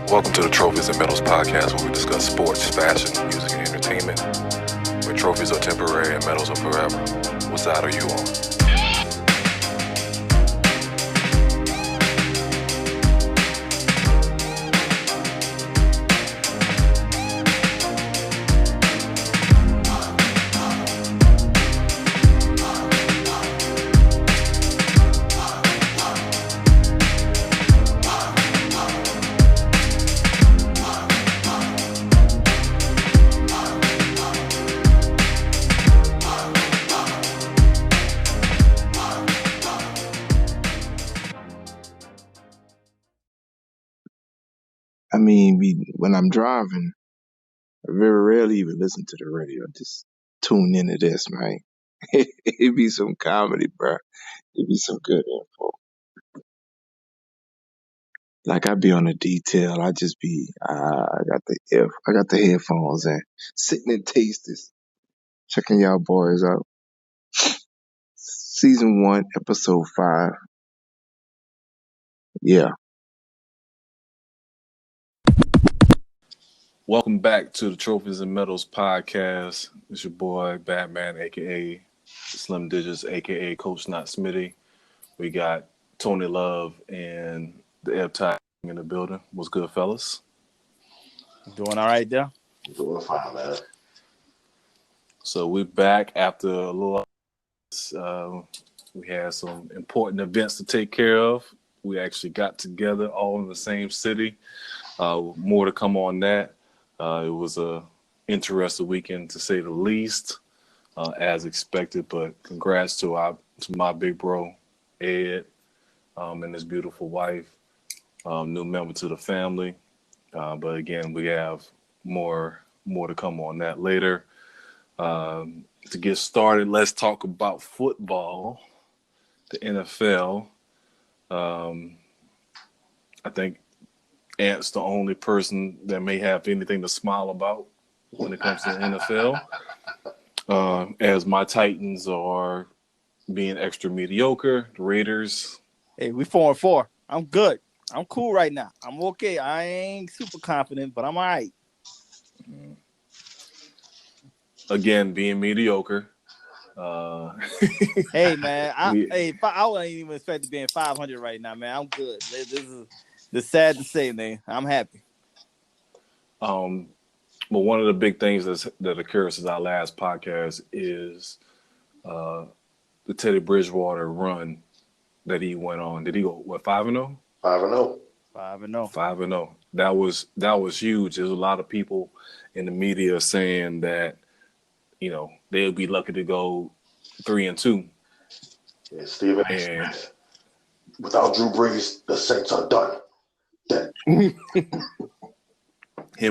Welcome to the Trophyz Medals podcast, where we discuss sports, fashion, music, and entertainment. Where trophies are temporary and medals are forever. What side are you on? I mean, when I'm driving, I very rarely even listen to the radio. Just tune into this, man. It be some comedy, bro. It be some good info. Like I be on a detail. I just be, I got the headphones in, sitting in Tasters, checking y'all boys out. Season 1, episode 5. Yeah. Welcome back to the Trophyz Medals podcast. It's your boy Batman, aka Slim Digits, aka Coach Not Smitty. We got Tony Love and the Ebbtide in the building. What's good, fellas? Doing all right there? Doing fine, man. So we're back after a little. We had some important events to take care of. We actually got together all in the same city. More to come on that. It was a interesting weekend, to say the least, as expected. But congrats to my big bro, Ed, and his beautiful wife, new member to the family. But again, we have more to come on that later. To get started, let's talk about football, the NFL. I think Ant's the only person that may have anything to smile about when it comes to the NFL. As my Titans are being extra mediocre, the Raiders. Hey, we 4-4. I'm good. I'm cool right now. I'm okay. I ain't super confident, but I'm all right. Again, being mediocre. Hey, man. I wouldn't even expect to be in 500 right now, man. I'm good. This is sad to say, man. I'm happy. But one of the big things that occurred since our last podcast is the Teddy Bridgewater run that he went on. Did he go 5-0? 5-0. 5-0. 5-0. That was huge. There's a lot of people in the media saying that, they'll be lucky to go 3-2. Yeah, Stephen A. Smith. Without Drew Brees, the Saints are done. Him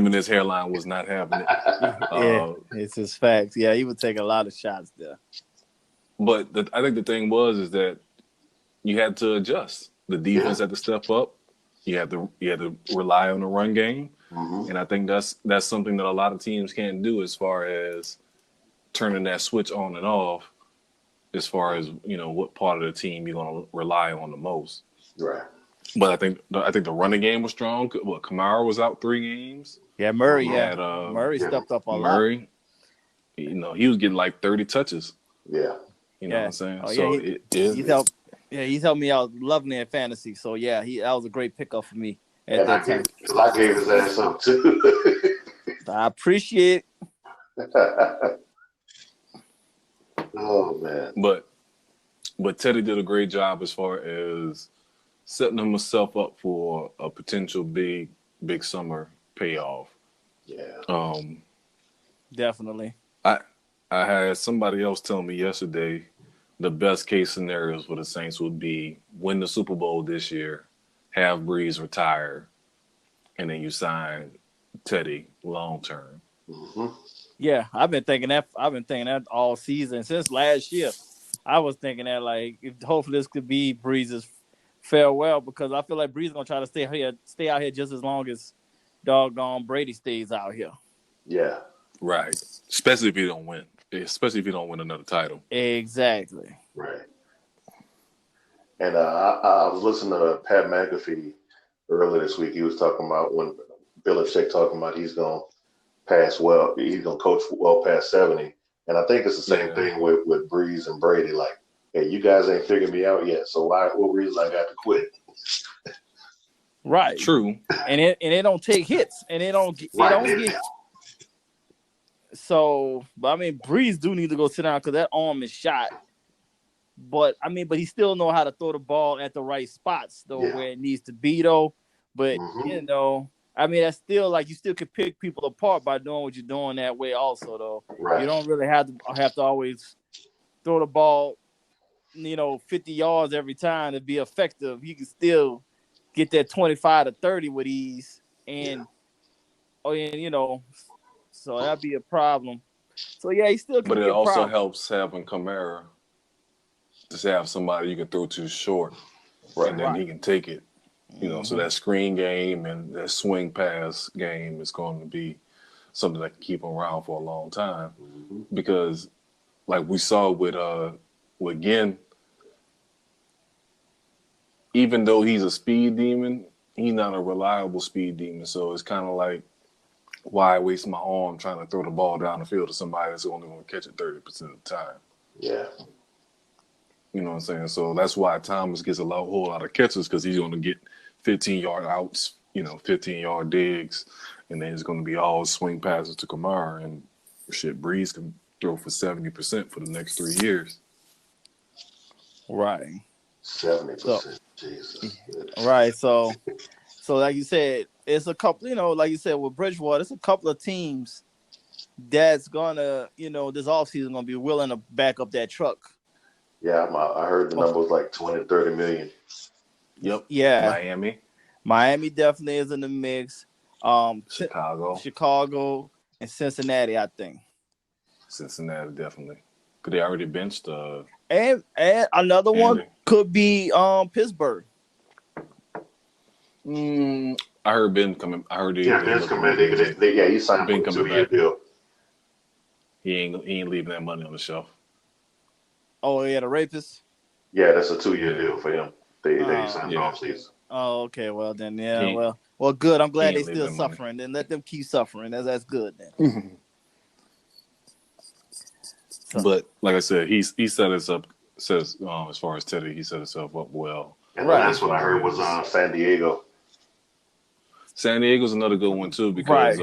and his hairline was not having it. Yeah, it's his facts. Yeah, he would take a lot of shots there. But I think the thing is that you had to adjust. The defense had to step up. You had to rely on the run game, and I think that's something that a lot of teams can't do as far as turning that switch on and off. As far as what part of the team you're going to rely on the most, right? But I think the running game was strong. Kamara was out 3 games. Yeah, Murray. Murray stepped up a lot. Murray, he was getting like 30 touches. Yeah, you know what I'm saying. Oh, so he's helped me out lovely in fantasy. So yeah, that was a great pickup for me at that time. I gave his ass up too. I appreciate it. Oh man! But Teddy did a great job as far as setting himself up for a potential big summer payoff. Yeah. Definitely. I had somebody else tell me yesterday the best case scenarios for the Saints would be win the Super Bowl this year, have Breeze retire, and then you sign Teddy long term. Mm-hmm. Yeah, I've been thinking that all season since last year. I was thinking that hopefully this could be Breeze's farewell, because I feel like Breeze is gonna try to stay out here just as long as doggone Brady stays out here. Yeah. Right. Especially if you don't win. Especially if you don't win another title. Exactly. Right. And I was listening to Pat McAfee earlier this week. He was talking about when Belichick talking about he's going to pass well. He's going to coach well past 70. And I think it's the same thing with Breeze and Brady. Like, hey, you guys ain't figured me out yet. So what reason I got to quit? Right. True. And it don't take hits, and it don't get. So, but I mean, Breeze do need to go sit down because that arm is shot. But I mean, he still know how to throw the ball at the right spots though, where it needs to be though. But you know, I mean, that's still like you still can pick people apart by doing what you're doing that way. Also, though, you don't really have to always throw the ball, 50 yards every time to be effective. You can still get that 25 to 30 with ease, and so that'd be a problem. So yeah, he still can but be it a also problem. helps having Kamara to have somebody you can throw to short, and then he can take it. So that screen game and that swing pass game is going to be something that can keep him around for a long time. Because, like we saw with Ginn, even though he's a speed demon, he's not a reliable speed demon. So it's kind of like, why waste my arm trying to throw the ball down the field to somebody that's only going to catch it 30% of the time? Yeah. You know what I'm saying? So that's why Thomas gets a whole lot of catches, because he's going to get 15-yard outs, 15-yard digs, and then it's going to be all swing passes to Kamara. And Breeze can throw for 70% for the next 3 years. Right. 70%. Jesus. Right. So like you said, it's a couple, like you said, with Bridgewater, it's a couple of teams that's gonna, this offseason gonna be willing to back up that truck. Yeah, I heard the number was like 20, 30 million. Yep. Yeah. Miami definitely is in the mix. Chicago and Cincinnati, I think. Cincinnati definitely. Because they already benched and another Andy. One could be Pittsburgh. I heard Ben coming. I heard Ben's coming. He signed Ben for a 2-year deal. He ain't leaving that money on the shelf. Oh yeah, the rapist. Yeah, that's a 2-year deal for him. They signed off season. Oh, okay. Well then, well, good. I'm glad they still suffering. Then let them keep suffering. That's good then. But like I said, he set us up. Says as far as Teddy, he set himself up well. And the last one I heard was San Diego. San Diego's another good one too, because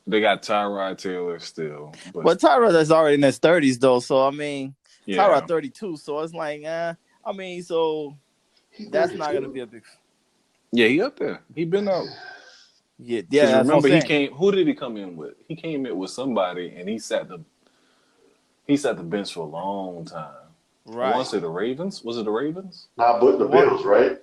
they got Tyrod Taylor still. But Tyrod is already in his 30s though, so I mean, Tyrod 32, so it's like, so that's not gonna be a big. Yeah, he up there. He been out. Yeah. Remember, he came. Who did he come in with? He came in with somebody, and he sat the bench for a long time. Right. I want to say the Ravens. Was it the Ravens? Nah, but the Bills, right?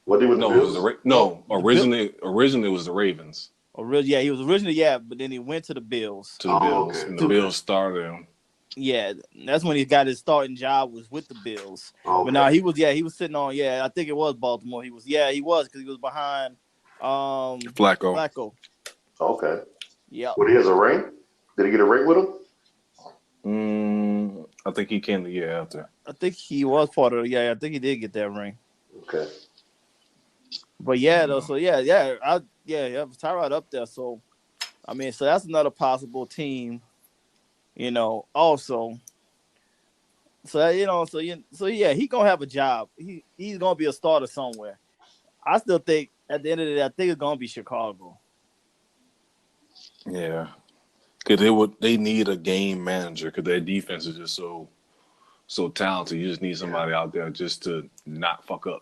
What did the Bills? Originally it was the Ravens. Yeah, he was originally, but then he went to the Bills. Bills, and the Bills started him. Yeah, that's when he got his starting job, was with the Bills. Okay. But now he was sitting on, I think it was Baltimore. He was because he was behind Flacco. Okay. Yeah. Well, he has a ring? Did he get a ring with him? I think he came the year after. I think he was part of I think he did get that ring. Okay. But Tyrod up there. So, I mean, so that's another possible team, also. So, he gonna have a job. He's gonna be a starter somewhere. I still think at the end of the day, I think it's gonna be Chicago. Yeah. Because they need a game manager, because their defense is just so talented. You just need somebody out there just to not fuck up.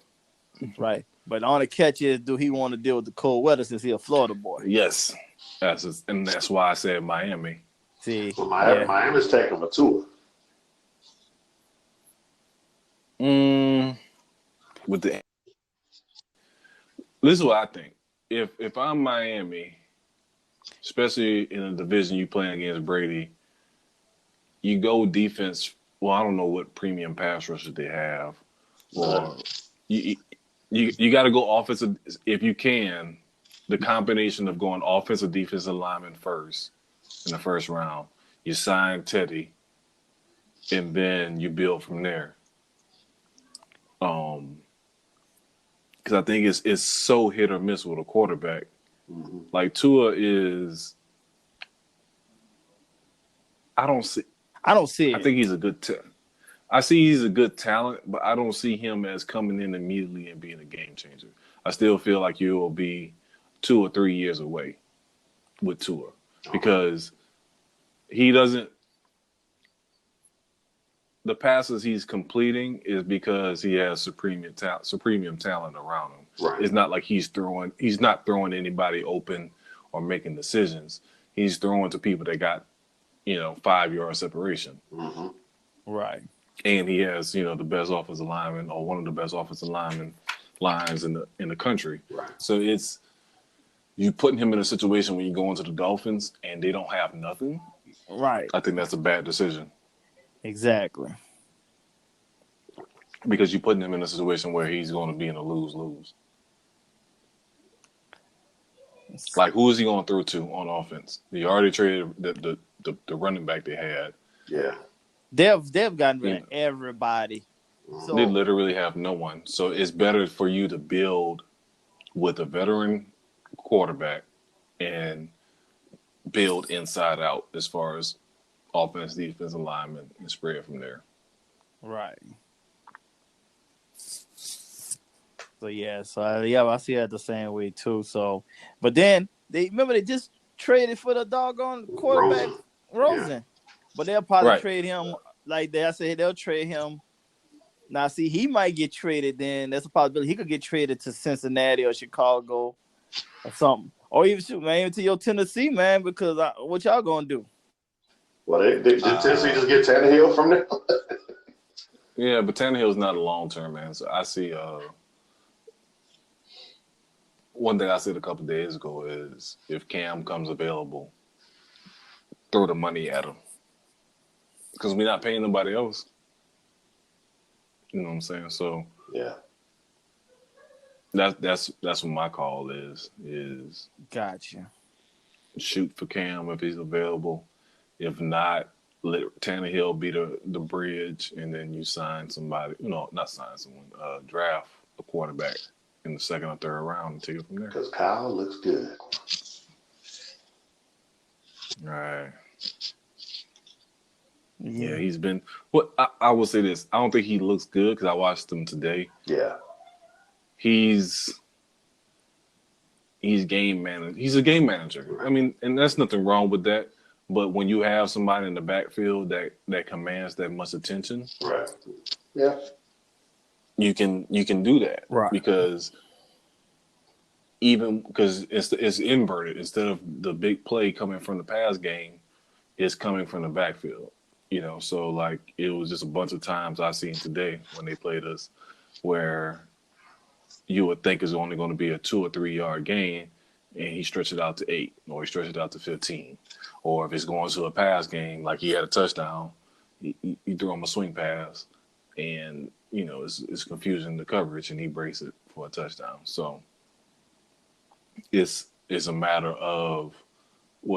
Right. But on the catch is, do he want to deal with the cold weather since he's a Florida boy? Yes. That's why I said Miami. See, so Miami's taking a tour. This is what I think. If I'm Miami, especially in a division you playing against Brady, you go defense. Well, I don't know what premium pass rushers they have, or you got to go offensive if you can. The combination of going offensive, defensive lineman first in the first round, you sign Teddy, and then you build from there. Because because I think it's so hit or miss with a quarterback. Mm-hmm. Like Tua is, I don't see. I don't see I it. think he's a good. I see he's a good talent, but I don't see him as coming in immediately and being a game changer. I still feel like you will be 2 or 3 years away with Tua because he doesn't. The passes he's completing is because he has supreme talent around him. Right. It's not like he's not throwing anybody open or making decisions. He's throwing to people that got 5-yard separation. Mm-hmm. Right. And he has the best offensive lineman or one of the best offensive lines in the country. Right. So it's you putting him in a situation when you go into the Dolphins and they don't have nothing. Right. I think that's a bad decision. Exactly. Because you're putting him in a situation where he's going to be in a lose-lose. Like, who is he going to throw to on offense? He already traded the running back they had. Yeah. They've gotten rid of everybody. So They literally have no one. So it's better for you to build with a veteran quarterback and build inside out as far as offense, defense, and linemen and spread from there. right. So I see it the same way too. So, but then they just traded for the doggone quarterback Rosen. Yeah. But they'll probably Right. trade him like that. I said they'll trade him. Now, see, he might get traded. Then that's a possibility. He could get traded to Cincinnati or Chicago or something, or even to your Tennessee, man. Because what y'all gonna do? Well, did Tennessee just get Tannehill from them? Yeah, but Tannehill's not a long-term man. So I see one thing I said a couple of days ago is if Cam comes available, throw the money at him. Because we're not paying nobody else. You know what I'm saying? So Yeah. that's what my call is Gotcha. shoot for Cam if he's available. If not, let Tannehill be the bridge, and then you sign somebody. Not sign someone. Draft a quarterback in the second or third round and take it from there. Because Kyle looks good. Right. Yeah, he's been. Well, I will say this. I don't think he looks good because I watched him today. Yeah. He's game manager. He's a game manager. Right. I mean, and there's nothing wrong with that. But when you have somebody in the backfield that commands that much attention, Right. Yeah. you can do that. Right. Because it's inverted. Instead of the big play coming from the pass game, it's coming from the backfield. So like it was just a bunch of times I seen today when they played us where you would think it's only going to be a 2 or 3 yard gain, and he stretched it out to 8, or he stretched it out to 15. Or if it's going to a pass game, like he had a touchdown, you throw him a swing pass, and it's confusing the coverage, and he breaks it for a touchdown. So it's a matter of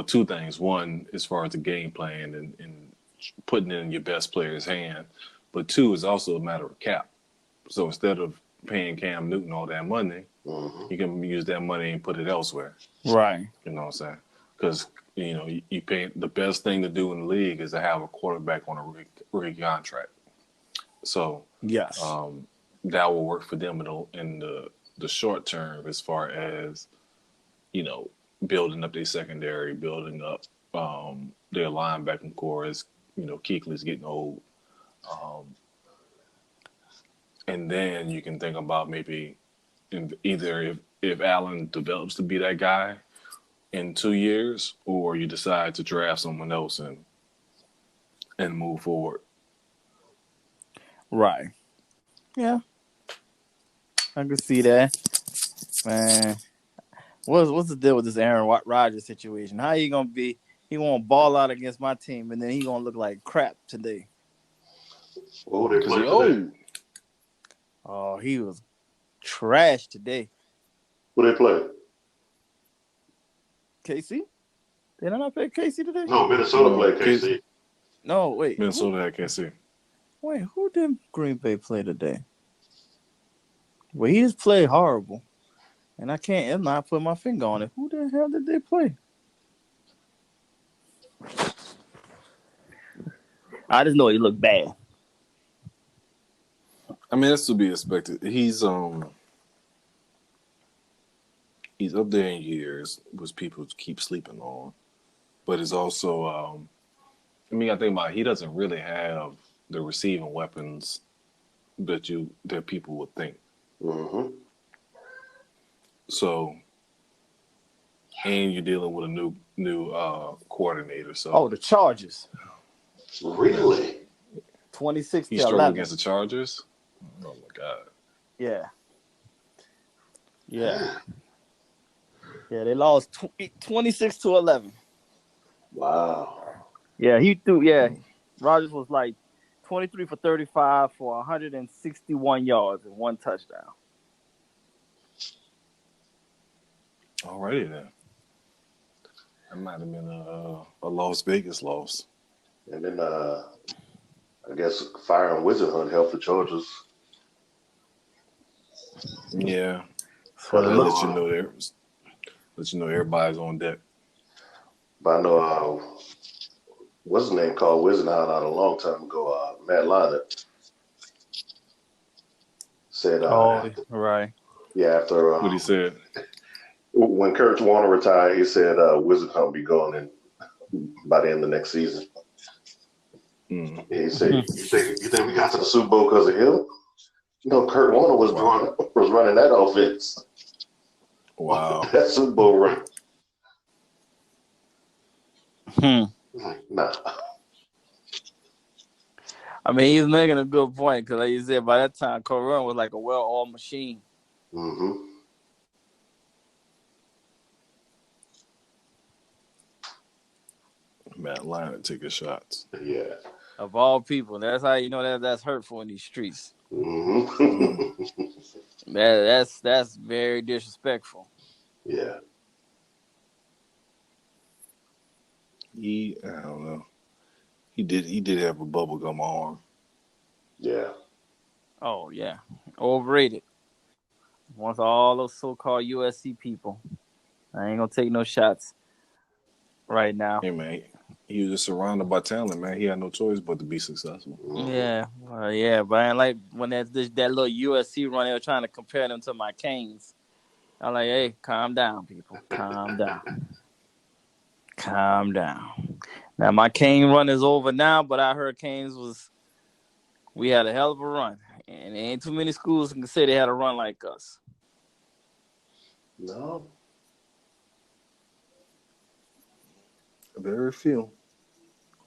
two things. One, as far as the game plan and putting it in your best player's hand, but two is also a matter of cap. So instead of paying Cam Newton all that money, you can use that money and put it elsewhere. Right. You know what I'm saying? Because you pay. The best thing to do in the league is to have a quarterback on a rookie contract. So Yes. that will work for them in the short term, as far as building up their secondary, building up their linebacking core. As Kuechly's getting old, and then you can think about maybe either if Allen develops to be that guy in 2 years, or you decide to draft someone else and move forward. Right. Yeah. I can see that. Man. What's the deal with this Aaron Rodgers situation? How he gonna be? He won't ball out against my team, and then he gonna look like crap today. Well, who they play today? Oh, he was trash today. Who they play? KC? Did I not play KC today? No, Minnesota played KC. No, wait. Minnesota, I can't see. Wait, who did Green Bay play today? Well, he just played horrible. And I can't, I'm not putting my finger on it. Who the hell did they play? I just know he looked bad. I mean, that's to be expected. He's up there in years, which people keep sleeping on. But it's also, I mean, I think about it, he doesn't really have the receiving weapons that people would think. Mm-hmm. So, and you're dealing with a new coordinator. So, Oh, the Chargers. Really? 26 he to struggled 11. against the Chargers. Oh my God. Yeah. Yeah. Yeah, they lost 26 to 11. Wow. Yeah, he threw. Yeah, Rodgers was like 23 for 35 for 161 yards and 1 touchdown. Alrighty then. That might have been a Las Vegas loss. And then I guess Fire and Wizard Hunt helped the Chargers. Yeah. But That lets you know everybody's on deck. But I know what's his name called Wizard Hunt out a long time ago. Matt Leinart said, right. Yeah, after What he said. When Kurt Warner retired, he said Wizard Hunt will be going by the end of next season. Mm. He said, you think we got to the Super Bowl because of him? No, Kurt Warner was running that offense. Wow. That Super Bowl run. Nah. I mean, he's making a good point because, like you said, by that time, Corona was like a well-oiled machine. Mm-hmm. Matt Leinart taking shots. Yeah. Of all people, that's how you know that's hurtful in these streets. Mm-hmm. That's very disrespectful. Yeah. I don't know. He did have a bubblegum arm. Yeah. Oh yeah, overrated. Once all those so-called USC people, I ain't gonna take no shots right now. Hey man, he was just surrounded by talent, man. He had no choice but to be successful. Mm-hmm. Yeah, but I ain't like when that little USC run, they were trying to compare them to my Canes. I'm like, hey, calm down, people, calm down, calm down. Now my Cane run is over now, but I heard we had a hell of a run, and there ain't too many schools can say they had a run like us. No. Very few.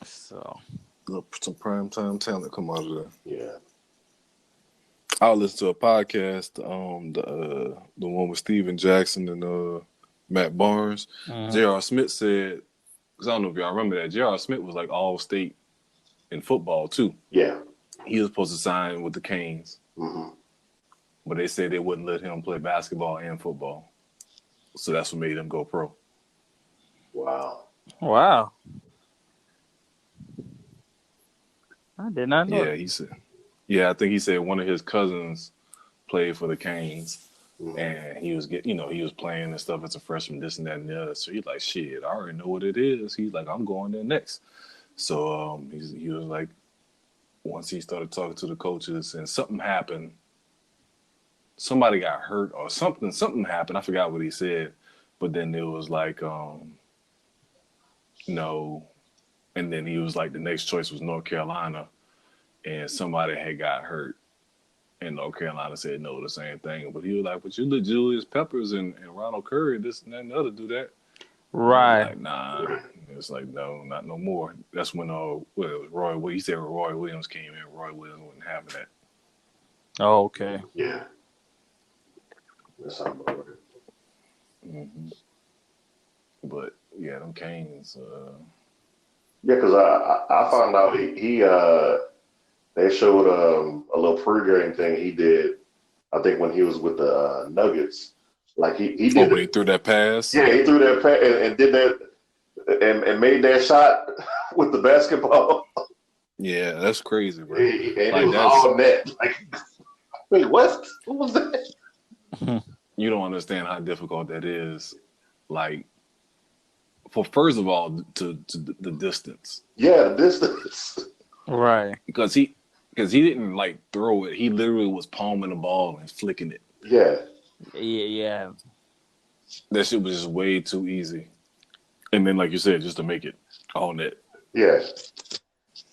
So Some primetime talent come out of there. Yeah. I listened to a podcast, the one with Steven Jackson and Matt Barnes. J.R. Smith said, because I don't know if y'all remember that, J.R. Smith was like all state in football too. Yeah. He was supposed to sign with the Canes, but they said they wouldn't let him play basketball and football. So that's what made him go pro. Wow. I did not know. Yeah, he said. Yeah, I think he said one of his cousins played for the Canes, and he was he was playing and stuff as a freshman, this and that and the other. So he's like, shit, I already know what it is. He's like, I'm going there next. So he was like, once he started talking to the coaches and something happened, somebody got hurt or something happened. I forgot what he said, but then it was like, no. And then he was like, the next choice was North Carolina, and somebody had got hurt. And North Carolina said no, the same thing. But he was like, but you let Julius Peppers and Ronald Curry, this and that and the other do that. Right. Like, nah. It's like, no, not no more. That's when he said Roy Williams came in. Roy Williams wasn't having that. Oh, okay. Yeah. That's how about it. Mm-hmm. But yeah, them Canes. Yeah, because I found out they showed a little pregame thing he did. I think when he was with the Nuggets, like he did. When he threw that pass. Yeah, he threw that pass and did that and made that shot with the basketball. Yeah, that's crazy, bro. And it was all net. Like, Wait, what? What was that? You don't understand how difficult that is. Like, for first of all, to the distance, Yeah, the distance. Right. because he didn't like throw it. He literally was palming the ball and flicking it. Yeah. Yeah. That shit was just way too easy. And then, like you said, just to make it all net. Yeah.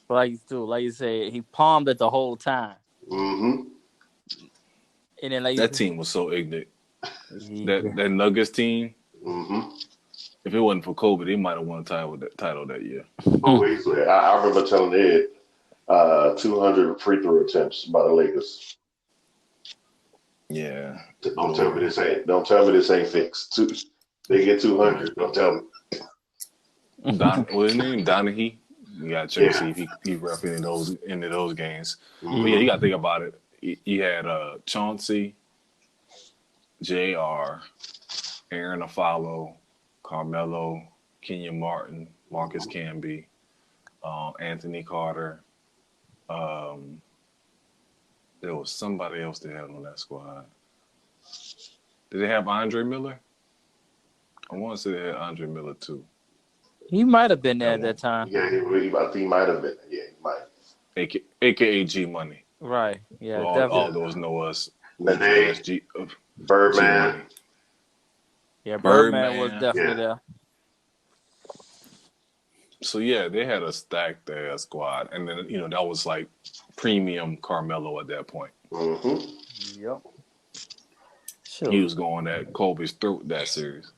Like you said, he palmed it the whole time. Mm-hmm. And then like That team was so ignorant. yeah. That Nuggets team. Mm-hmm. If it wasn't for Kobe, they might have won a title that year. Oh, easily. I remember telling Ed 200 free throw attempts by the Lakers. Yeah. Don't tell me this ain't fixed. They get 200. Don't tell me. What his name? Donahue. You gotta check to see if he ref into those games. Mm-hmm. But yeah, you gotta think about it. He had Chauncey, J.R., Aaron Afalo, Carmelo, Kenyon Martin, Marcus Camby, Anthony Carter. There was somebody else they had on that squad. Did they have Andre Miller? I want to say they had Andre Miller too. He might have been there at that time. Yeah, he might have been. Yeah, he might. AKA G Money. Right. Yeah, All those know us. Nene, G Birdman. Money. Yeah, Birdman was definitely there. So yeah, they had a stacked squad, and then that was like premium Carmelo at that point. Mm-hmm. Yep. Sure. He was going at Kobe's throat that series.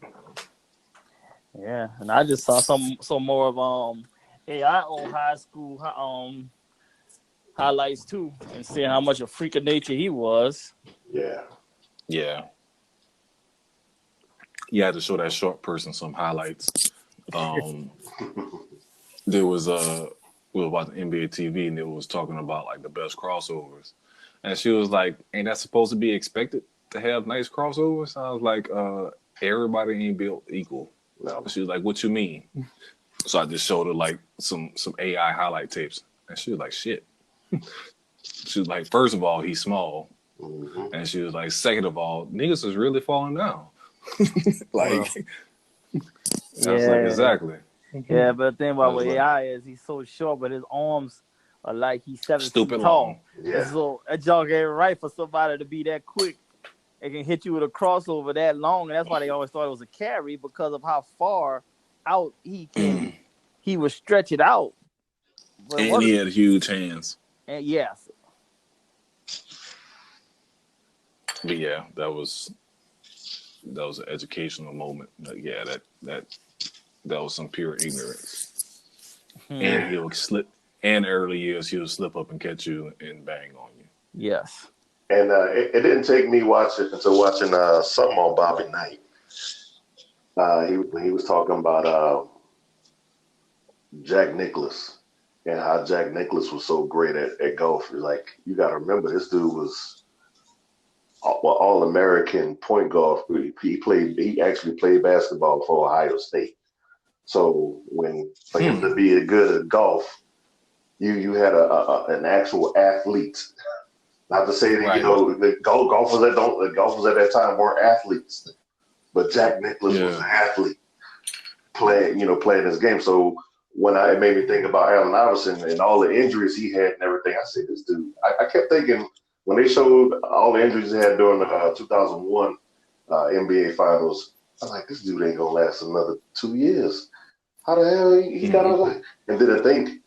Yeah, and I just saw some more of AI on high school highlights too, and seeing how much a freak of nature he was. Yeah. Yeah. You had to show that short person some highlights. There was we were watching NBA TV and it was talking about like the best crossovers, and she was like, "Ain't that supposed to be expected to have nice crossovers?" I was like, "Everybody ain't built equal." No. She was like, "What you mean?" So I just showed her like some AI highlight tapes, and she was like, "Shit." She was like, "First of all, he's small," and she was like, "Second of all, niggas is really falling down." Like, I was like, exactly. Yeah, but the thing about what AI is, he's so short, but his arms are like he's 7 feet tall. Long. Yeah. So that jog ain't right for somebody to be that quick. It can hit you with a crossover that long, and that's why they always thought it was a carry because of how far out he would stretch it out. But and he had huge hands. And yes. But yeah, that was an educational moment. Yeah, that was some pure ignorance. And he'll slip. And early years, he'll slip up and catch you and bang on you. Yes. And it didn't take me watching something on Bobby Knight. He was talking about Jack Nicklaus and how Jack Nicklaus was so great at golf. Like, you got to remember, this dude was all-American point golf. He actually played basketball for Ohio State. So for him to be good at golf, you had an actual athlete. Not to say that the golfers at that time weren't athletes, but Jack Nicklaus was an athlete playing his game. So when it made me think about Allen Iverson and all the injuries he had and everything, I said, this dude. I kept thinking when they showed all the injuries he had during the 2001 NBA Finals, I was like, this dude ain't gonna last another 2 years. How the hell he got all that? And then I think,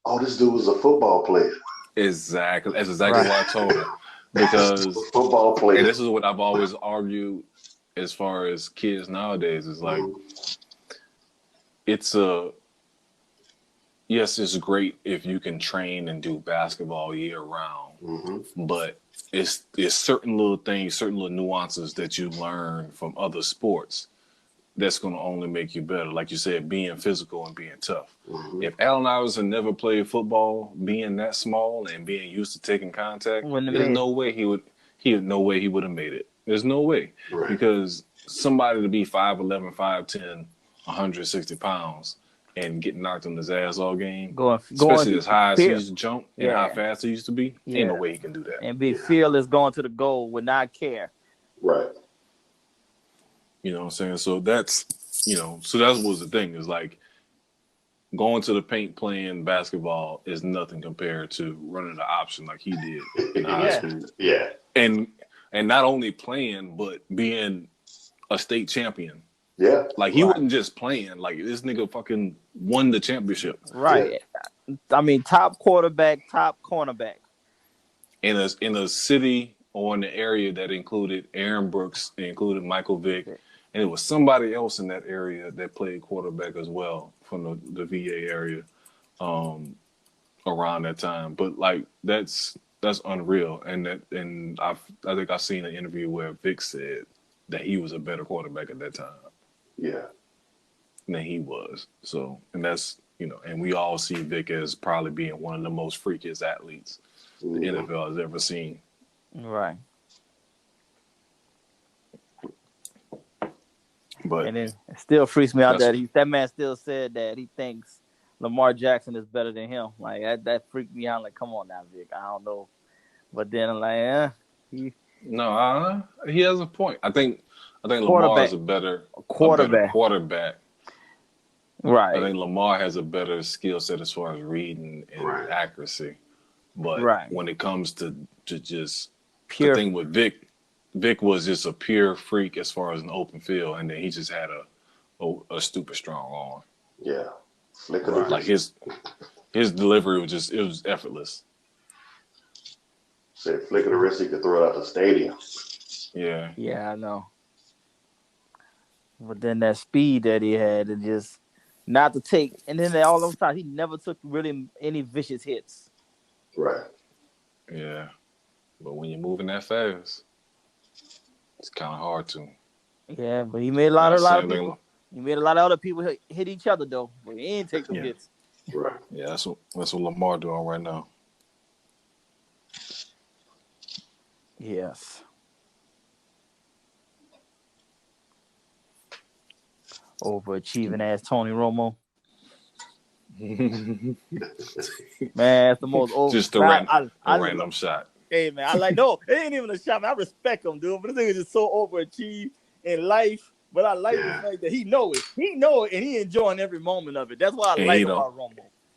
oh, this dude was a football player. Exactly. That's exactly what I told her. Because football player. And this is what I've always argued as far as kids nowadays. Is like, yes, it's great if you can train and do basketball year round, but it's certain little things, certain little nuances that you learn from other sports that's going to only make you better. Like you said, being physical and being tough. If Allen Iverson never played football, being that small and being used to taking contact, there's no way he would have made it. There's no way. Right. Because somebody to be 5'11", 5'10", 160 pounds and getting knocked on his ass all game, Going especially as high as he fear. used to jump and how fast he used to be, ain't no way he can do that. And be fearless going to the goal, would not care. Right. You know what I'm saying? So that's, so that was the thing, is like going to the paint playing basketball is nothing compared to running the option like he did in high school. Yeah. And not only playing, but being a state champion. Yeah. Like he wasn't just playing. Like this nigga fucking won the championship. Right. Yeah. I mean, top quarterback, top cornerback. In a city or in an area that included Aaron Brooks, it included Michael Vick, and it was somebody else in that area that played quarterback as well from the VA area around that time. But like that's unreal. And I think I seen an interview where Vick said that he was a better quarterback at that time. Yeah. Than he was. So, and that's, and we all see Vic as probably being one of the most freakiest athletes the NFL has ever seen. Right. But and it still freaks me out that man still said that he thinks Lamar Jackson is better than him. Like that freaked me out. Like, come on now, Vic. I don't know. But then I'm like, he has a point. I think Lamar is a better quarterback. Right. I think Lamar has a better skill set as far as reading and accuracy. But when it comes to just pure, the thing with Vic was just a pure freak as far as an open field, and then he just had a stupid strong arm. Yeah. Like his delivery was effortless. Said flick of the wrist, he could throw it out the stadium. Yeah. Yeah, I know. But then that speed that he had, and just not to take, and then all those times he never took really any vicious hits. Right. Yeah. But when you're moving that fast, it's kind of hard to. Yeah, but he made a lot of people. He made a lot of other people hit each other though, but he ain't take them hits. Right. Yeah, that's what Lamar doing right now. Yes. Overachieving ass Tony Romo. Man, that's the most over. Just a random shot. Hey man, it ain't even a shot. Man, I respect him, dude. But this nigga is just so overachieved in life. But I like the fact that he know it. He know it, and he enjoying every moment of it. That's why I like about Romo.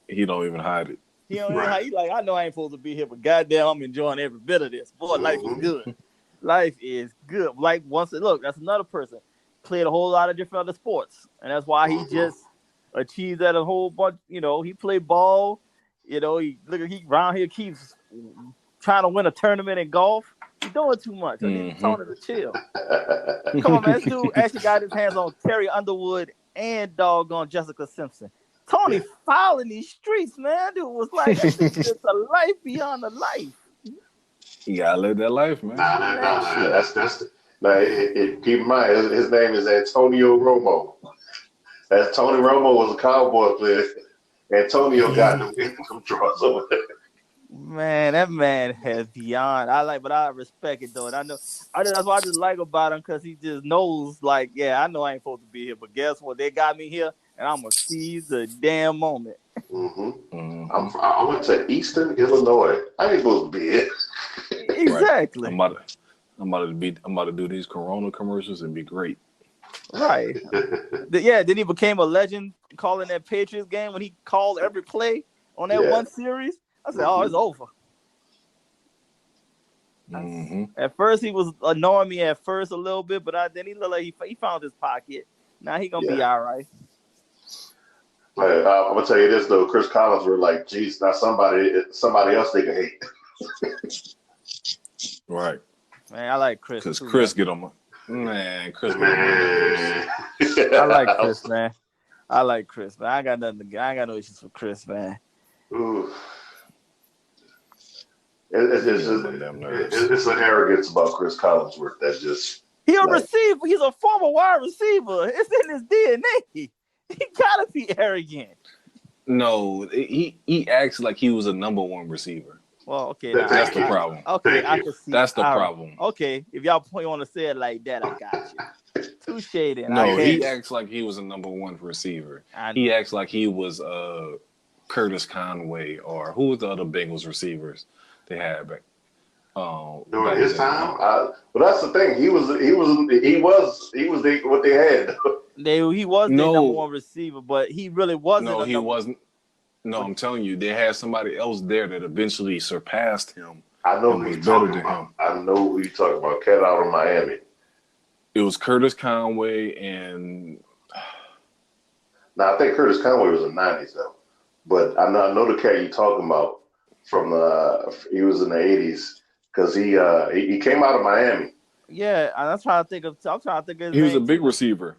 He don't even hide it. He don't even hide. He like, I know I ain't supposed to be here, but goddamn, I'm enjoying every bit of this. Boy, life is good. Life is good. Like that's another person. Played a whole lot of different other sports, and that's why he just achieved that a whole bunch. He played ball. He around here keeps trying to win a tournament in golf. He's doing too much. I need Tony to chill. Come on, man. This dude actually got his hands on Terry Underwood and doggone Jessica Simpson. Tony fouling these streets, man. Dude was like, it's a life beyond a life. You gotta live that life, man. Nah. That's keep in mind, his name is Antonio Romo. As Tony Romo was a Cowboy player, Antonio got them draws over there. Man, that man has beyond. But I respect it though, and I know. That's what I just like about him, because he just knows. Like, I know I ain't supposed to be here, but guess what? They got me here, and I'm gonna seize the damn moment. I went to Eastern Illinois. I ain't supposed to be here. Exactly. Right. I'm about to do these Corona commercials and be great. Right. Then he became a legend calling that Patriots game when he called every play on that one series. I said, it's over. At first, he was annoying me a little bit, but then he looked like he found his pocket. Now he going to be all right. I'm going to tell you this, though. Chris Collins were like, geez, now somebody else they can hate. Right. Man, I like Chris. Because Chris get on my... Man, Chris get on my nerves. I like Chris, man. I got no issues with Chris, man. Ooh. It's an arrogance about Chris Collinsworth that just... He's a receiver. He's a former wide receiver. It's in his DNA. He gotta be arrogant. No, he acts like he was a number one receiver. Well, okay. That's the problem. Okay, I can see. That's the problem. Okay, if y'all want to say it like that, I got you. Too shady. And I No, he can't. acts like he was a number one receiver. I, He acts like he was Curtis Conway, or who was the other Bengals receivers they had During back his then. time, but that's the thing. He was what they had. he was their number No, one receiver, but he really wasn't no, a he number. wasn't. No, But I'm telling you, they had somebody else there that eventually surpassed him I know and who was you're better talking than about. him. I know who you're talking about. Cat out of Miami. It was Curtis Conway and Now I think Curtis Conway was in the '90s though, but I know the cat you're talking about from he was in the '80s because he came out of Miami. yeah, I'm trying to think of. I'm trying to think of his he was a name big too. receiver.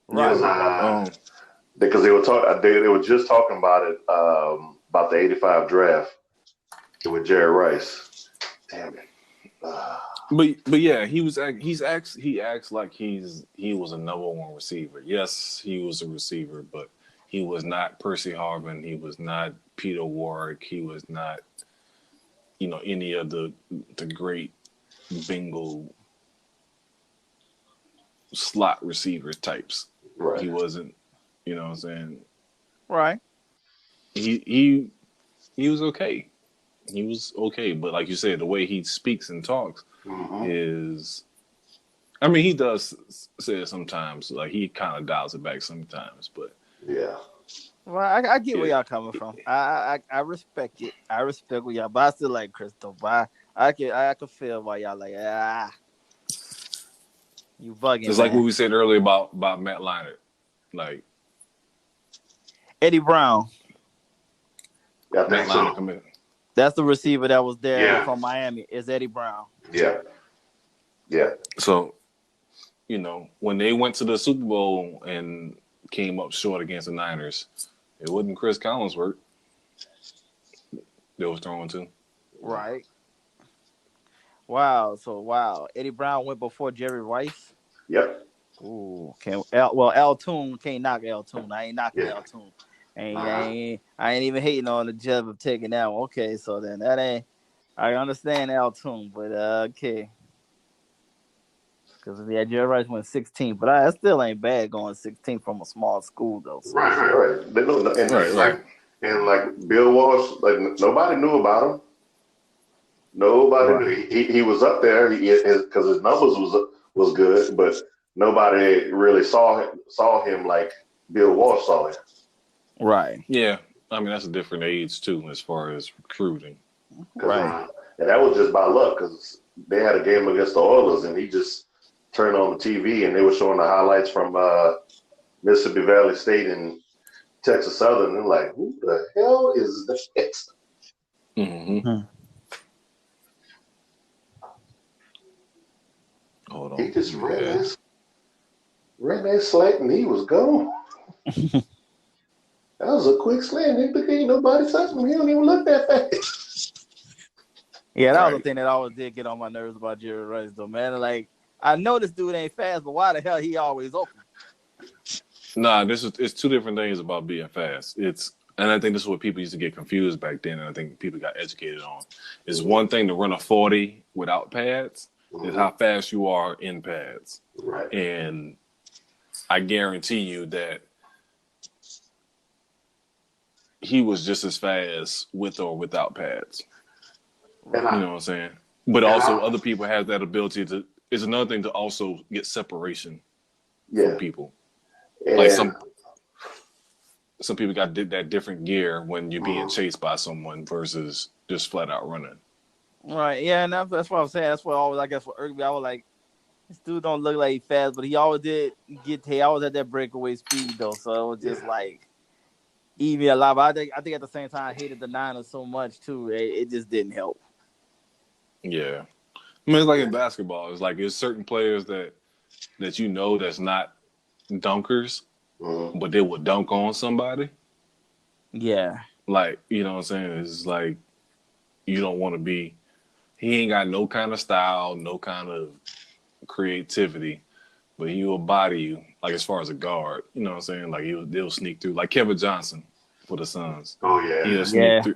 Right. Because they were just talking about it about the '85 draft with Jerry Rice. Damn it. But yeah, he acts like he was a number one receiver. Yes, he was a receiver, but he was not Percy Harvin. He was not Peter Warwick. He was not any of the great Bengal slot receiver types. Right. He wasn't. You know what I'm saying? Right. He was okay. He was okay, but like you said, the way he speaks and talks is. I mean, he does say it sometimes. Like he kind of dials it back sometimes, but Yeah. Well, I get where y'all coming from. I respect it. I respect where y'all, but I still like Crystal. But I can feel why y'all like you bugging. it's like what we said earlier about Matt Leinart. Like Eddie Brown. Yeah, I Matt think Leinart so. come in. That's the receiver that was there Yeah. from Miami. Is Eddie Brown. Yeah. Yeah. So, when they went to the Super Bowl and came up short against the Niners, it wasn't Chris Collinsworth they was throwing to. Right. Wow. So Eddie Brown went before Jerry Rice. Yep. Ooh. Al Toon can't knock Al Toon. I ain't knocking Yeah. Al Toon. I ain't even hating on the job of taking that one. Okay, so then that ain't. I understand Al Toon, but okay. Because Jerry Rice went 16, but that still ain't bad going 16 from a small school though. So. Right. They know, Right. like Bill Walsh, like nobody knew about him. Nobody knew he was up there because his numbers was good, but nobody really saw him like Bill Walsh saw him. Right. Yeah. I mean, that's a different age too, as far as recruiting. Right. And that was just by luck because they had a game against the Oilers, and he just turned on the TV, and they were showing the highlights from Mississippi Valley State and Texas Southern. And like, who the hell is this? Mm-hmm. Hold on. He just ran that slant, and he was gone. That was a quick slant. Ain't nobody touching him. He don't even look that fast. Yeah, that was the thing that always did get on my nerves about Jerry Rice, though, man. Like, I know this dude ain't fast, but why the hell he always open? Nah, it's two different things about being fast. And I think this is what people used to get confused back then, and I think people got educated on. It's one thing to run a 40 without pads, is how fast you are in pads. Right. And I guarantee you that he was just as fast with or without pads. You know what I'm saying? But also other people have that ability to. It's another thing to also get separation from people. And like some people got that different gear when you're being chased by someone versus just flat out running. Right. Yeah, and that's what I'm saying. That's what always, I guess, for Irby, I was like, this dude don't look like he fast, but he always he always had that breakaway speed though. So it was just like even a lot. But I think at the same time I hated the Niners so much too. It just didn't help. Yeah. I mean, it's like in basketball. It's like there's certain players that that's not dunkers, but they would dunk on somebody. Yeah. Like, you know what I'm saying? It's like you don't want to be. He ain't got no kind of style, no kind of creativity, but he will body you. Like as far as a guard, you know what I'm saying? Like they'll sneak through. Like Kevin Johnson for the Suns. Oh yeah. He'll sneak through.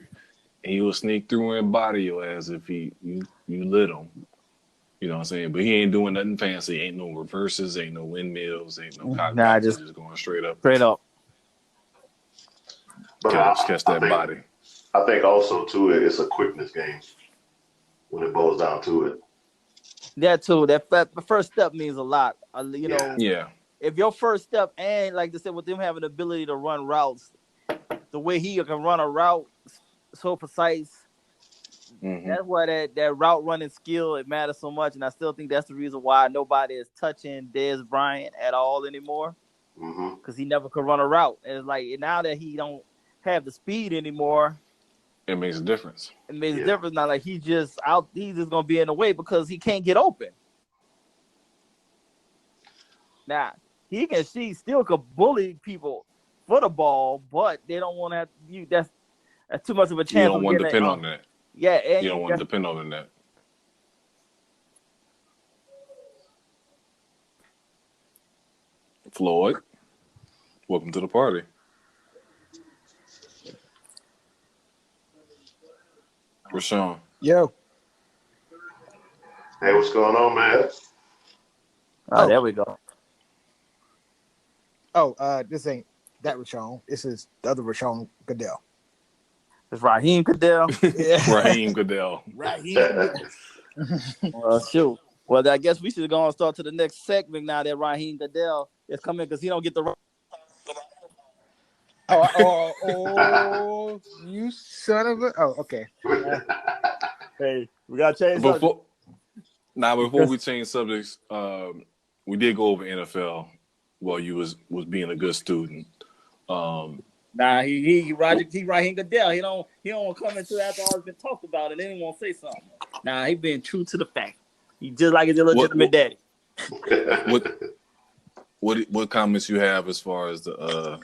He will sneak through and body you as if you lit him. You know what I'm saying? But he ain't doing nothing fancy. Ain't no reverses, ain't no windmills, ain't no Nah, cockbacks. He's just just going straight up. straight up. But Catch that body. I think also too it's a quickness game when it boils down to it. That too. The first step means a lot. You Yeah. know, Yeah. if your first step and like they said, with them having the ability to run routes, the way he can run a route so precise. Mm-hmm. That's why that route running skill it matters so much, and I still think that's the reason why nobody is touching Dez Bryant at all anymore, because he never could run a route. And it's like now that he don't have the speed anymore, It makes a difference. it makes a difference. Now, like he's just gonna be in the way because he can't get open. Now he still could bully people for the ball, but they don't want to have you. That's too much of a chance. You don't want to depend on that. Yeah, and you don't want to depend on that. Floyd, welcome to the party. Rashawn. Yo. Hey, what's going on, man? Oh, there we go. Oh, this ain't that Rashawn. This is the other Rashawn Goodell. It's Raheem Goodell. Yeah. Raheem Goodell. Raheem Goodell. Well, shoot. Well, I guess we should go and start to the next segment now that Raheem Goodell is coming because he don't get the. Oh, you son of a. Oh, okay. Hey, we got to change Before we change subjects, we did go over NFL while you was being a good student. Nah, he Raheem Goodell. He don't want to come into after all has been talked about and then he won't say something. Nah, he been true to the fact. He just like his illegitimate daddy. What comments you have as far as the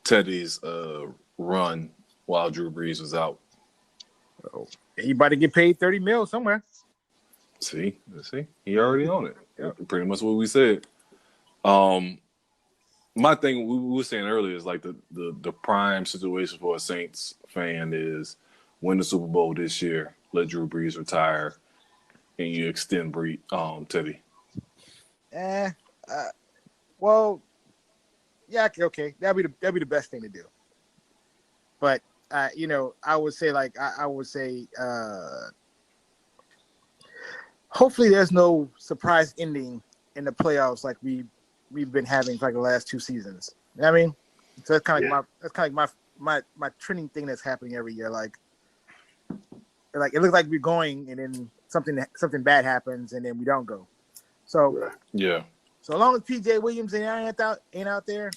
Teddy's run while Drew Brees was out? He about to get paid $30 million somewhere. See, he already on it. Yep. Pretty much what we said. My thing we were saying earlier is like the prime situation for a Saints fan is win the Super Bowl this year, let Drew Brees retire, and you extend Teddy. Well, yeah, okay, that'd be the best thing to do. But I would say hopefully there's no surprise ending in the playoffs like we've been having for like the last 2 seasons. You know what I mean? So that's kind of like my trending thing that's happening every year. Like it looks like we're going and then something bad happens and then we don't go. So yeah. So long as PJ Williams ain't out there,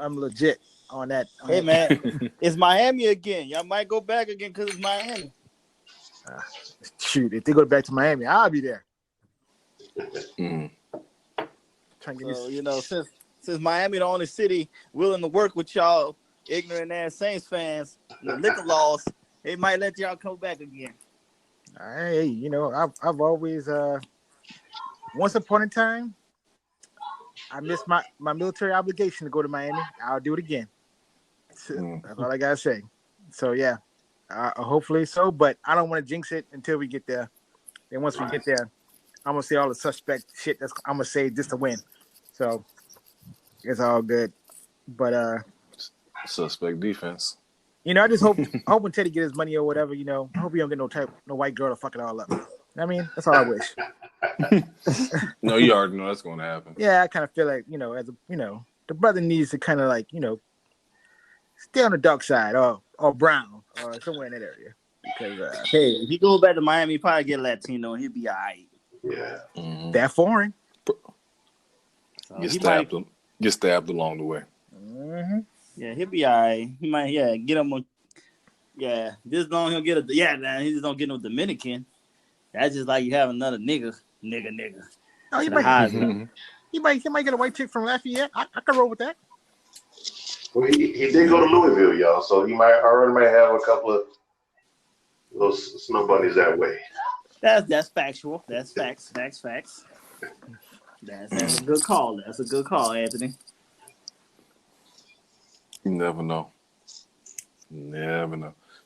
I'm legit on that. Hey man, it's Miami again. Y'all might go back again because it's Miami. Shoot, if they go back to Miami, I'll be there. So, since Miami the only city willing to work with y'all ignorant ass Saints fans, the liquor laws, they might let y'all come back again. Hey, I've always once upon a time I missed my military obligation to go to Miami. I'll do it again. That's all I gotta say. So yeah, hopefully so. But I don't want to jinx it until we get there. Then once we get there, I'm gonna say all the suspect shit. I'm gonna say just to win. So it's all good. But suspect defense. I just hope when Teddy get his money or whatever. I hope he don't get no white girl to fuck it all up. I mean, that's all I wish. No, you already know that's going to happen. Yeah, I kind of feel like the brother needs to kind of like stay on the dark side or brown or somewhere in that area because hey, if he goes back to Miami, he probably get Latino and he'll be all right. Yeah, that foreign. So get stabbed along the way. Mm-hmm. Yeah, he'll be all right. He might get him this long he'll get he just don't get no Dominican. That's just like you have another nigga. Oh, he might get a white chick from Lafayette. I can roll with that. Well, he did go to Louisville, y'all, so he might have a couple of those snow bunnies that way. That's factual. That's facts. That's a good call. That's a good call, Anthony. You never know.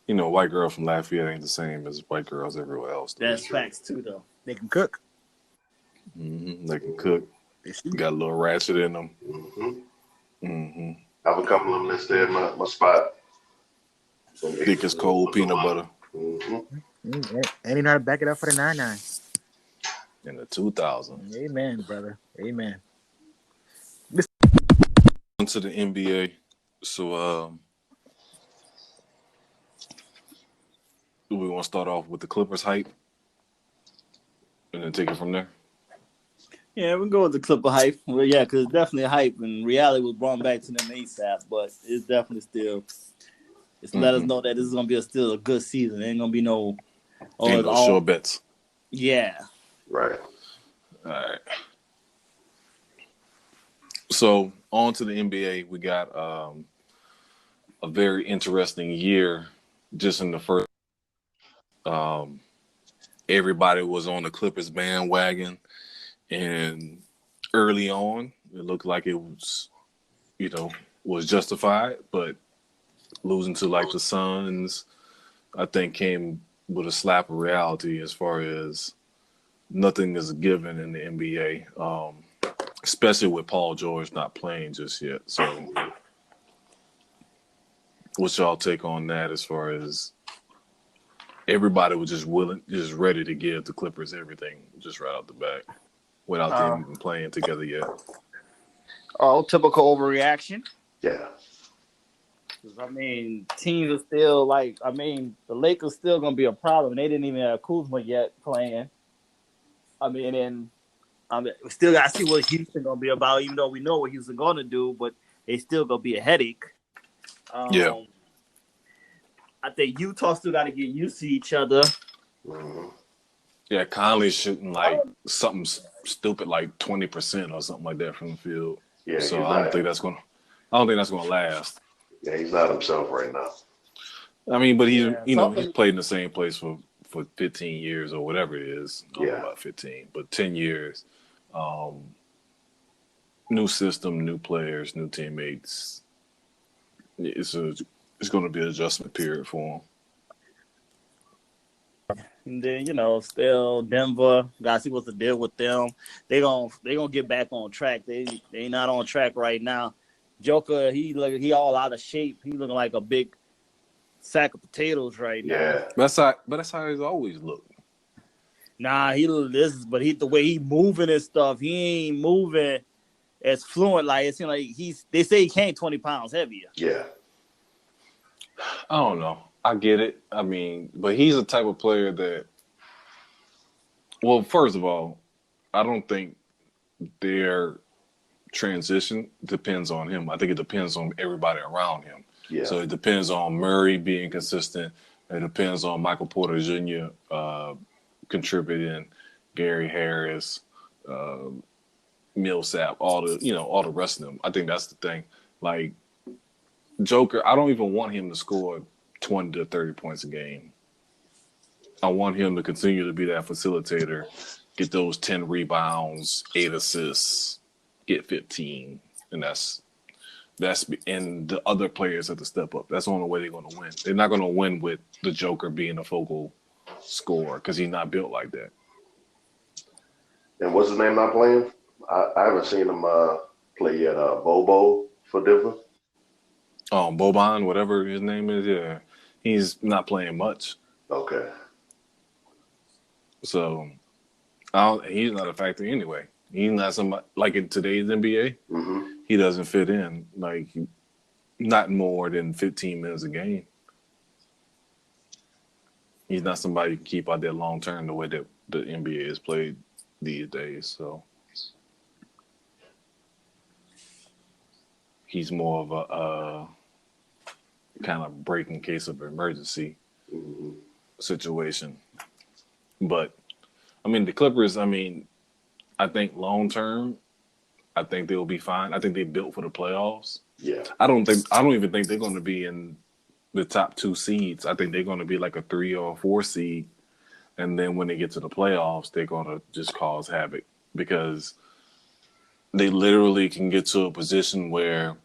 White girl from Lafayette ain't the same as white girls everywhere else. That's facts too, though. They can cook. They can cook. They shoot. Got a little ratchet in them. I have a couple of them that stay in my spot. Thick as cold peanut butter. And you know how to back it up for the 99. In the 2000s. Amen, brother. Amen. To the NBA. So do we want to start off with the Clippers hype and then take it from there? Yeah, we can go with the Clipper hype. Well, yeah, because it's definitely a hype, and reality was brought back to them ASAP, but it's definitely still. It's let us know that this is gonna be still a good season. There ain't gonna be no. Ain't no sure bets. Yeah. Right. All right. So on to the NBA, we got a very interesting year. Just in the first, everybody was on the Clippers bandwagon, and early on, it looked like it was, was justified. But losing to like the Suns, I think came with a slap of reality as far as nothing is a given in the NBA. Especially with Paul George not playing just yet. So what's y'all take on that as far as everybody was just ready to give the Clippers everything just right out the back without them even playing together yet? Oh, typical overreaction. Yeah. I mean, teams are still the Lakers still going to be a problem. They didn't even have Kuzma yet playing. We still got to see what Houston going to be about, even though we know what Houston going to do, but they still going to be a headache. Yeah. I think Utah still got to get used to each other. Yeah, Conley's shooting like something stupid like 20% or something like that from the field. Yeah, so I don't think that's gonna last. Yeah, he's not himself right now. I mean, but he's played in the same place for 15 years or whatever it is. I don't know about 15, but 10 years. New system, new players, new teammates. It's going to be an adjustment period for him. And then, still Denver, gotta see what's the deal with them. They gonna get back on track. They not on track right now. Joker, he all out of shape. He looking like a big sack of potatoes right now. But that's how he's always looked. Nah, the way he moving and stuff, he ain't moving as fluent. Like it seems like they say he came 20 pounds heavier. Yeah. I don't know. I get it. I mean, but he's the type of player that, well, first of all, I don't think their transition depends on him. I think it depends on everybody around him. Yeah. So it depends on Murray being consistent. It depends on Michael Porter Jr. Contributing, Gary Harris, Millsap, all the rest of them. I think that's the thing. Like Joker, I don't even want him to score 20 to 30 points a game. I want him to continue to be that facilitator, get those 10 rebounds, 8 assists, get 15, and and the other players have to step up. That's the only way they're going to win. They're not going to win with the Joker being a focal scorer because he's not built like that. And what's his name not playing? I haven't seen him play yet. Bobo for Denver. Boban, whatever his name is, yeah. He's not playing much. Okay. So he's not a factor anyway. He's not somebody like in today's NBA. Mm-hmm. He doesn't fit in like not more than 15 minutes a game. He's not somebody you can keep out there long term the way that the NBA is played these days. So he's more of a kind of break in case of emergency situation. But I mean, the Clippers, I think long term, I think they'll be fine. I think they built for the playoffs. Yeah. I don't even think they're going to be in the top 2 seeds. I think they're going to be like a 3 or 4 seed. And then when they get to the playoffs, they're going to just cause havoc because they literally can get to a position where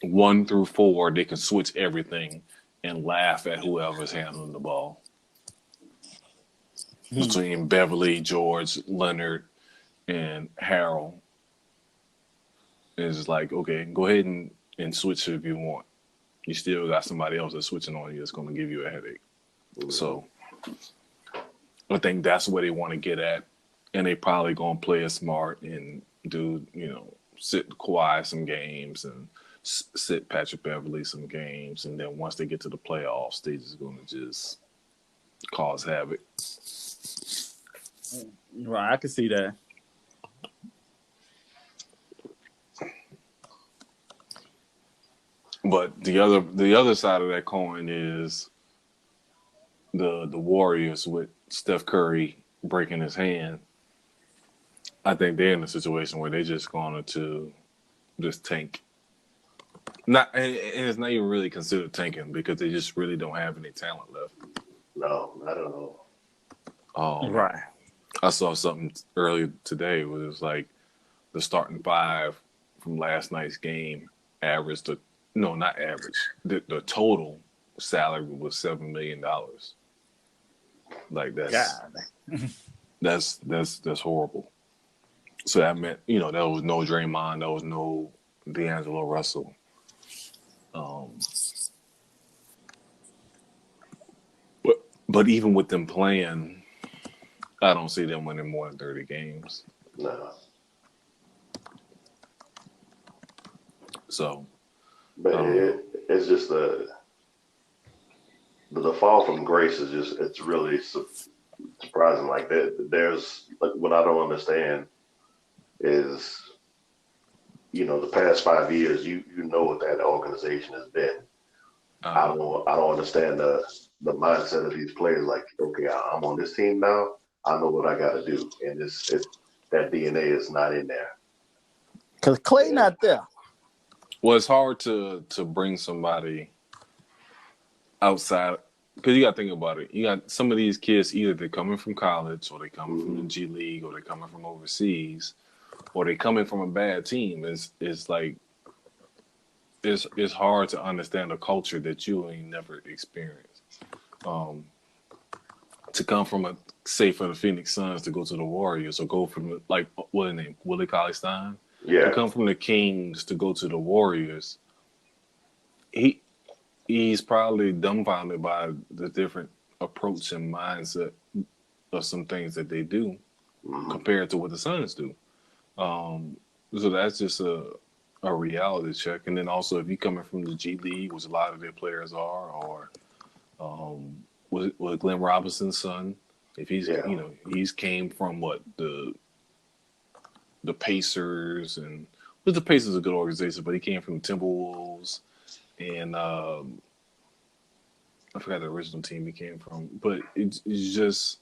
1 through 4, they can switch everything and laugh at whoever's handling the ball. between Beverly, George, Leonard, and Harold. It's like, okay, go ahead and switch if you want. You still got somebody else that's switching on you that's going to give you a headache. So I think that's where they want to get at. And they probably going to play it smart and do, sit Kawhi some games and sit Patrick Beverly some games. And then once they get to the playoffs, they just going to just cause havoc. Right, I can see that. But the other side of that coin is the Warriors with Steph Curry breaking his hand. I think they're in a situation where they're just going to just tank. And it's not even really considered tanking because they just really don't have any talent left. No, I don't know. Right. I saw something earlier today where it was like the starting five from last night's game averaged not average. The total salary was $7 million. Like that's horrible. So that meant there was no Draymond, there was no D'Angelo Russell. But even with them playing, I don't see them winning more than 30 games. No. So, but it's just the fall from grace is it's really surprising. Like that, there's like what I don't understand is the past 5 years you know what that organization has been. I don't understand the mindset of these players. Like, okay, I'm on this team now. I know what I got to do, and that DNA is not in there. Cause Clay not there. Well, it's hard to bring somebody outside because you got to think about it. You got some of these kids either they're coming from college or they're coming from the G League or they're coming from overseas or they're coming from a bad team. It's like it's hard to understand a culture that you ain't never experienced. To come from say for the Phoenix Suns to go to the Warriors or go from like what his name Willie Cauley-Stein. Yeah. To come from the Kings to go to the Warriors, he's probably dumbfounded by the different approach and mindset of some things that they do compared to what the Suns do. So that's just a reality check. And then also if you're coming from the G League, which a lot of their players are, or with Glenn Robinson's son, if he's he's came from the Pacers, and the Pacers are a good organization, but he came from the Timberwolves, and I forgot the original team he came from. But it's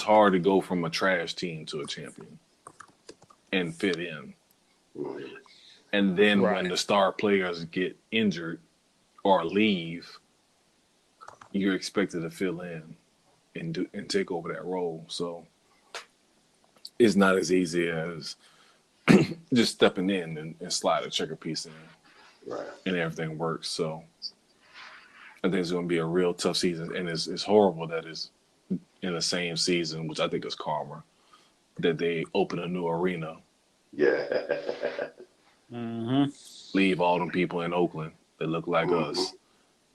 hard to go from a trash team to a champion and fit in. And then when the star players get injured or leave, you're expected to fill in and take over that role. So it's not as easy as just stepping in and slide a checker piece in, and everything works. So I think it's going to be a real tough season, and it's horrible that it's in the same season, which I think is karma, that they open a new arena. Yeah. Leave all them people in Oakland that look like us,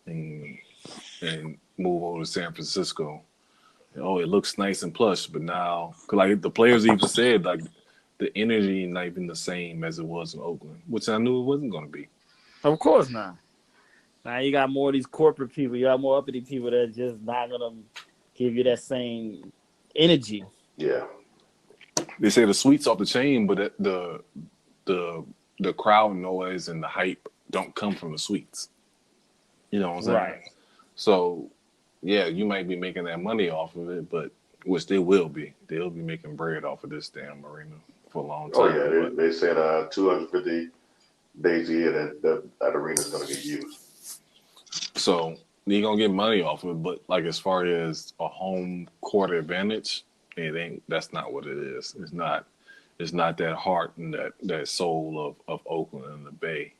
and move over to San Francisco. Oh, it looks nice and plush, but now, cause like the players even said, like the energy not even the same as it was in Oakland, which I knew it wasn't going to be. Of course not. Now you got more of these corporate people. You got more uppity people that just not gonna give you that same energy. Yeah. They say the suite's off the chain, but the crowd noise and the hype don't come from the suites. You know what I'm saying? Right. So, yeah, you might be making that money off of it, but which they will be. They'll be making bread off of this damn arena for a long time. Oh yeah, they said 250 days a year that arena is going to get used. So you're gonna get money off of it, but like as far as a home court advantage, it ain't. That's not what it is. It's not that heart and that soul of Oakland and the Bay.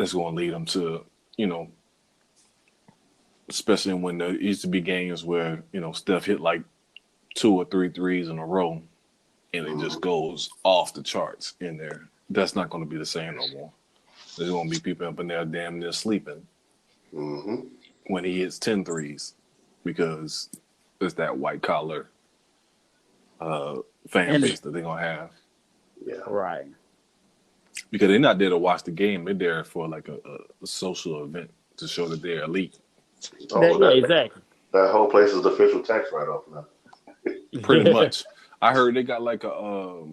that's going to lead them to, especially when there used to be games where, Steph hit like 2 or 3 threes in a row and it just goes off the charts in there. That's not going to be the same no more. There's going to be people up in there damn near sleeping when he hits 10 threes because it's that white collar fan base that they're going to have. Yeah. Right. Because they're not there to watch the game. They're there for like a social event to show that they're elite. Exactly. That whole place is the official tax write-off now. Pretty much. I heard they got like a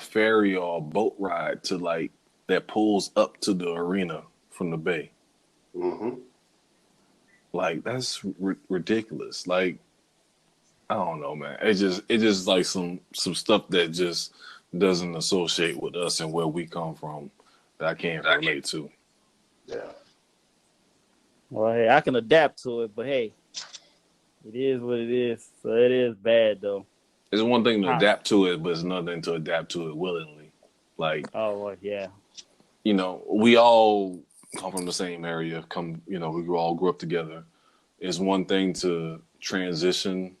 ferry or a boat ride to like that pulls up to the arena from the bay. Like that's ridiculous. Like I don't know, man. It's just like some stuff that just doesn't associate with us and where we come from that I can't relate to. Yeah. Well, hey, I can adapt to it, but hey, it is what it is. So it is bad though. It's one thing to adapt to it, but it's another thing to adapt to it willingly. Like, oh well, yeah. We all come from the same area. We all grew up together. It's one thing to transition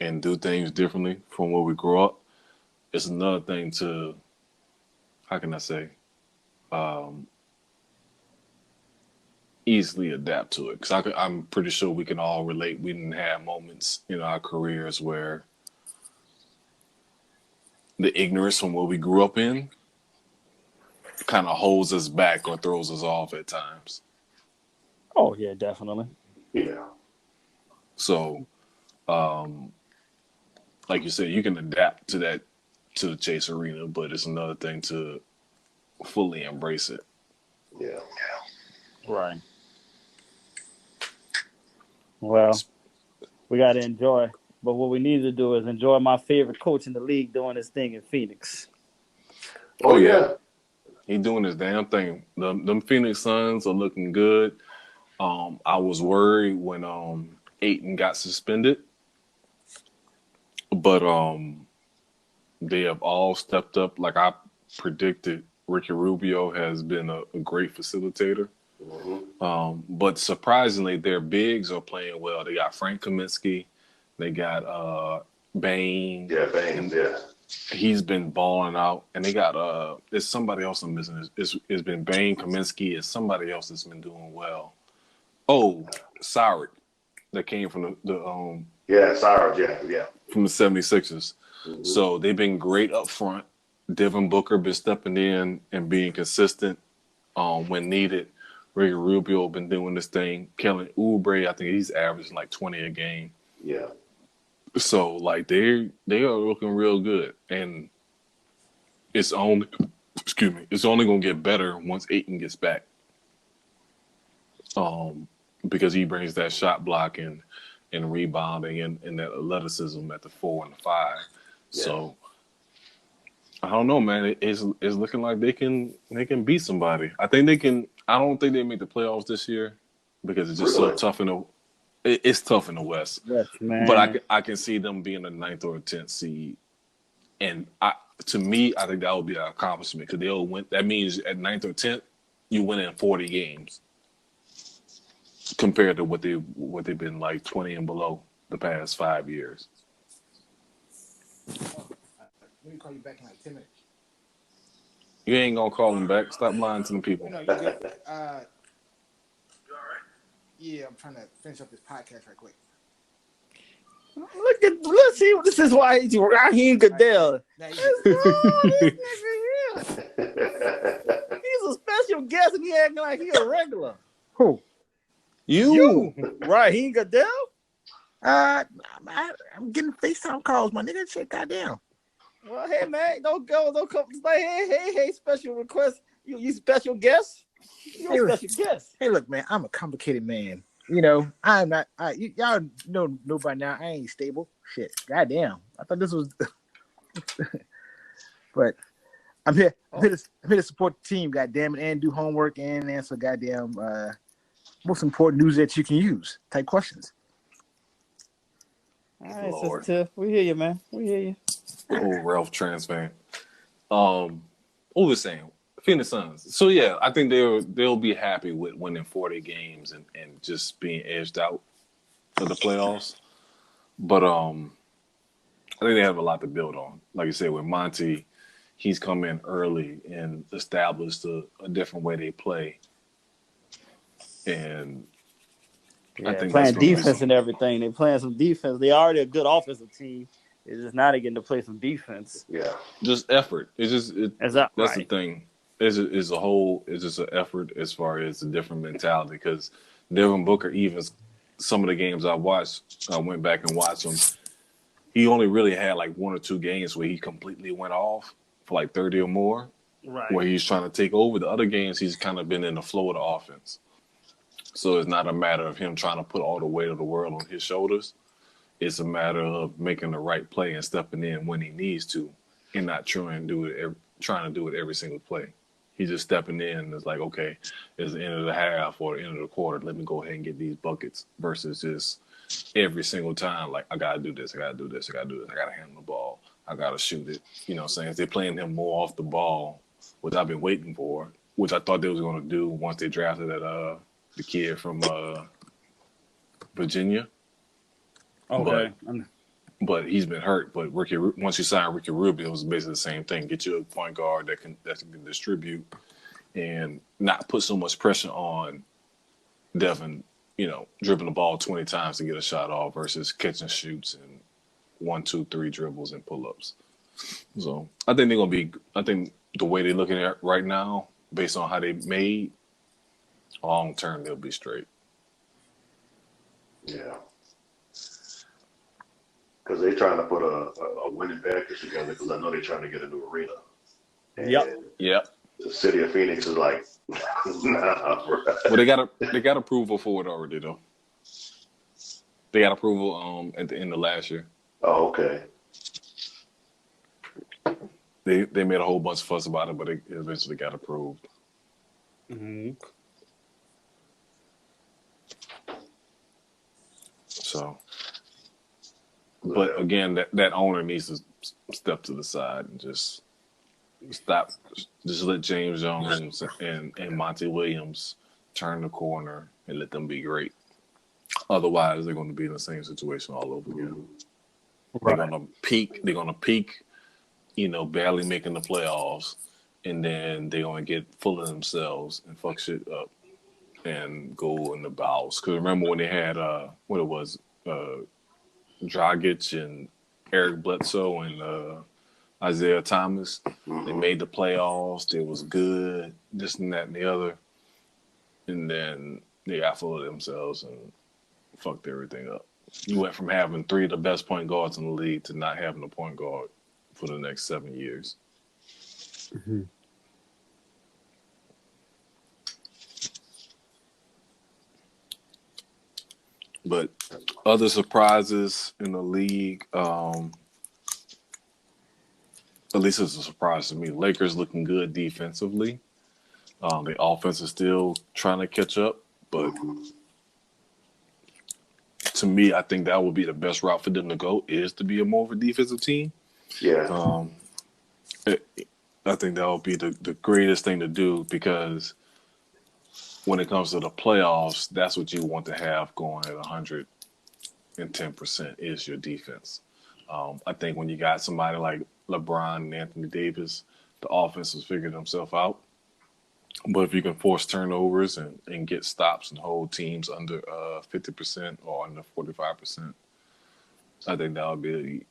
and do things differently from where we grew up. It's another thing to, how can I say, easily adapt to it. Because I'm pretty sure we can all relate. We didn't have moments in our careers where the ignorance from what we grew up in kind of holds us back or throws us off at times. Oh yeah, definitely. Yeah. So, like you said, you can adapt to that, to the Chase Arena, but it's another thing to fully embrace it. Yeah. Right. Well, we got to enjoy. But what we need to do is enjoy my favorite coach in the league doing his thing in Phoenix. Oh yeah. He doing his damn thing. Them Phoenix Suns are looking good. I was worried when Ayton got suspended, but they have all stepped up. Like I predicted, Ricky Rubio has been a great facilitator. But surprisingly, their bigs are playing well. They got Frank Kaminsky. They got Bane. Yeah, Bane, yeah. He's been balling out. And they got there's somebody else I'm missing. It's been Bane, Kaminsky, and somebody else that's been doing well. Oh, Saric, that came from the yeah, Saric, yeah. From the 76ers. So they've been great up front. Devin Booker been stepping in and being consistent when needed. Ricky Rubio been doing this thing. Kelly Oubre, I think he's averaging like 20 a game. Yeah. So like they are looking real good, and it's only gonna get better once Ayton gets back. Because he brings that shot blocking and rebounding and that athleticism at the 4 and the 5. Yeah. So I don't know, man. It's looking like they can beat somebody. I think they can. I don't think they make the playoffs this year because it's just so tough it's tough in the West. Yes, man. But I can see them being a 9th or a 10th seed, and to me, I think that would be an accomplishment because they'll win. That means at 9th or 10th, you win in 40 games compared to what they've been like 20 and below the past 5 years. Let me call you back in like 10 minutes. You ain't gonna call them back. Stop lying to the people. No, you good. You all right? Yeah, I'm trying to finish up this podcast right quick. Let's see. This is why he's Raheem Goodell. He's a special guest and he acting like he a regular. Who? You. Raheem Goodell? I'm getting FaceTime calls, my nigga. Shit, goddamn. Well, hey man, don't come. It's like, hey, special request. You special guest? You're a special guest. Hey, look, man, I'm a complicated man. I'm not. Y'all know by now. I ain't stable. Shit, goddamn. I thought this was. But I'm here. I'm here to support the team. Goddamn it, and do homework and answer goddamn most important news that you can use type questions. All right, Sister Tiff, we hear you, man. We hear you. Old Ralph Trans fan. What was saying? Phoenix Suns. So yeah, I think they'll be happy with winning 40 games and just being edged out of the playoffs. But I think they have a lot to build on. Like you said, with Monty, he's come in early and established a different way they play. And I think that's playing going to be defense and everything. They playing some defense. They already a good offensive team. It's just now they getting to play some defense. Yeah. just effort. It's just that's right. the thing. Is a whole. It's just an effort as far as a different mentality. Because Devin Booker, even some of the games I watched, I went back and watched them. He only really had like one or two games where he completely went off for like 30 or more, Right. where he's trying to take over. The other games, he's kind of been in the flow of the offense. So it's not a matter of him trying to put all the weight of the world on his shoulders. It's a matter of making the right play and stepping in when he needs to, and not trying to do it every single play. He's just stepping in and it's like, okay, it's the end of the half or the end of the quarter. Let me go ahead and get these buckets versus just every single time, like, I got to do this, I got to do this, I got to do this, I got to handle the ball, I got to shoot it. You know what I'm saying? They're playing him more off the ball, which I've been waiting for, which I thought they was going to do once they drafted the kid from Virginia. Okay. But he's been hurt. But once you sign Ricky Rubio, it's basically the same thing. Get you a point guard that can distribute and not put so much pressure on Devin, dribbling the ball 20 times to get a shot off versus catching shoots and 1, 2, 3 dribbles and pull-ups. So I think they're gonna be. I think the way they're looking at right now, based on how they made, long term they'll be straight. Yeah. Because they're trying to put a winning package together. Because I know they're trying to get a new arena. And Yep. The city of Phoenix is like, nah, bro. Well, they got approval for it already though. They got approval at the end of last year. Oh, okay. They made a whole bunch of fuss about it, but it eventually got approved. Mm-hmm. So, but again, that owner needs to step to the side and just stop. Just let James Jones and Monty Williams turn the corner and let them be great. Otherwise, they're going to be in the same situation all over again. Right. They're going to peak. Barely making the playoffs, and then they're going to get full of themselves and fuck shit up and go in the bowels. Because remember when they had, Dragic and Eric Bledsoe and Isaiah Thomas, they made the playoffs, they was good, this and that and the other, and then they got full of themselves and fucked everything up. You went from having 3 of the best point guards in the league to not having a point guard for the next 7 years. Mm-hmm. But other surprises in the league, at least it's a surprise to me. Lakers looking good defensively. The offense is still trying to catch up, but to me, I think that would be the best route for them to go, is to be a more of a defensive team. Yeah. I think that would be the greatest thing to do, because when it comes to the playoffs, that's what you want to have going at 110% is your defense. I think when you got somebody like LeBron and Anthony Davis, the offense has figured themselves out. But if you can force turnovers and get stops and hold teams under 50% or under 45%, I think that would be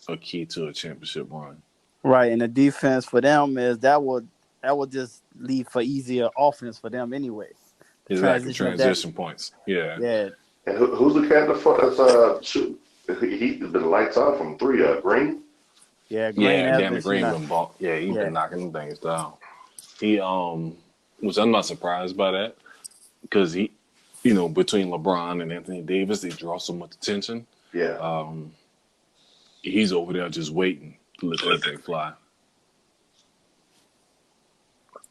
a key to a championship run. Right, and the defense for them is that would just lead for easier offense for them anyway. Exactly, transition points. Yeah. Yeah. And who's the cat that's shoot? He's been lights out from 3. Green. Yeah, Green. Green been ball. Yeah, he's been knocking them things down. He which I'm not surprised by that, because he, between LeBron and Anthony Davis, they draw so much attention. Yeah. He's over there just waiting to let that thing fly.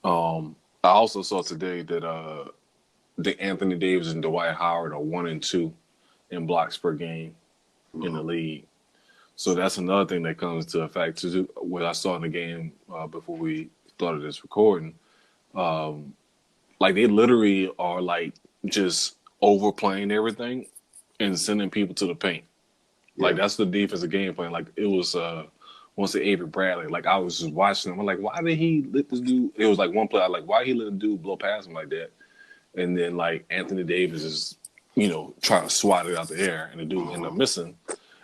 I also saw today that the Anthony Davis and Dwight Howard are 1 and 2 in blocks per game in the league. So that's another thing that comes to effect. What I saw in the game before we started this recording Like they literally are like just overplaying everything and sending people to the paint. Like Yeah. that's the defensive game plan. Like it was once the Avery Bradley. Like I was just watching him. I'm like, why did he let this dude? It was like one play. I like, why he let the dude blow past him like that? And then like Anthony Davis is, trying to swat it out the air, and the dude ended up missing.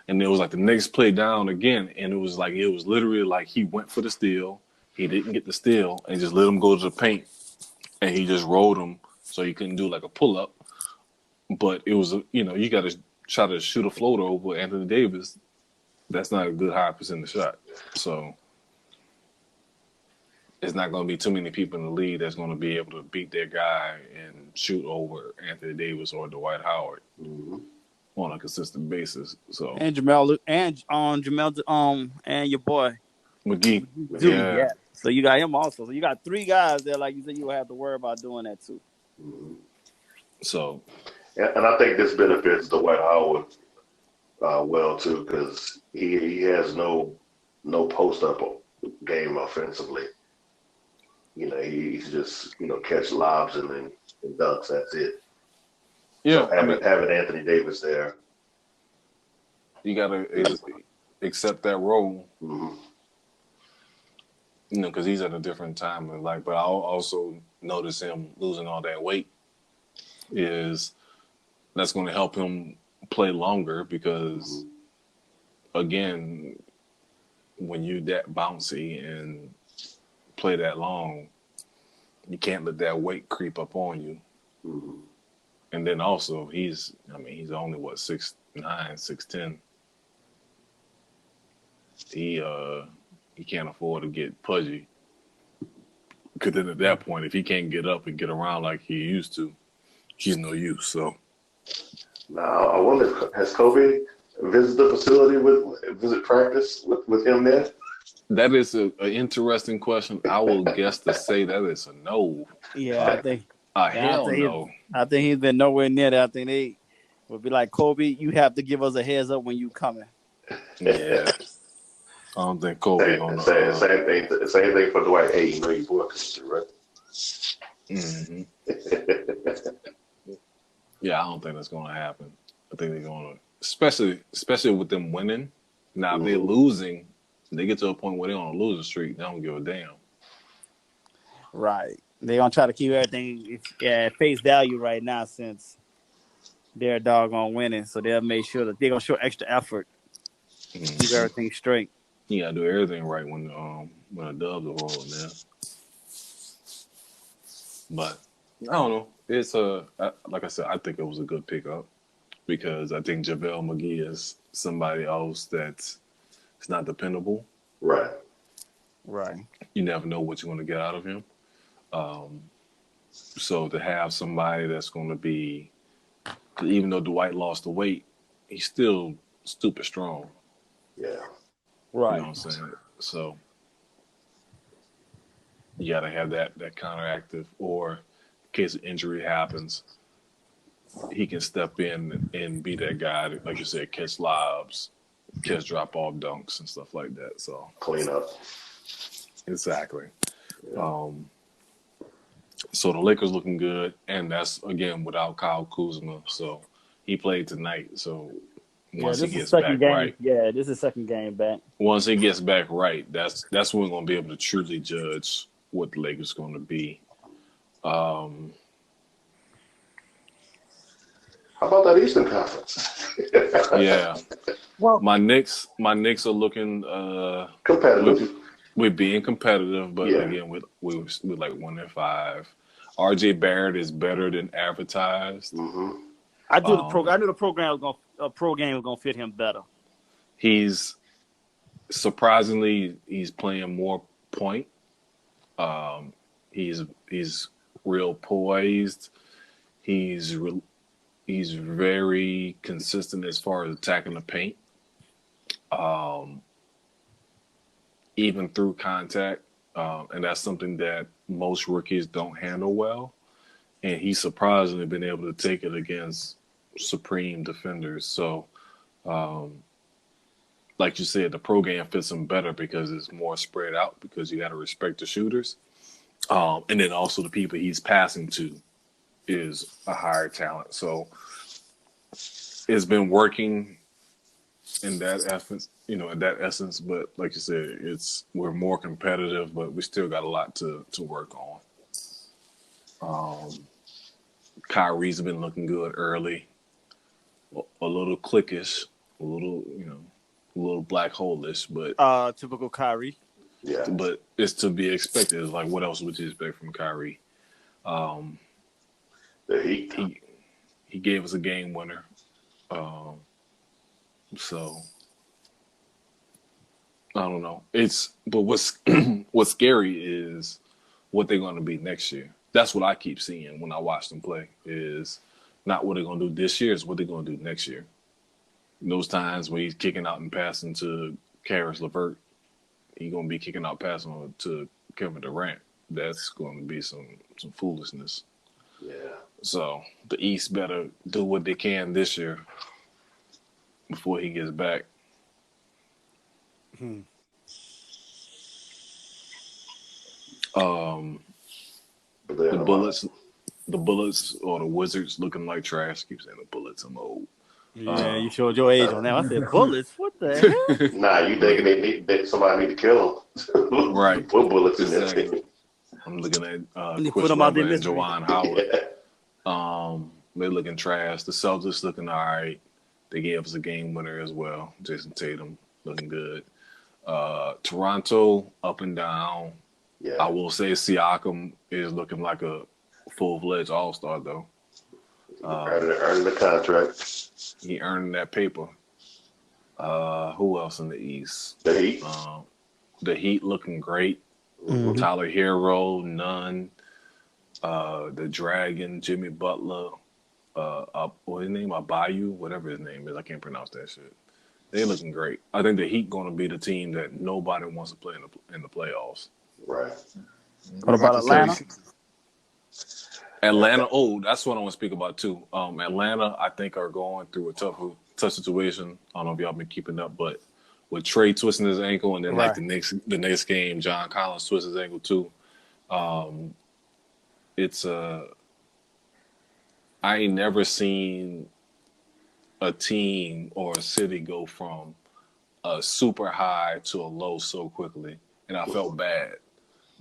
And it was like the next play down again, and it was literally like he went for the steal, he didn't get the steal, and just let him go to the paint, and he just rolled him so he couldn't do like a pull up. But it was you got to try to shoot a floater over Anthony Davis. That's not a good high percentage shot. So it's not going to be too many people in the league that's going to be able to beat their guy and shoot over Anthony Davis or Dwight Howard on a consistent basis. So And Jamel and Jamel and your boy McGee, yeah. So you got him also. So you got three guys there, like you said, you will have to worry about doing that too. So, and I think this benefits Dwight Howard well too, because he has no post up game offensively. He's just catch lobs and then dunks. That's it. yeah, So having Anthony Davis there, you got to accept that role. Because he's at a different time in life. But I also notice him losing all that weight that's going to help him play longer because, again, when you that bouncy and play that long, you can't let that weight creep up on you. And then also, he's only 6'9", 6'10". He can't afford to get pudgy. Because then at that point, if he can't get up and get around like he used to, he's no use. So now I wonder, has Kobe visited the facility visit practice with him there? that is an interesting question. I will guess to say that is a no. Yeah, I think. Hell no. I think he's been nowhere near that. I think they would be like, Kobe, you have to give us a heads up when you coming. Yeah. I don't think Kobe on the same thing for Dwight. Hey, your boy comes through, right? Yeah, I don't think that's going to happen. I think they're going to, especially with them winning. Now, if they're losing, they get to a point where they're on a losing streak. They don't give a damn. Right. They're going to try to keep everything at face value right now since they're doggone winning. So they'll make sure that they're going to show extra effort to keep everything straight. You got to do everything right when the Dubs are rolling there. But I don't know. It's like I said, I think it was a good pickup because I think JaVale McGee is somebody else that's not dependable. Right. You never know what you're going to get out of him. So to have somebody that's going to be, even though Dwight lost the weight, he's still stupid strong. Yeah. Right. You know what I'm saying? So you got to have that counteractive, or in case an injury happens, he can step in and be that guy that, like you said, catch lobs, catch drop-off dunks and stuff like that. So clean up. Exactly. Yeah. So the Lakers looking good, and that's, again, without Kyle Kuzma. So he played tonight. So once he gets back right. Yeah, this is second game back. Once he gets back right, that's when we're going to be able to truly judge what the Lakers are going to be. How about that Eastern Conference? Yeah. Well, my Knicks are looking competitive. We're being competitive, but again, we're like 1-5. RJ Barrett is better than advertised. I knew the program was gonna fit him better. He's surprisingly playing more point. He's real poised. He's very consistent as far as attacking the paint. Even through contact, and that's something that most rookies don't handle well. And he's surprisingly been able to take it against supreme defenders. So, like you said, the pro game fits him better because it's more spread out because you got to respect the shooters. And then also the people he's passing to is a higher talent. So it's been working in that essence, but like you said, we're more competitive, but we still got a lot to work on. Kyrie's been looking good early, a little clickish, a little, a little black hole-ish, but typical Kyrie. Yeah. But it's to be expected. It's like, what else would you expect from Kyrie? The Heat. He gave us a game winner. So I don't know. But what's scary is what they're going to be next year. That's what I keep seeing when I watch them play. Is not what they're going to do this year. Is what they're going to do next year. Those times when he's kicking out and passing to Karis LeVert, he's going to be kicking out passing to Kevin Durant. That's going to be some foolishness. Yeah. So the East better do what they can this year before he gets back. The Bullets or the Wizards looking like trash. Keep saying the Bullets. I'm old. Yeah, you showed your age on that. I said Bullets. What the hell? Nah, you thinking somebody need to kill them? Right. Put bullets in Exactly. that thing. I'm looking at Put Chris them out Webber there, and Jawan Howard. Yeah. They're looking trash. The Celtics looking all right. They gave us a game winner as well. Jason Tatum looking good. Toronto up and down. Yeah. I will say Siakam is looking like a full-fledged all-star though. Earning the contract. He earned that paper. Who else in the East? The Heat. The Heat looking great. Mm-hmm. Tyler Hero, Nunn, the Dragon, Jimmy Butler, what his name? Abayu, whatever his name is. I can't pronounce that shit. They're looking great. I think the Heat going to be the team that nobody wants to play in the playoffs. Right. What about Atlanta? Atlanta, that's what I want to speak about too. Atlanta, I think, are going through a tough situation. I don't know if y'all been keeping up, but with Trey twisting his ankle, and then like the next game, John Collins twists his ankle too. I ain't never seen a team or a city go from a super high to a low so quickly, and I felt bad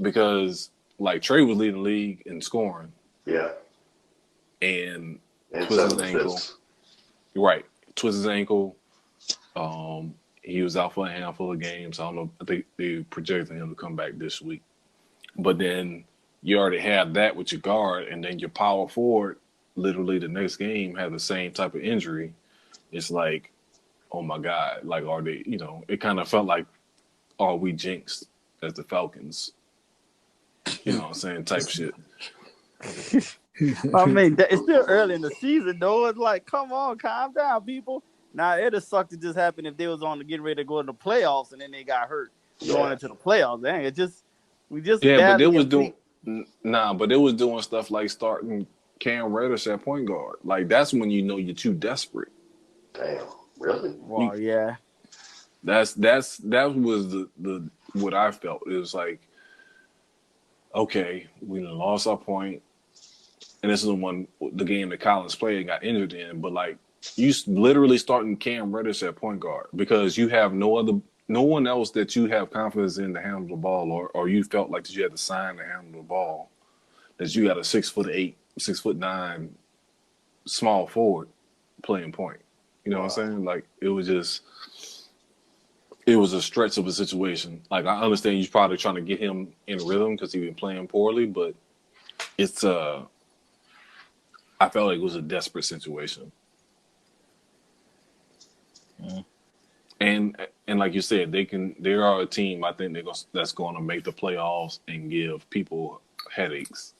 because like Trey was leading the league in scoring. Yeah. And twisted his ankle. Right. Twisted his ankle. He was out for a handful of games. I don't know. I think they projected him to come back this week. But then you already have that with your guard, and then your power forward, literally the next game, had the same type of injury. It's like, oh my God. Like, are they, it kind of felt like, are we jinxed as the Falcons? You know what I'm saying? Type shit. I mean, it's still early in the season, though. It's like, come on, calm down, people. Now, it'd have sucked to just happen if they was on to getting ready to go to the playoffs and then they got hurt going into the playoffs. Dang, but they was doing stuff like starting Cam Reddish at point guard. Like, that's when you know you're too desperate. Damn, really? Well, yeah. That was the what I felt. It was like, okay, we lost our point. And this is the game that Collins played and got injured in. But like, you literally starting Cam Reddish at point guard because you have no one else that you have confidence in to handle the ball, or you felt like that you had to sign to handle the ball. That you got a 6'8", 6'9" small forward playing point. You know what I'm saying? Like, it was a stretch of a situation. Like, I understand you're probably trying to get him in rhythm because he's been playing poorly, but it's I felt like it was a desperate situation. Mm. And like you said, they are a team, I think that's going to make the playoffs and give people headaches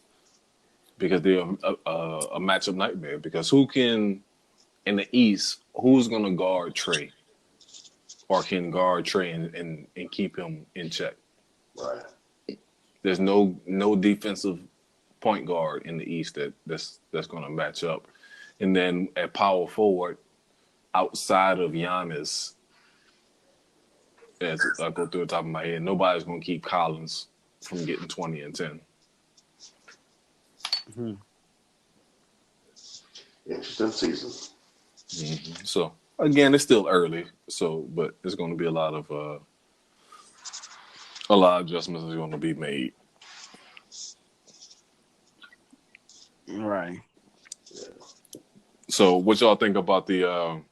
because they're a matchup nightmare. Because in the East, who's going to guard Trey or can guard Trey and keep him in check? Right. There's no defensive point guard in the East that's going to match up. And then at power forward, outside of Giannis, as I go through the top of my head, nobody's going to keep Collins from getting 20 and 10. Mm-hmm. Interesting season. Mm-hmm. So again, it's still early. So, but it's going to be a lot of adjustments are going to be made. Right. So, what y'all think about the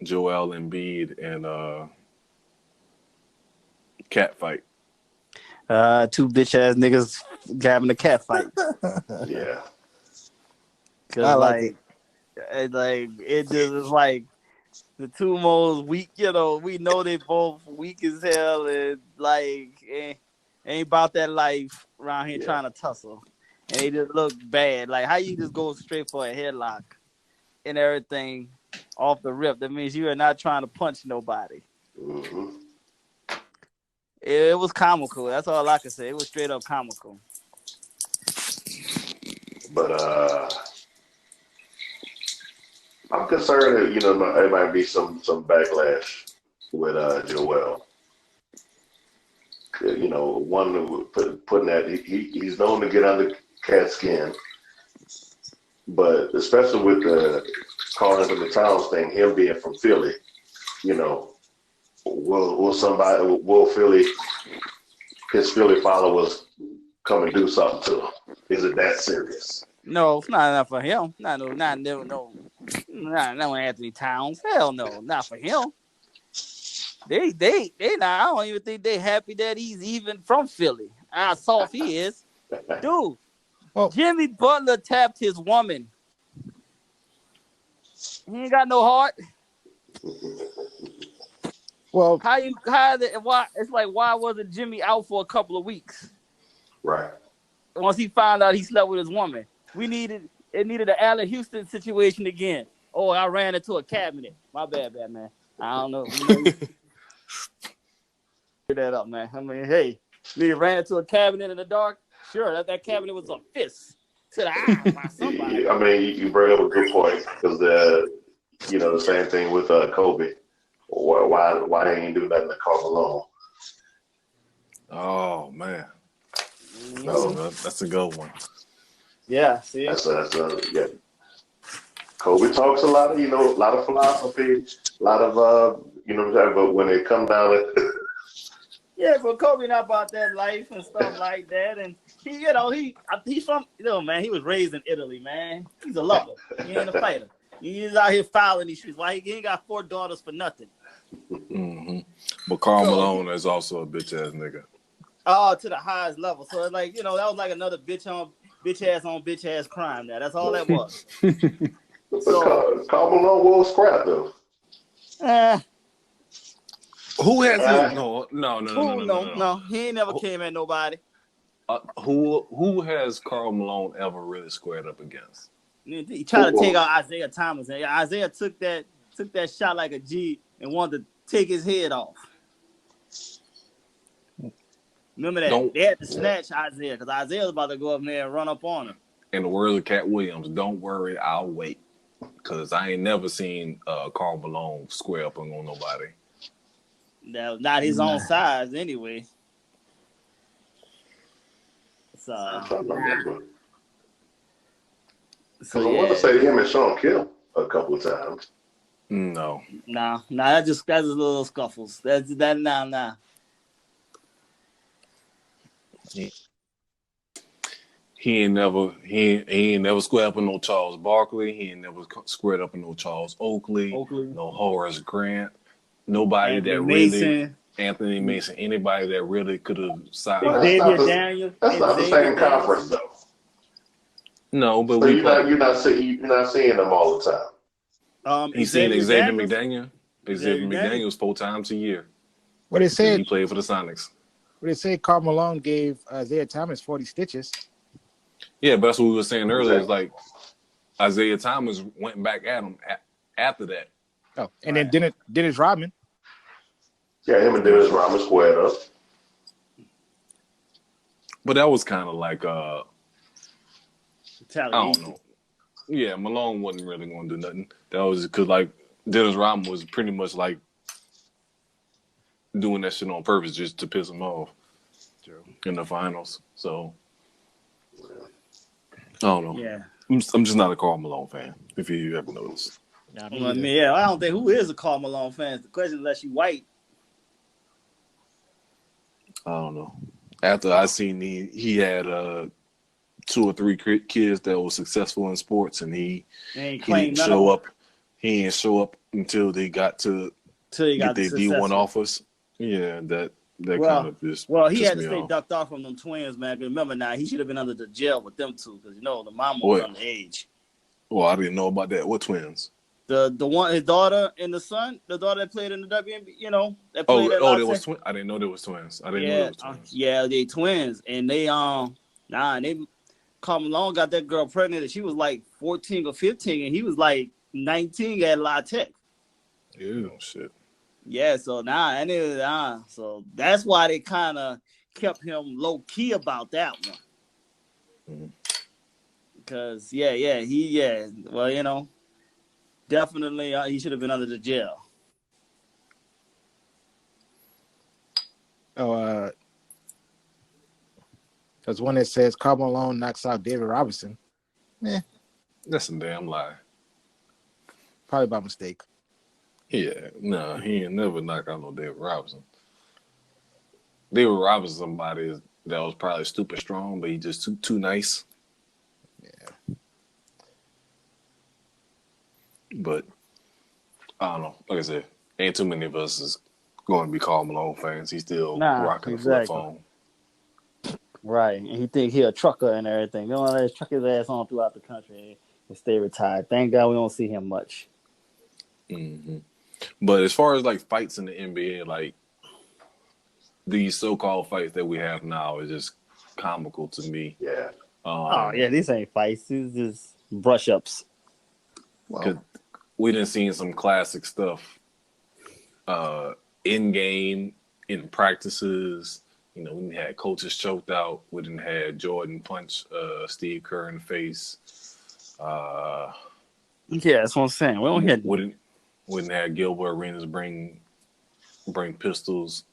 Joel Embiid and cat fight? Two bitch ass niggas having a cat fight. Yeah. Cause I like it. it just is like the two most weak. You know, we know they both weak as hell, and like ain't about that life around here Yeah. trying to tussle, and they just look bad. Like how you just go straight for a headlock and everything off the rip. That means you are not trying to punch nobody. Mm-hmm. It was comical. That's all I can say. It was straight up comical. But I'm concerned that there might be some backlash with Joel. One putting that he's known to get under cat skin, but especially with the calling from the Towns thing, him being from Philly, will Philly his Philly followers come and do something to him? Is it that serious? No, it's not enough for him. Not Anthony Towns. Hell no, not for him. They not. I don't even think they happy that he's even from Philly. How soft he is, dude. Well, Jimmy Butler tapped his woman. He ain't got no heart. well, Why? It's like why wasn't Jimmy out for a couple of weeks? Right. Once he found out he slept with his woman, it needed an Allen Houston situation again. Oh, I ran into a cabinet. My bad, man. I don't know. That up, man. I mean, hey, you ran into a cabinet in the dark. Sure, that cabinet was a fist to the eye by somebody. I mean, you bring up a good point because the same thing with Kobe. Why they ain't do nothing to Karl Malone? Oh man, Mm-hmm. that's a good one. Yeah, see, Yeah. Kobe talks a lot of philosophy, a lot of but when it come down to yeah, but Kobe not about that life and stuff like that, and he's from man. He was raised in Italy, man. He's a lover. He ain't a fighter. He's out here fouling these streets. Why he ain't got 4 daughters for nothing? Mm-hmm. But Karl Malone is also a bitch ass nigga. Oh, to the highest level. So it's like that was like another bitch ass crime. Now that's all that was. So Karl Malone will scrap though. Who has no. He ain't never came at nobody. Who has Karl Malone ever really squared up against? He tried to take out Isaiah Thomas. And Isaiah took that shot like a G and wanted to take his head off. Remember that? They had to snatch Isaiah because Isaiah was about to go up there and run up on him. In the words of Cat Williams, don't worry, I'll wait. Because I ain't never seen Karl Malone square up on nobody. No, not his own size anyway. So, I want to say him and Sean Kill a couple of times. No. Nah, that's just little scuffles. Nah. He ain't never squared up with no Charles Barkley. He ain't never squared up with no Charles Oakley. No Horace Grant. Nobody Anthony Mason. Anybody that really could have signed. Xavier Daniels. That's not the same conference though. No, but so you're not seeing them all the time. He's seen Xavier McDaniel. Xavier McDaniels 4 times a year. What it said, he played for the Sonics. What it said, Karl Malone gave Isaiah Thomas 40 stitches. Yeah, but that's what we were saying earlier. It's like Isaiah Thomas went back at him after that. Oh, and then Dennis Rodman. Yeah, him and Dennis Rodman squared up. But that was kind of like I don't know. Yeah, Malone wasn't really going to do nothing. That was because like Dennis Rodman was pretty much like doing that shit on purpose just to piss him off in the finals. So I don't know. Yeah. I'm just not a Karl Malone fan. If you ever noticed. Nah, I me either. mean, yeah, I don't think who is a Karl Malone fan. The question is, unless you white. I don't know. After I seen he had 2 or 3 kids that were successful in sports, and he Ain't claim didn't none of show them up. He didn't show up until they got to till he get got their D1 successful. offers. Yeah, that kind Well, of just he pissed had to me stay off. ducked off from them twins, man. 'Cause remember now, he should have been under the jail with them two, because the mama was Well, underage. well, I didn't know about that. What twins? The one, his daughter and the son, the daughter that played in the WNBA, that Oh, played at there was Latte. twins. I didn't know there was twins. I didn't know there Yeah, was twins. yeah, they twins, and they Karl Malone got that girl pregnant, and she was like 14 or 15, and he was like 19 at Latte. Ew, shit. Yeah, so so that's why they kind of kept him low key about that one. Mm-hmm. Because well, definitely he should have been under the jail. Oh, there's one that says Karl Malone knocks out David Robinson. That's a damn lie. Probably by mistake. Yeah, no, he ain't never knocked out no David Robinson. David Robinson, somebody that was probably stupid strong, but he just too nice. Yeah. But I don't know. Like I said, ain't too many of us is going to be Karl Malone fans. He's still rocking the flip phone. Right, and he think he a trucker and everything. They don't let his truck his ass on throughout the country and stay retired. Thank God we don't see him much. Mm-hmm. But as far as like fights in the NBA, like these so-called fights that we have now is just comical to me. Yeah. These ain't fights. These just brush-ups. Well, we done seen some classic stuff in game, in practices. We had coaches choked out. We didn't had Jordan punch Steve Kerr in the face. Yeah, that's what I'm saying. We don't hear. Wouldn't have Gilbert Arenas bring pistols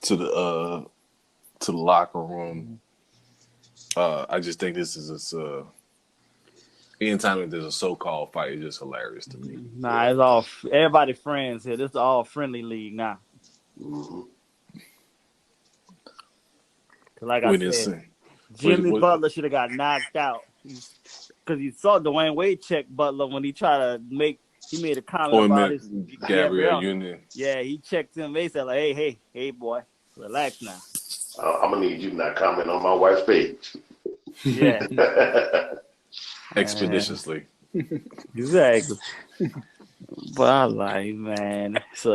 to the locker room. I just think this is anytime that there's a so-called fight, it's just hilarious to me. Nah, it's all everybody friends here. This is all friendly league now. Mm-hmm. Like I said, Jimmy Butler should have got knocked out because you saw Dwayne Wade check Butler when he tried to he made a comment about his Gabrielle Union. Yeah, he checked him. They said like, hey, boy, relax now. I'm gonna need you to not comment on my wife's page. Yeah, expeditiously. Exactly. But I like, man. So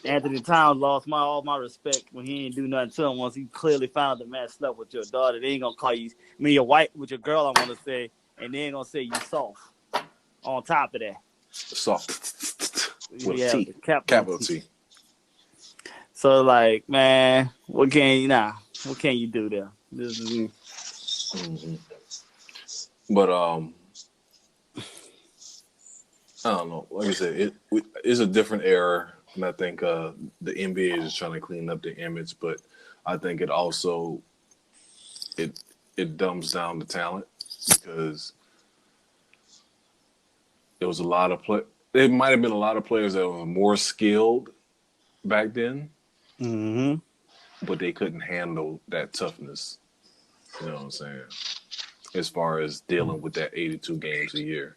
Anthony Towns lost all my respect when he didn't do nothing to him. Once he clearly found the man slept with your daughter, they ain't gonna call you. Your wife with your girl. I want to say, and they ain't gonna say you soft. On top of that, soft with a T, capital T. So like, man, what can you do there? This is. Mm-hmm. But I don't know. Like I said, it's a different era. And I think the NBA is just trying to clean up the image, but I think it also it dumbs down the talent because there was a lot of There might have been a lot of players that were more skilled back then, but they couldn't handle that toughness. You know what I'm saying? As far as dealing with that 82 games a year,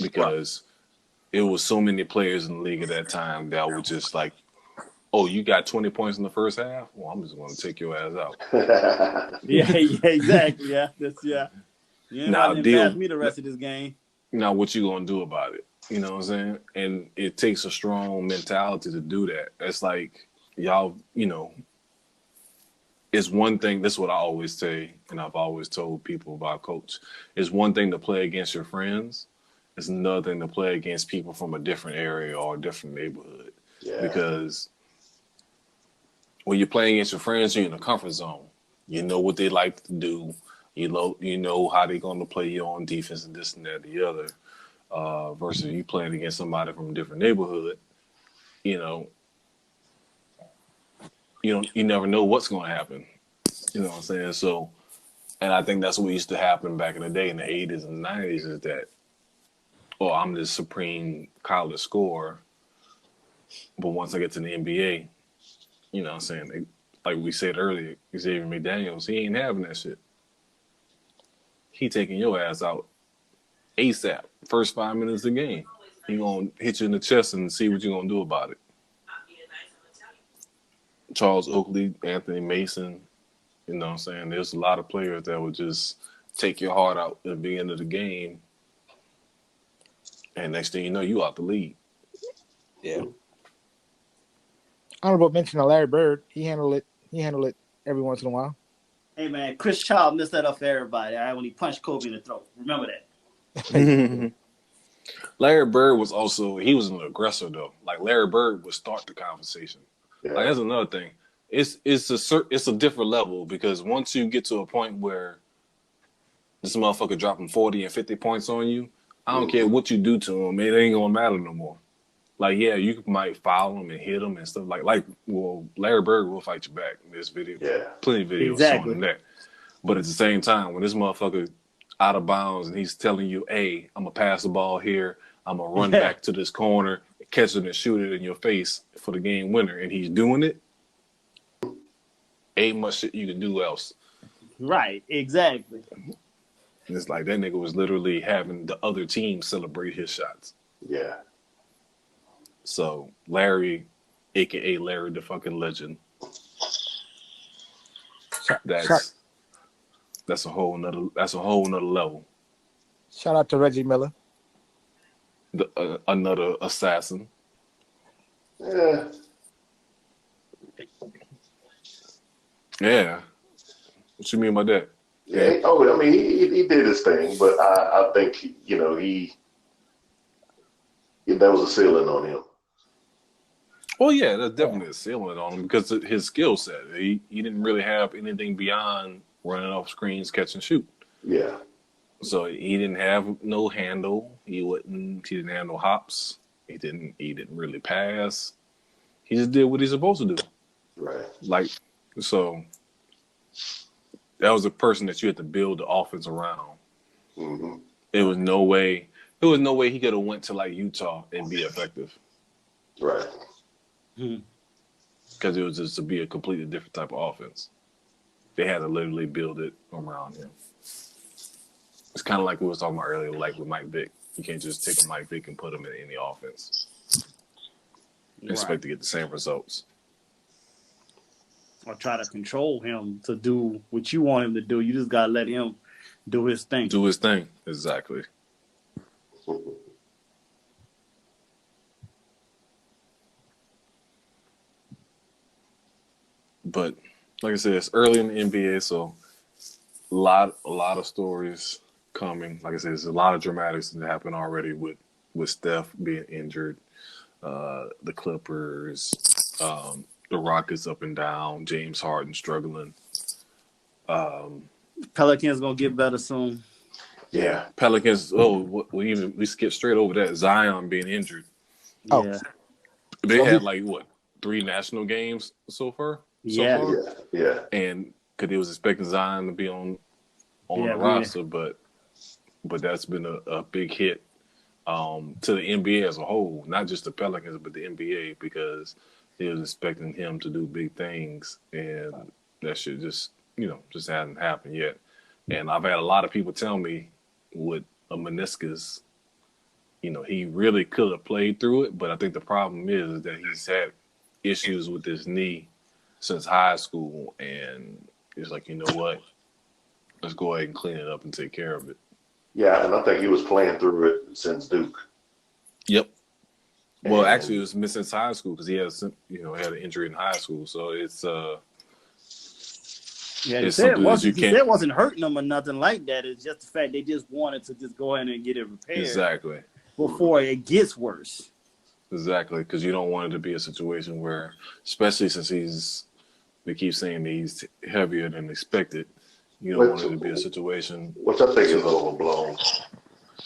because it was so many players in the league at that time that were just like, oh, you got 20 points in the first half? Well, I'm just going to take your ass out. Yeah, exactly. Yeah, You ain't about to embarrass me the rest of this game. Now, what you going to do about it? You know what I'm saying? And it takes a strong mentality to do that. It's like, y'all, it's one thing, this is what I always say, and I've always told people about Coach. It's one thing to play against your friends. It's another thing to play against people from a different area or a different neighborhood. Yeah. Because when you're playing against your friends, you're in a comfort zone. You know what they like to do. You know how they're going to play you on defense and this and that and the other. Versus you playing against somebody from a different neighborhood, you never know what's going to happen. You know what I'm saying? So And I think that's what used to happen back in the day in the 80s and 90s is that, oh, I'm the supreme college scorer. But once I get to the NBA, you know what I'm saying? Like we said earlier, Xavier McDaniels, he ain't having that shit. He taking your ass out ASAP, first 5 minutes of the game. He gonna hit you in the chest and see what you gonna do about it. Charles Oakley, Anthony Mason, you know what I'm saying? There's a lot of players that would just take your heart out at the beginning of the game. And next thing you know, you out the league. Yeah. Honorable mention to Larry Bird. He handled it every once in a while. Hey man, Chris Child missed that up for everybody. All right, when he punched Kobe in the throat. Remember that. Larry Bird was an aggressor though. Like Larry Bird would start the conversation. Yeah. Like that's another thing. It's a different level because once you get to a point where this motherfucker dropping 40 and 50 points on you, I don't care what you do to him, it ain't gonna matter no more. Like, yeah, you might foul him and hit him and stuff well, Larry Bird will fight you back in this video. Yeah. Plenty of videos showing him that. But at the same time, when this motherfucker out of bounds and he's telling you, hey, I'm gonna pass the ball here, I'm gonna run back to this corner, catch it and shoot it in your face for the game winner, and he's doing it, ain't much shit you can do else. Right, exactly. And it's like that nigga was literally having the other team celebrate his shots. Yeah. So Larry, aka Larry the fucking legend. That's a whole nother level. Shout out to Reggie Miller. Another assassin. Yeah. Yeah. What you mean by that? Yeah. Oh, I mean, he did his thing, but I think there was a ceiling on him. Well, yeah, there's definitely a ceiling on him because of his skill set. He didn't really have anything beyond running off screens, catch and shoot. Yeah. So he didn't have no handle. He didn't have no hops. He didn't really pass. He just did what he's supposed to do. Right. So that was the person that you had to build the offense around. Mm-hmm. There was no way he could have went to Utah and be effective. Right. Because it was just to be a completely different type of offense. They had to literally build it around him. It's kind of like we were talking about earlier, like with Mike Vick. You can't just take a Mike Vick and put him in any offense. Expect to get the same results. Or try to control him to do what you want him to do. You just gotta let him do his thing. Do his thing, exactly. But like I said, it's early in the NBA, so a lot of stories coming. Like I said, there's a lot of dramatics that happened already with Steph being injured, the Clippers, the Rockets up and down, James Harden struggling. Pelicans gonna get better soon. Yeah, Pelicans. We skipped straight over that. Zion being injured. Yeah, they had 3 national games so far. Yeah. And because they was expecting Zion to be on the roster, but that's been a big hit to the NBA as a whole, not just the Pelicans, but the NBA, because they was expecting him to do big things, and that shit just hasn't happened yet. And I've had a lot of people tell me with a meniscus, he really could have played through it, but I think the problem is that he's had issues with his knee since high school, and it's like, you know what? Let's go ahead and clean it up and take care of it. Yeah, and I think he was playing through it since Duke. Yep. Well, actually, it was missing since high school because he had an injury in high school. So it's he said it wasn't hurting him or nothing like that. It's just the fact they just wanted to just go ahead and get it repaired. Exactly. Before it gets worse. Exactly, because you don't want it to be a situation where, especially since they keep saying that he's heavier than expected, you don't want it to be a situation. Which I think is overblown.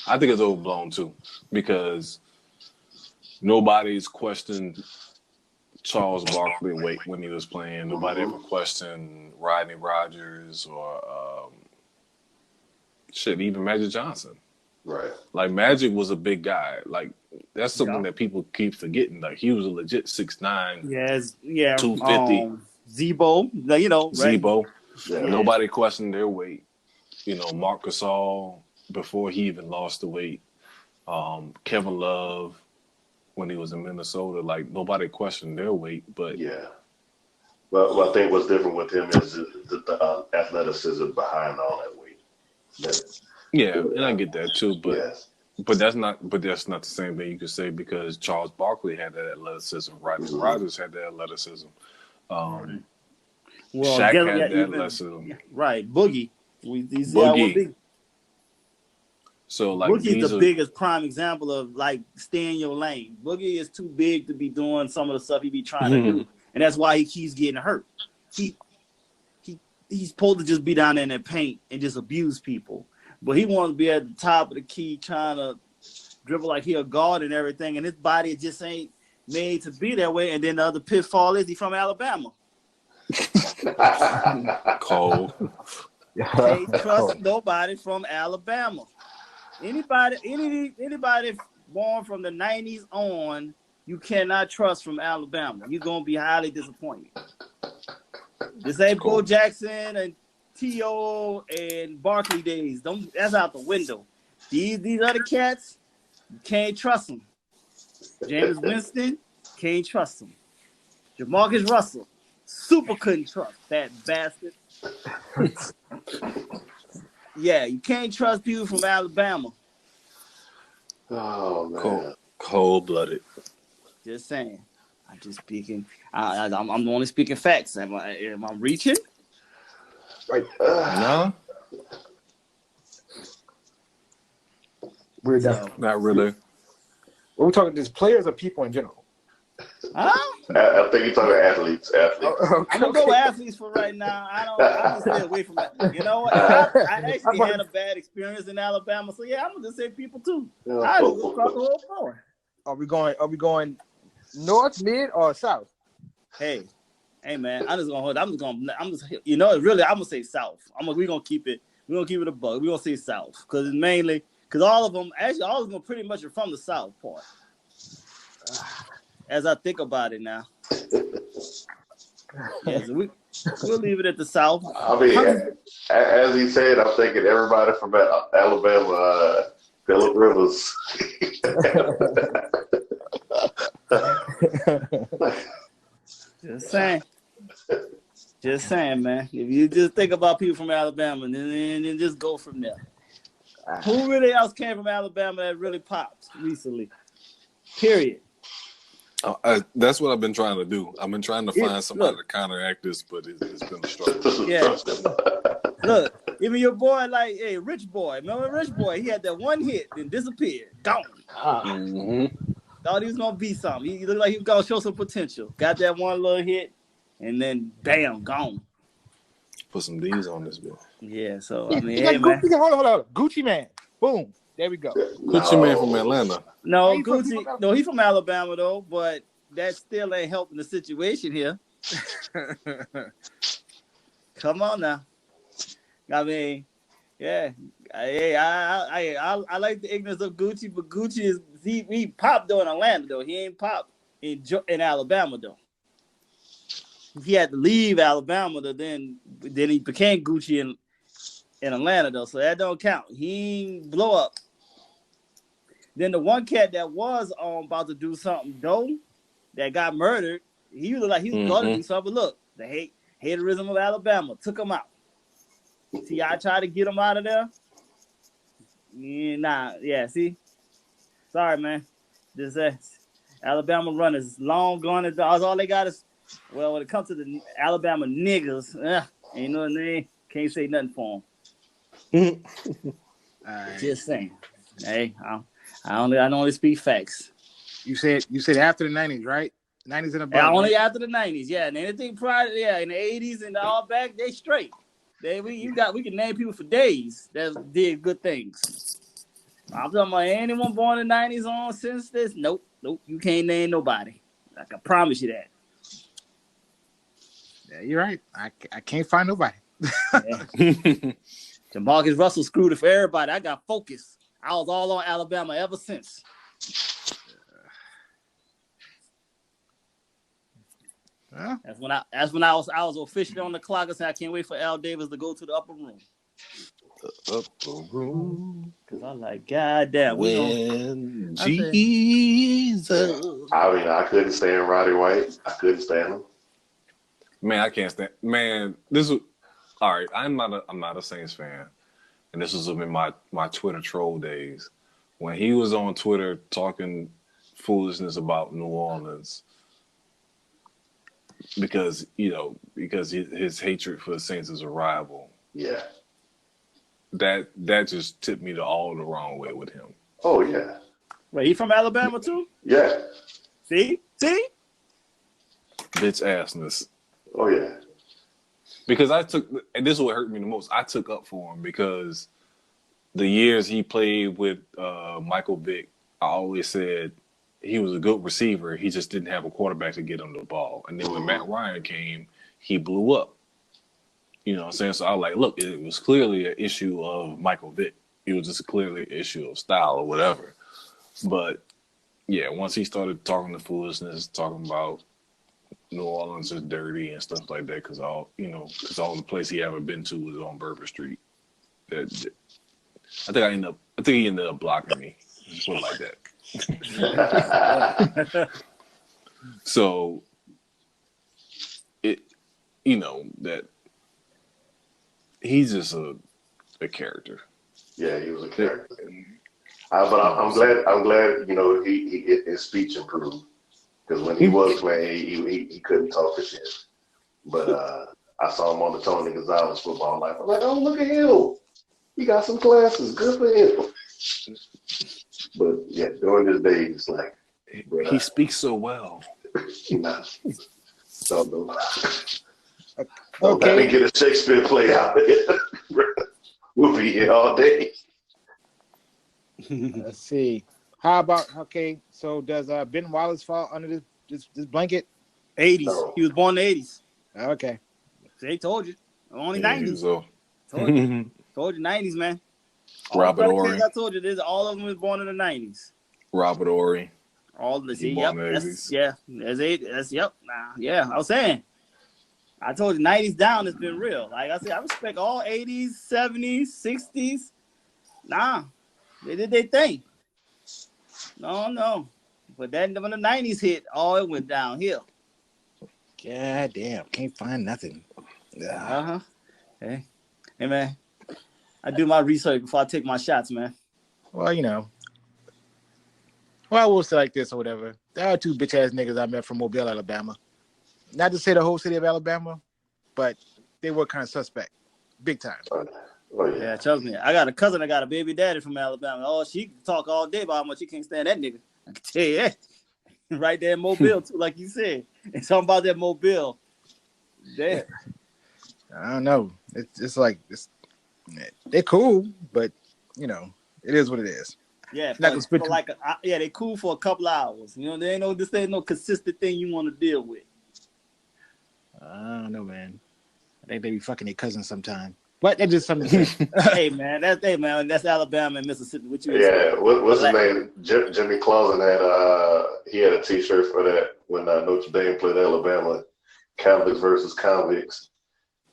I think it's overblown too, because nobody's questioned Charles Barkley's weight when he was playing. Nobody ever questioned Rodney Rogers or Shit, even Magic Johnson. Right. Like Magic was a big guy. Like that's something Yeah. that people keep forgetting. Like he was a legit 6'9", Yes, yeah. 250. Zebo, right? Zebo. Yeah. Yeah. Nobody questioned their weight. Marc Gasol before he even lost the weight. Kevin Love when he was in Minnesota, like nobody questioned their weight, but Yeah. Well, I think what's different with him is the athleticism behind all that weight. and I get that too, but Yes. but that's not the same thing you could say because Charles Barkley had that athleticism, Rodgers had that athleticism, Well, Shaq had that even athleticism, right. Boogie, we see how Boogie. big. So like Boogie's the biggest prime example of like stay in your lane. Boogie is too big to be doing some of the stuff he be trying to do, and that's why he keeps getting hurt. He's supposed to just be down there in that paint and just abuse people, but he wants to be at the top of the key trying to dribble like he a guard and everything, and his body just ain't made to be that way. And then the other pitfall is he from Alabama. Cole. Can't trust nobody from Alabama. Anybody born from the 90s on, you cannot trust from Alabama. You're gonna be highly disappointed. This ain't Bo Jackson and T.O. and Barkley days. That's out the window. These other cats, you can't trust them. James Winston, can't trust him. Jamarcus Russell, super couldn't trust that bastard. Yeah, you can't trust people from Alabama. Oh man, cold-blooded. Just saying. I'm just speaking. I'm only speaking facts. Am I reaching? Right. No, We're done. not really. We're talking just players or people in general. Huh? I think you're talking athletes. I'm gonna go athletes for right now. I'm gonna stay away from that. You know what? I actually had a bad experience in Alabama, so yeah, I'm gonna just say people too. I just go across the whole board. Are we going north, mid, or south? Hey man, I'm just you know, really I'm gonna say south. We're gonna keep it a bug. We're gonna say south because it's mainly because all of them pretty much are from the south part. As I think about it now. Yeah, so we'll leave it at the south. I mean, as he said, I'm thinking everybody from Alabama, Phillip Rivers. Just saying, man. If you just think about people from Alabama, and then just go from there. Who really else came from Alabama that really popped recently? Period. That's what I've been trying to do. I've been trying to find somebody to counteract this, but it's been a struggle. Yeah. Look, even your boy, like, hey, Rich Boy. Remember Rich Boy? He had that one hit, then disappeared. Gone. Thought he was going to be something. He looked like he was going to show some potential. Got that one little hit, and then, bam, gone. Put some D's on this bit. Yeah, so, I mean, hey, man. Hold on. Gucci Man. Boom. There we go. Gucci Man from Atlanta. No, Gucci. No, he's from Alabama, though, but that still ain't helping the situation here. Come on now. I mean, yeah. I like the ignorance of Gucci, but Gucci he popped though in Atlanta though. He ain't popped in Alabama though. He had to leave Alabama though. Then he became Gucci in Atlanta though. So that don't count. He ain't blow up. Then the one cat that was about to do something though, that got murdered. He was like he was going to do something. But look, the haterism of Alabama took him out. See, I tried to get him out of there. Yeah, see? Sorry, man. This Alabama runners long gone. All they got is, well, when it comes to the Alabama niggas, ain't no name. Can't say nothing for them. Just saying. Hey, I only speak facts. You said after the 90s, right? 90s and above. Only after the 90s, yeah. And anything prior, in the 80s and all back, they straight. We can name people for days that did good things. I'm talking about anyone born in the 90s on since this. Nope, you can't name nobody. I can promise you that. Yeah, you're right. I can't find nobody. Yeah. DeMarcus Russell screwed it for everybody. I got focused. I was all on Alabama ever since. Huh? That's when I was officially on the clock and said I can't wait for Al Davis to go to the upper room. Upper room. Cause I'm like, God damn, when Jesus. I mean, I couldn't stand Roddy White. I couldn't stand him. Man, I can't stand. Man, this was all right. I'm not a Saints fan, and this was in my Twitter troll days when he was on Twitter talking foolishness about New Orleans because his hatred for the Saints is a rival. Yeah. That just tipped me all the wrong way with him. Oh yeah. Wait, he from Alabama too? Yeah. See? Bitch assness. Oh yeah. Because and this is what hurt me the most. I took up for him because the years he played with Michael Vick, I always said he was a good receiver. He just didn't have a quarterback to get him the ball. And then when Matt Ryan came, he blew up. You know what I'm saying? So I was like, look, it was clearly an issue of Michael Vick. It was just clearly an issue of style or whatever. But, yeah, once he started talking the foolishness, talking about New Orleans is dirty and stuff like that, because all the place he ever been to was on Bourbon Street. I think he ended up blocking me. Just put it like that. So, that he's just a character. Yeah, he was a character. But I'm glad his speech improved because when he was playing, he couldn't talk for shit. But I saw him on the Tony Gonzalez football life. I'm like, oh, look at him. He got some classes. Good for him. But yeah, during his days, it's like he speaks so well. Nah, don't know. Okay. Let me get a Shakespeare play out here. We'll be here all day. Let's see. How about so does Ben Wallace fall under this blanket? 80s. No. He was born in the 80s. Okay. They told you. Only Yeah, 90s. so. Told you 90s, man. Robert all Ory. I told you, all of them was born in the 90s. Robert Ory. All the He born in the 80s. Yeah, I was saying. I told you 90s down has been real. Like I said, I respect all 80s, 70s, 60s. Nah, they did their thing. No. But then when the 90s hit, it went downhill. God damn, can't find nothing. Hey, man, I do my research before I take my shots, man. Well, I will say like this or whatever. There are two bitch ass niggas I met from Mobile, Alabama. Not to say the whole city of Alabama, but they were kind of suspect, big time. Oh yeah. Yeah, trust me. I got a cousin that got a baby daddy from Alabama. Oh, she can talk all day about how much she can't stand that nigga. I can tell you that. Right there in Mobile, too, like you said. And something about that Mobile. Damn. I don't know. It's like they're cool, but it is what it is. Yeah, they cool for a couple hours. This ain't no consistent thing you want to deal with. I don't know, man. I think they be fucking their cousins sometime. But that's just something to say. Hey man, that's Alabama and Mississippi. What you what's his name? Jimmy Clausen had a T-shirt for that when Notre Dame played Alabama, Catholics versus convicts,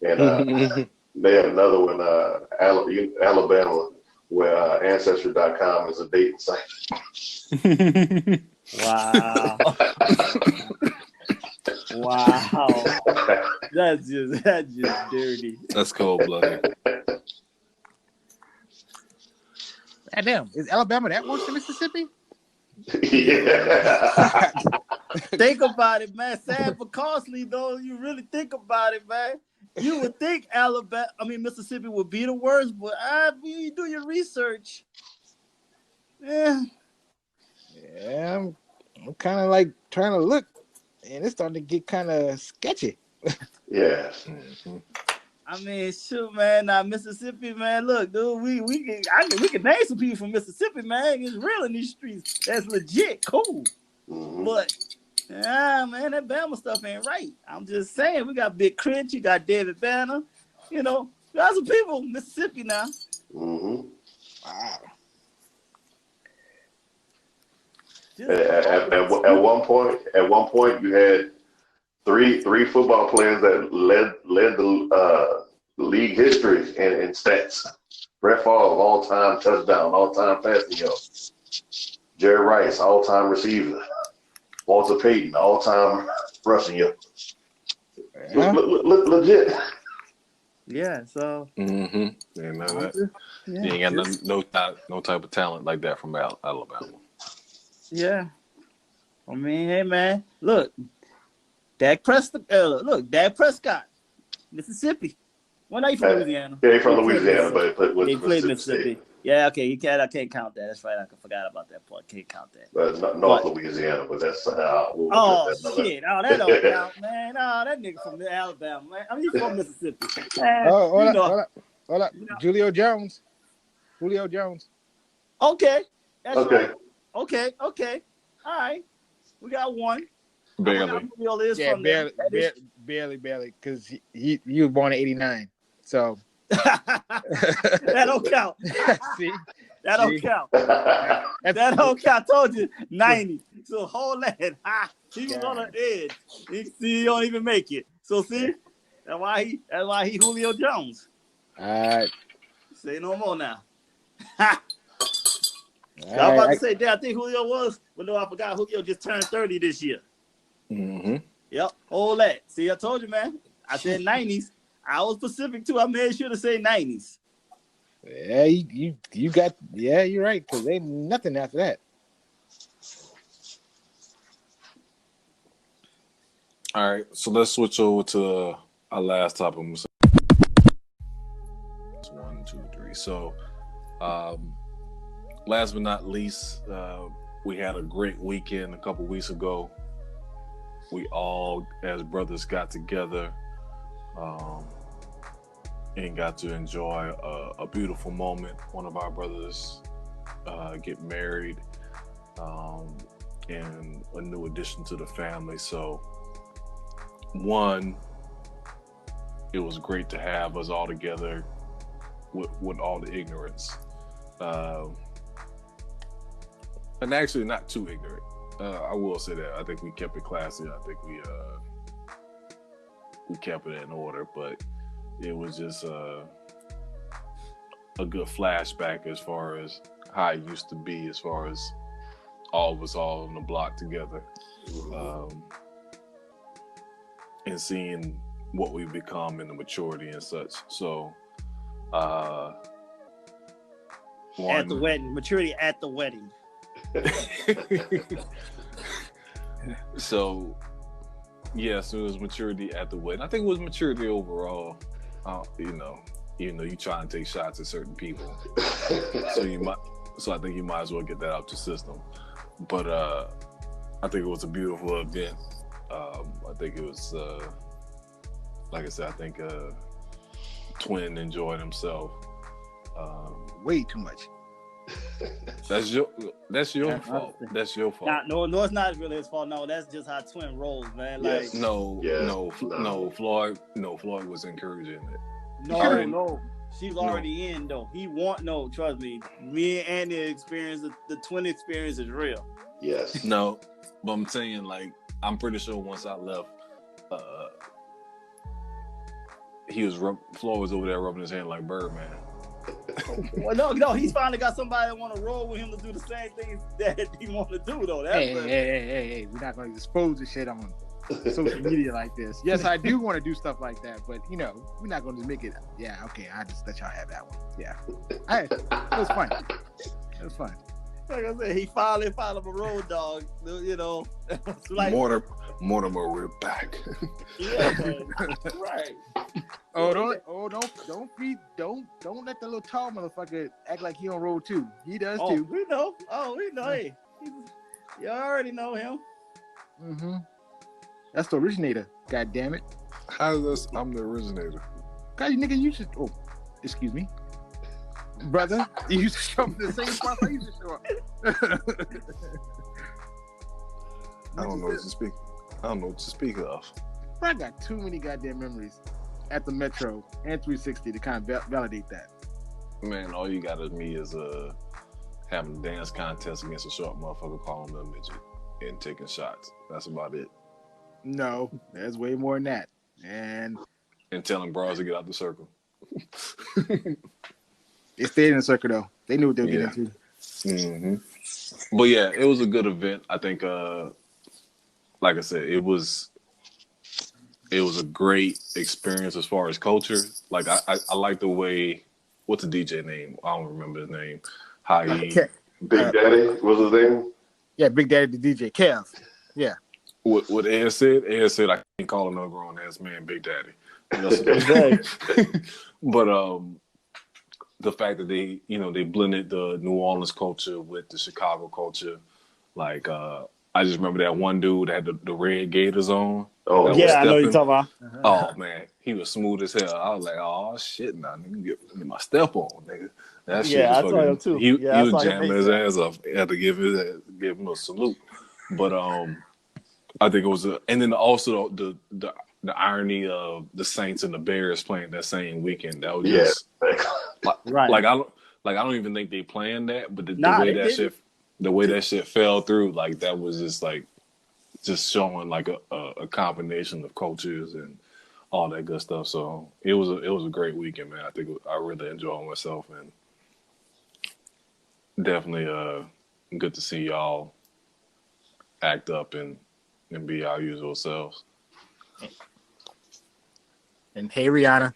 and they had another one, Alabama, where Ancestry.com is a dating site. Wow. Wow. That's just dirty. That's cold-blooded. Damn, is Alabama that worse than Mississippi? Yeah. Think about it, man. Sad but costly, though. You really think about it, man. You would think Mississippi would be the worst, but when you do your research, Yeah, I'm kind of like trying to look, and it's starting to get kind of sketchy. Yeah. Shoot, man. Now Mississippi, man. Look, dude, we can name some people from Mississippi, man. It's real in these streets. That's legit cool. Mm-hmm. But man, that Bama stuff ain't right. I'm just saying, we got Big Crit, you got David Banner, Got some people, Mississippi now. Mm-hmm. Wow. At one point, you had three football players that led the league history in stats. Brett Favre, all-time touchdown, all-time passing yards. Jerry Rice, all-time receiver. Walter Payton, all-time rushing yards. Yeah. Legit. Yeah, so. Mm-hmm. You know that. Yeah. You ain't got no type of talent like that from Alabama. Yeah. I mean, hey, man. Look, Dak Prescott, Mississippi. Well, no, he's from Louisiana. Yeah, he's from Louisiana, but they played Mississippi. Yeah, okay. I can't count that. That's right. I forgot about that part. Can't count that. But North Louisiana, but that's shit! Oh, that don't count, man. Oh, that nigga from Alabama, man. I mean, he's from Mississippi. Man, Hold up. Julio Jones. Okay. That's Okay. Right. Okay. All right. We got one. Barely. Barely, because he was born in '89. So that don't count. See? That don't count. That don't count. I told you 90. So hold that. He was on the edge. He don't even make it. So see, that's why he Julio Jones. All right. Say no more now. I was about to say, I think Julio was, but no, I forgot Julio just turned 30 this year. Mm-hmm. Yep, hold that. See, I told you, man. I said 90s. I was specific too. I made sure to say 90s. Yeah, you got. Yeah, you're right. Because ain't nothing after that. All right, so let's switch over to our last topic. 1, 2, 3. So, last but not least, we had a great weekend a couple weeks ago. We all, as brothers, got together and got to enjoy a beautiful moment. One of our brothers get married and a new addition to the family. So, one, it was great to have us all together with all the ignorance. And actually not too ignorant. I will say that. I think we kept it classy. I think we kept it in order, but it was just a good flashback as far as how it used to be, as far as all of us all on the block together. And seeing what we've become in the maturity and such. So at the wedding, maturity at the wedding. So yes, it was maturity at the wedding. I think it was maturity overall. Even though you try and take shots at certain people, so I think you might as well get that out your system. But I think it was a beautiful event. I think it was like I said, I think Twin enjoyed himself. Way too much. That's your fault. That's your fault. No, it's not really his fault. No, that's just how Twin rolls, man. Like, Yes. No, Floyd was encouraging it. No. She's already in though. Trust me. Me and Andy experience the Twin experience is real. Yes. No, but I'm saying, like, I'm pretty sure once I left, Floyd was over there rubbing his hand like Birdman. Well, no, he's finally got somebody that want to roll with him to do the same things that he want to do, though. Hey, we're not going to expose this shit on social media like this. Yes, I do want to do stuff like that, but, we're not going to make it. Yeah, okay, I just let y'all have that one. Yeah. It was fun. It was fun. Like I said, he finally found him a road dog, like, Mortimer, we're back. Yeah, man. Right. Don't let the little tall motherfucker act like he on road too. He does too. We know. Hey, you already know him. Mm-hmm. That's the originator. God damn it. How is this? I'm the originator. God, nigga, you should. Oh, excuse me, brother. You used to show me the same spot I used to show up. I don't know what to speak of. I got too many goddamn memories. at the Metro and 360 to kind of validate that. Man, all you got of me is having a dance contest against a short motherfucker calling them midget and taking shots. That's about it. No, there's way more than that. And telling bros to get out the circle. they stayed in the circle though. They knew what they were getting into. Mm-hmm. But yeah, it was a good event. I think, like I said, it was a great experience as far as culture. Like I like the way, what's the DJ name? I don't remember his name. How he Big Daddy was his name? Yeah, Big Daddy the DJ, Kev. Yeah. What Ed said I can't call another grown ass man Big Daddy. But the fact that they blended the New Orleans culture with the Chicago culture, like I just remember that one dude that had the red gaiters on. Oh yeah, I know you're talking about. Oh man, he was smooth as hell. I was like, oh shit, now nigga, get my step on, nigga. That shit Yeah, I was saw him fucking. too. He Yeah, I was saw him jamming make his that. ass off. Had to give him a salute. But I think it was and then also the irony of the Saints and the Bears playing that same weekend. That was just Right. Like I don't even think they planned that, but the way that shit fell through, like that was just showing like a combination of cultures and all that good stuff. So it was a great weekend, man. I think I really enjoyed myself, and definitely good to see y'all act up and be our usual selves. And hey, Rihanna.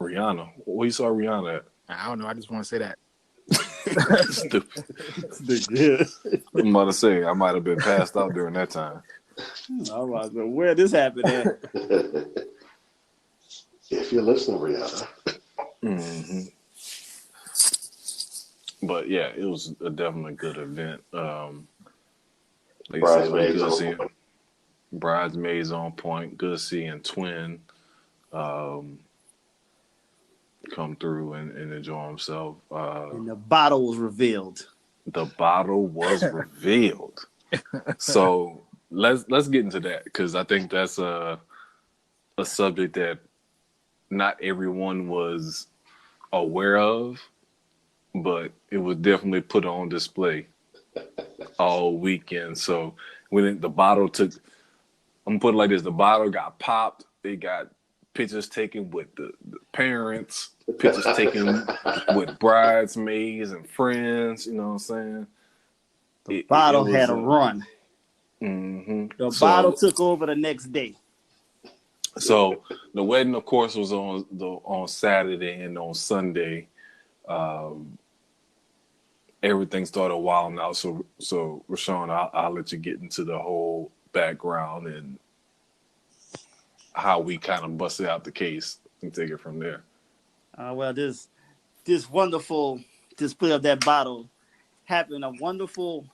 Rihanna, where you saw Rihanna at? I don't know. I just want to say that. Stupid. I'm about to say I might have been passed out during that time. I'm about to know where this happened at. If you're listening, Rihanna. Mm-hmm. But yeah, it was a definitely good event. Like I said, it was good seeing Bridesmaids on point. Good seeing Twin come through and enjoy himself. And the bottle was revealed. The bottle was revealed. So let's get into that, because I think that's a subject that not everyone was aware of, but it was definitely put on display all weekend. So when the bottle took, I'm gonna put it like this: the bottle got popped. They got pictures taken with the parents, pictures taken with bridesmaids and friends. You know what I'm saying? The bottle had a run. Mm-hmm. The bottle took over the next day. So the wedding, of course, was on Saturday, and on Sunday, everything started wilding out. So Rashawn, I'll let you get into the whole background and how we kind of busted out the case and take it from there. Well, this wonderful display of that bottle happened. A wonderful,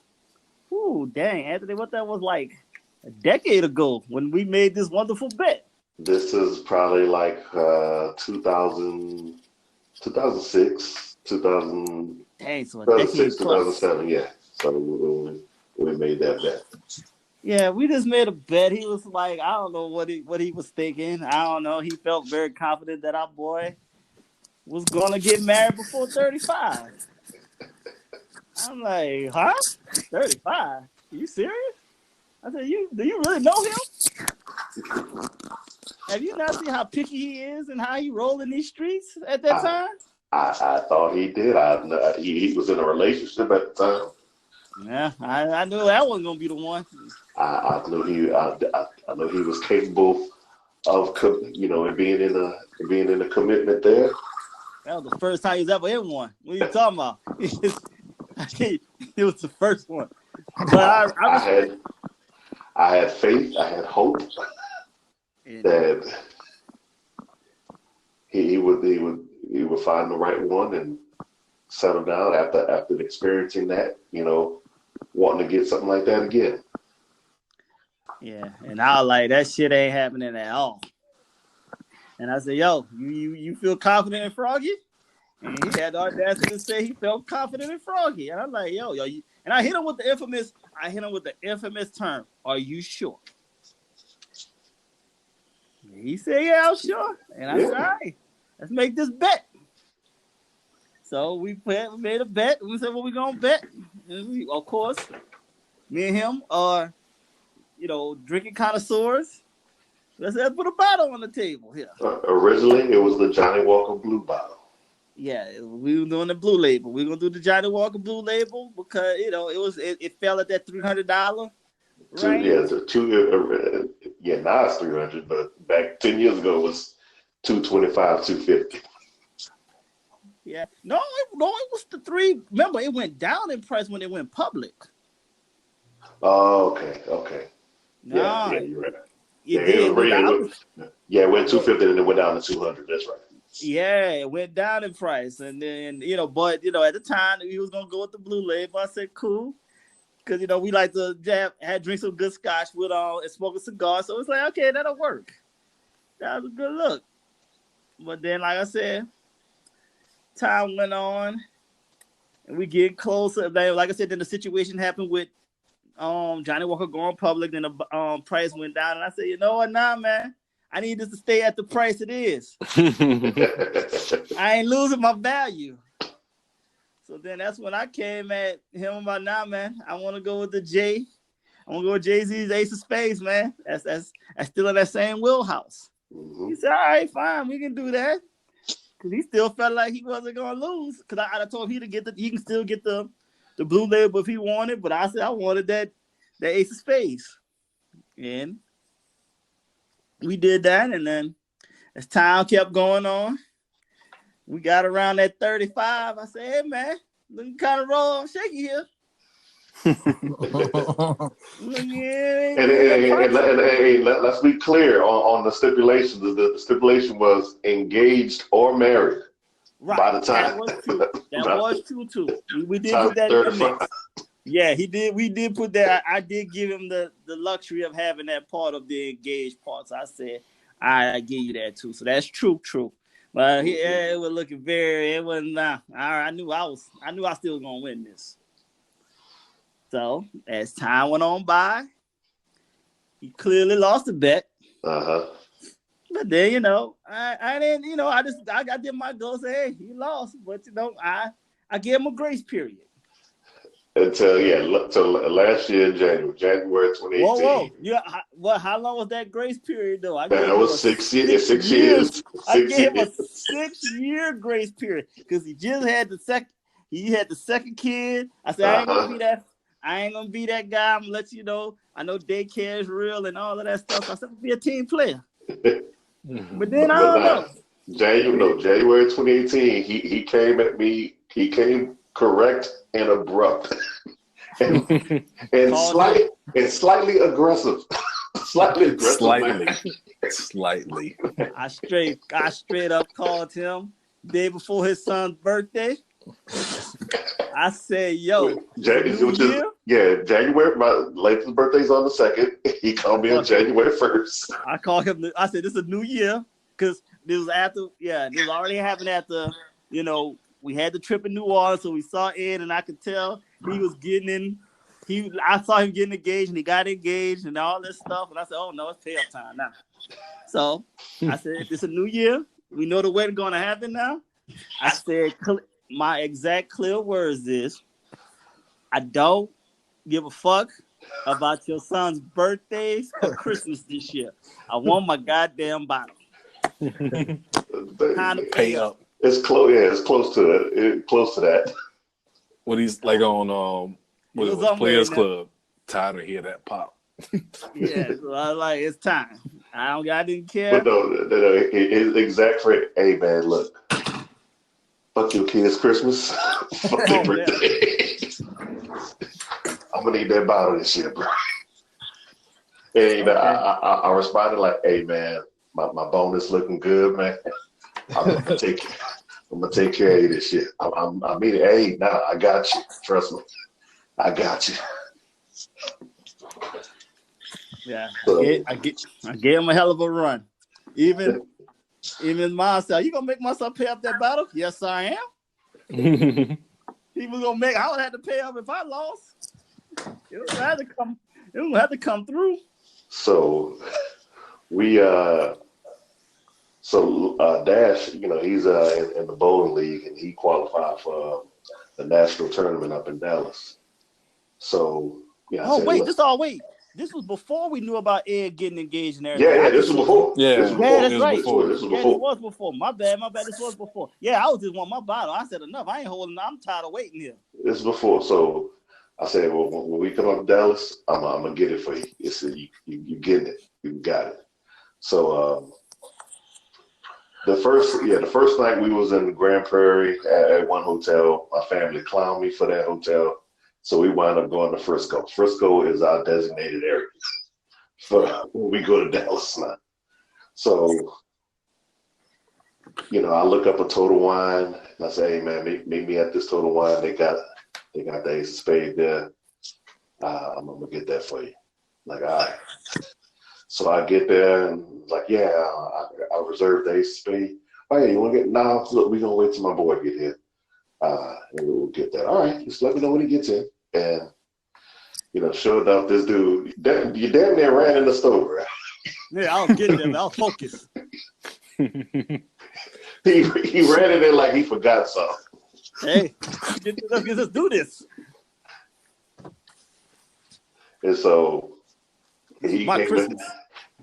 dang, Anthony, what that was like a decade ago when we made this wonderful bet. This is probably like 2000, 2006, 2000. Dang, so a 2006, decade plus. 2007, yeah. So we made that bet. Yeah, we just made a bet. He was like, I don't know what he was thinking. I don't know. He felt very confident that our boy was gonna get married before 35. I'm like, huh? 35? Are you serious? I said, do you really know him? Have you not seen how picky he is and how he rolled in these streets at that time? I thought he did. He was in a relationship at the time. Yeah, I knew that wasn't gonna be the one. I knew he was capable of being in a commitment there. That was the first time he was ever in one. What are you talking about? It was the first one. But I had faith. I had hope that he would find the right one and settle down after experiencing that. Wanting to get something like that again. Yeah, and I was like, that shit ain't happening at all. And I said, yo, you feel confident in Froggy? And he had the audacity to say he felt confident in Froggy. And I'm like, yo, and I hit him with the infamous term, are you sure? He said, yeah, I'm sure. And I said, all right, let's make this bet. So we made a bet. We said, what we going to bet? And we, of course, me and him are, drinking connoisseurs. Let's put a bottle on the table here. Originally, it was the Johnny Walker Blue bottle. Yeah, we were doing the blue label. We are gonna do the Johnny Walker Blue label because it fell at that $300 range. Now it's 300, but back 10 years ago it was 225, 250. Yeah, no, it was the three. Remember, it went down in price when it went public. Oh, okay. Nah, yeah, you're right. It went 250 and it went down to 200. That's right. Yeah, it went down in price, and then but at the time he was gonna go with the blue label. I said cool, because we like to drink some good scotch with and smoke a cigar. So it's like okay, that'll work. That was a good look. But then, like I said, time went on, and we get closer. Like I said, then the situation happened with Johnny Walker going public. Then the price went down, and I said, you know what, nah, man. I need this to stay at the price it is. I ain't losing my value. So then that's when I came at him about, nah, man, I want to go with the J. I want to go with Jay-Z's Ace of Spades, man. That's still in that same wheelhouse. Mm-hmm. He said, all right, fine, we can do that. Because he still felt like he wasn't going to lose. Because I told him he can still get the blue label if he wanted. But I said I wanted that Ace of Spades. And we did that, and then as time kept going on, we got around that 35. I said, hey, man, looking kind of roll shaky here. Let's be clear on the stipulations. The stipulation was engaged or married by the time. That was true, too. We did put that in the mix. Yeah, he did. We did put that. I did give him the luxury of having that part of the engaged part. So I said, I give you that too. So that's true. But it was looking it wasn't. Nah, I knew I still was gonna win this. So as time went on by, he clearly lost the bet. But then I didn't. I did my goal. Say, hey, he lost, but I gave him a grace period. Until last year in January 2018. Whoa! Yeah, how long was that grace period though? That was 6 years. 6 years. I gave him a 6-year grace period because he just had the second. He had the second kid. I said I ain't gonna be that. I ain't gonna be that guy. I'm gonna let you know. I know daycare is real and all of that stuff. So I said be a team player. But then I don't know. January 2018. He came at me. He came correct and abrupt, and slightly aggressive. Slightly aggressive. Slightly. I straight up called him day before his son's birthday. I said, "Yo, January. My latest birthday's on the 2nd. He called me on January 1st. I called him. I said, "This is a new year because this was after. Yeah, this was already happened after. We had the trip in New Orleans, so we saw Ed, and I could tell he was getting in. I saw him getting engaged, and he got engaged, and all this stuff. And I said, "Oh no, it's payoff time now." So I said, "It's a new year. We know the wedding going to happen now." I said, "My exact clear words is, I don't give a fuck about your son's birthdays or Christmas this year. I want my goddamn bottle. Time to pay up." It's close. Yeah, it's close to it. Close to that. What he's like on Players Club. Tired of hear that pop. Yeah, so I was like, it's time. I didn't care. But no, his exact phrase. Hey man, look, fuck your kids' Christmas. Fuck their birthday. I'm gonna need that bottle this year, bro. And I responded like, hey man, my bonus looking good, man. I'm gonna take care of you this shit. I mean, hey, nah, I got you. Trust me, I got you. Yeah, so, I gave him a hell of a run. Even mom said, "You gonna make myself pay up that bottle?" Yes, I am. He was gonna make. I would have to pay up if I lost. It would have to come. It would have to come through. So we So Dash, he's in the bowling league, and he qualified for the national tournament up in Dallas. So yeah. Oh wait, this was before we knew about Ed getting engaged and everything. Yeah, this was before. Yeah, this was before. That's right. This was Yeah, before. this was before. My bad. This was before. Yeah, I was just want my bottle. I said enough. I ain't holding. I'm tired of waiting here. This is before. So I said, well, when we come up to Dallas, I'm gonna get it for you. It's you getting it. You got it. So the first night we was in Grand Prairie at one hotel. My family clowned me for that hotel, so we wound up going to Frisco. Frisco is our designated area for when we go to Dallas now. So, I look up a Total Wine and I say, hey man, meet me at this Total Wine. They got the Ace of Spades there. I'm gonna get that for you. Like, all right. So I get there and like, yeah, I reserved the Ace of Spades. Oh yeah, you want to get? Nah, look, we're gonna wait till my boy get here. And we'll get that. All right, just let me know when he gets in. And sure enough, this dude, you damn near ran in the stove, right? Yeah, I was getting there. I was focused. He ran in there like he forgot something. Hey, let's do this. And so he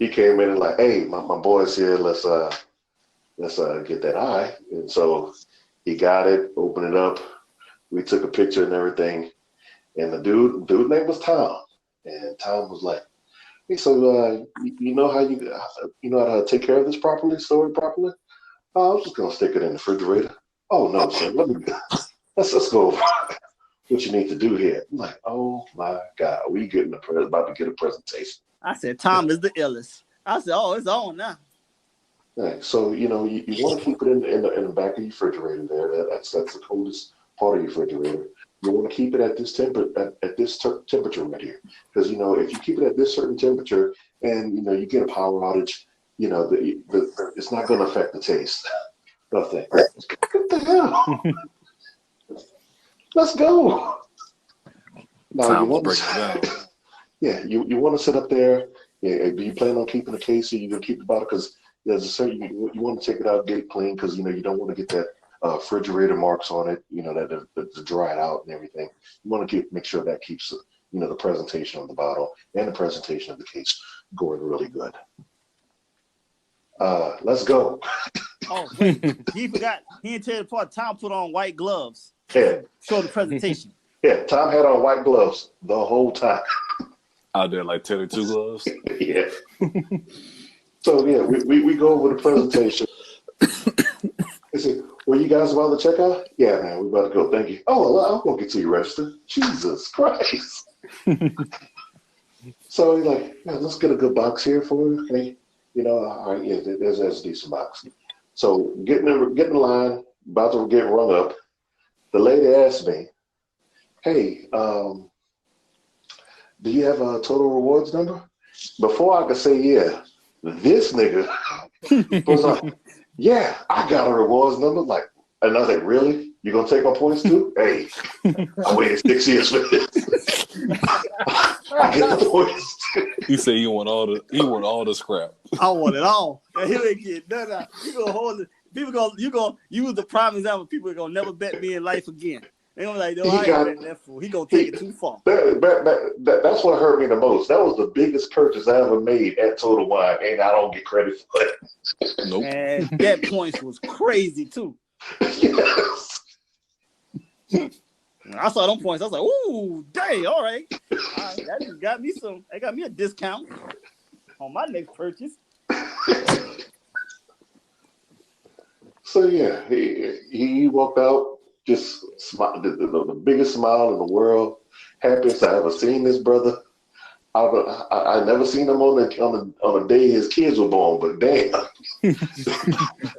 came in and like, hey, my boy's here. Let's get that eye. And so he got it, opened it up. We took a picture and everything. And the dude name was Tom. And Tom was like, hey, so you know how to take care of this properly, store it properly? Oh, I was just gonna stick it in the refrigerator. Oh no, sir. Let's go over what you need to do here. I'm like, oh my God, we about to get a presentation. I said, Tom is the illest. I said, oh, it's on now. Right. So you want to keep it in the back of your refrigerator there. That's the coldest part of your refrigerator. You want to keep it at this temperature right here, because if you keep it at this certain temperature and you get a power outage, it's not going to affect the taste of things. What the hell? Let's go. Now you want to, yeah, you want to sit up there. Yeah, do you plan on keeping the case, or you gonna keep the bottle? Because there's a certain you want to take it out, get it clean, because you don't want to get that refrigerator marks on it. That dry it out and everything. You want to make sure that keeps the presentation of the bottle and the presentation of the case going really good. Let's go. Oh, wait. He forgot. He didn't tell you the part. Tom put on white gloves. Yeah. Show the presentation. Yeah, Tom had on white gloves the whole time. Out there like Teddy Two Gloves. Yeah. So yeah, we go over the presentation. I said, "Well, you guys about to check out?" Yeah, man, we about to go. Thank you. Oh, well, I'm gonna get to you register. Jesus Christ. So he's like, yeah, let's get a good box here for you. Hey, all right, yeah, there's a decent box. So getting in line, about to get rung up. The lady asked me, hey, do you have a total rewards number? Before I could say yeah, this nigga was like, yeah, I got a rewards number. Like, and I was like, really? You gonna take my points too? Hey, I waited 6 years for this. I get the points. He said he want all the scrap. I want it all. And he ain't get none. You gonna hold it. You gonna use the prime example. People are gonna never bet me in life again. They gonna be like, no, I ain't betting that fool. He gonna take it too far. That's what hurt me the most. That was the biggest purchase I ever made at Total Wine, and I don't get credit for it. Nope. And that points was crazy too. Yes. I saw them points. I was like, ooh, dang, all right. That just got me they got me a discount on my next purchase. So yeah, he walked out just the biggest smile in the world, happiest I ever seen this brother. I never seen him on the day his kids were born, but damn,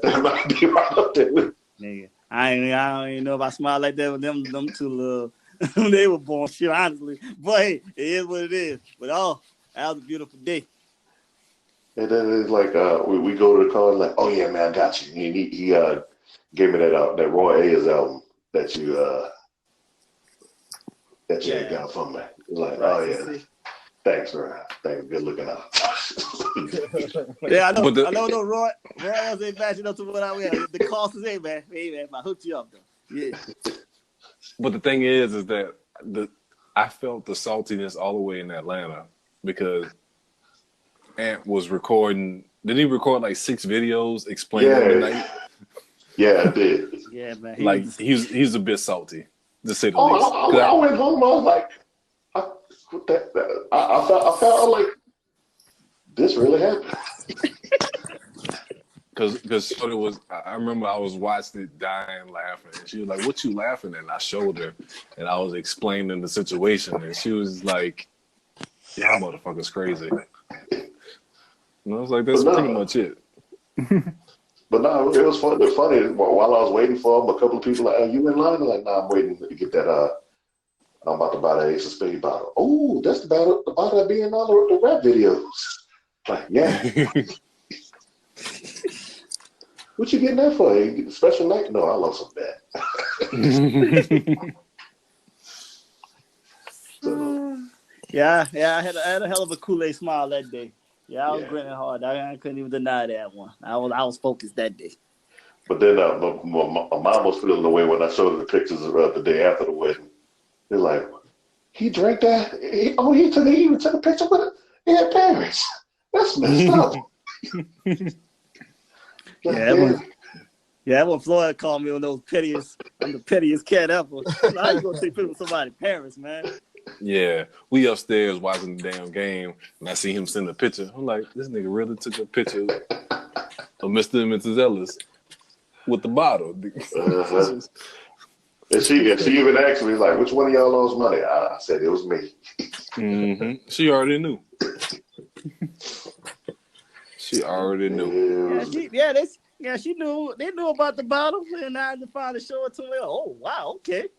that might be right up there with. Nigga, I don't even know if I smile like that with them two little. They were born shit, honestly. But hey, it is what it is. But that was a beautiful day. And then it's like we go to the car and like, oh yeah, man, I got you. He gave me that Roy Ayers album that you got from me. It's like, oh yeah. Thanks, Ryan. Thanks. Good looking out. Yeah, I know. But the- I know. No, Roy else ain't matching up to what I wear. The cost is, hey man, I hooked you up though. Yeah. But the thing is that I felt the saltiness all the way in Atlanta because Ant was recording. Did he record like 6 videos explaining the night? Yeah, I did. Yeah, man. He's a bit salty, to say the Oh, least. I went home. I was like, I felt like this really happened. Because Shorty was, I remember I was watching it dying laughing. And she was like, "What you laughing at?" And I showed her, and I was explaining the situation, and she was like, "Y'all motherfuckers crazy." And I was like, "That's pretty much it." But no, it was fun. It's funny. While I was waiting for him, a couple of people like, "Are you in line?" I'm like, "Nah, I'm waiting to get that. I'm about to buy that Ace of Spades bottle." Oh, that's the bottle that be in all the rap videos. Like, yeah. What you getting that for? You get the special night? No, I love some that. Yeah, I had a hell of a Kool-Aid smile that day. Yeah, I was grinning hard. I couldn't even deny that one. I was focused that day. But then my mom was feeling the way when I showed her the pictures the day after the wedding. They're like, "He drank that? He even took a picture with it in Paris. That's messed up." Yeah, when Floyd called me on those I'm the pettiest cat ever. How you gonna take pictures with somebody's parents, man? Yeah, we upstairs watching the damn game, and I see him send a picture. I'm like, this nigga really took a picture of Mr. and Mrs. Ellis with the bottle. And she even asked me, like, "Which one of y'all lost money?" I said, "It was me." Mm-hmm. She already knew. She already knew. She knew. They knew about the bottle, and I had to finally show it to her. Oh wow, okay.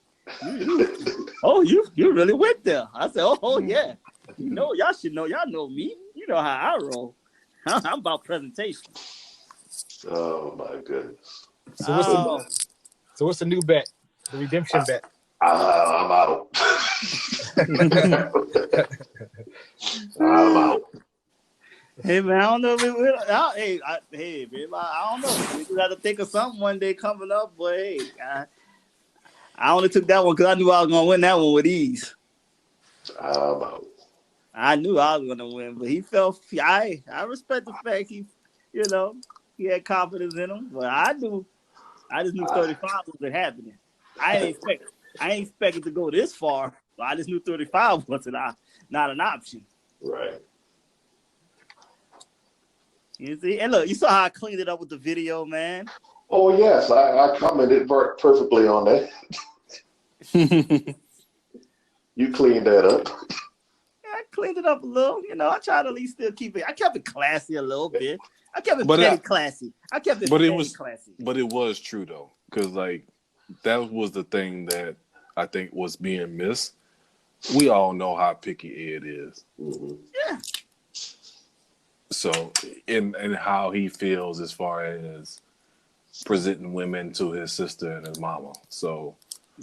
You really went there. I said, oh yeah. You know, y'all should know. Y'all know me. You know how I roll. I'm about presentation. Oh my goodness. So what's the new bet? The redemption bet. I'm out. I'm out. Hey man, I don't know. Hey, babe, I don't know. We just have to think of something one day coming up. But hey, I only took that one because I knew I was gonna win that one with ease. I'm out. I knew I was gonna win, but he felt. I respect the fact he had confidence in him. But I just knew 35 wasn't happening. I ain't expect it to go this far. But I just knew 35 wasn't not an option. Right. You see, and look, you saw how I cleaned it up with the video, man. Oh yes, I commented perfectly on that. You cleaned that up. Yeah, I cleaned it up a little. I tried to at least still keep it. I kept it classy a little bit. I kept it petty classy. I kept it classy. But it was true though, because like that was the thing that I think was being missed. We all know how picky Ed is. Mm-hmm. Yeah. So, and how he feels as far as presenting women to his sister and his mama. So,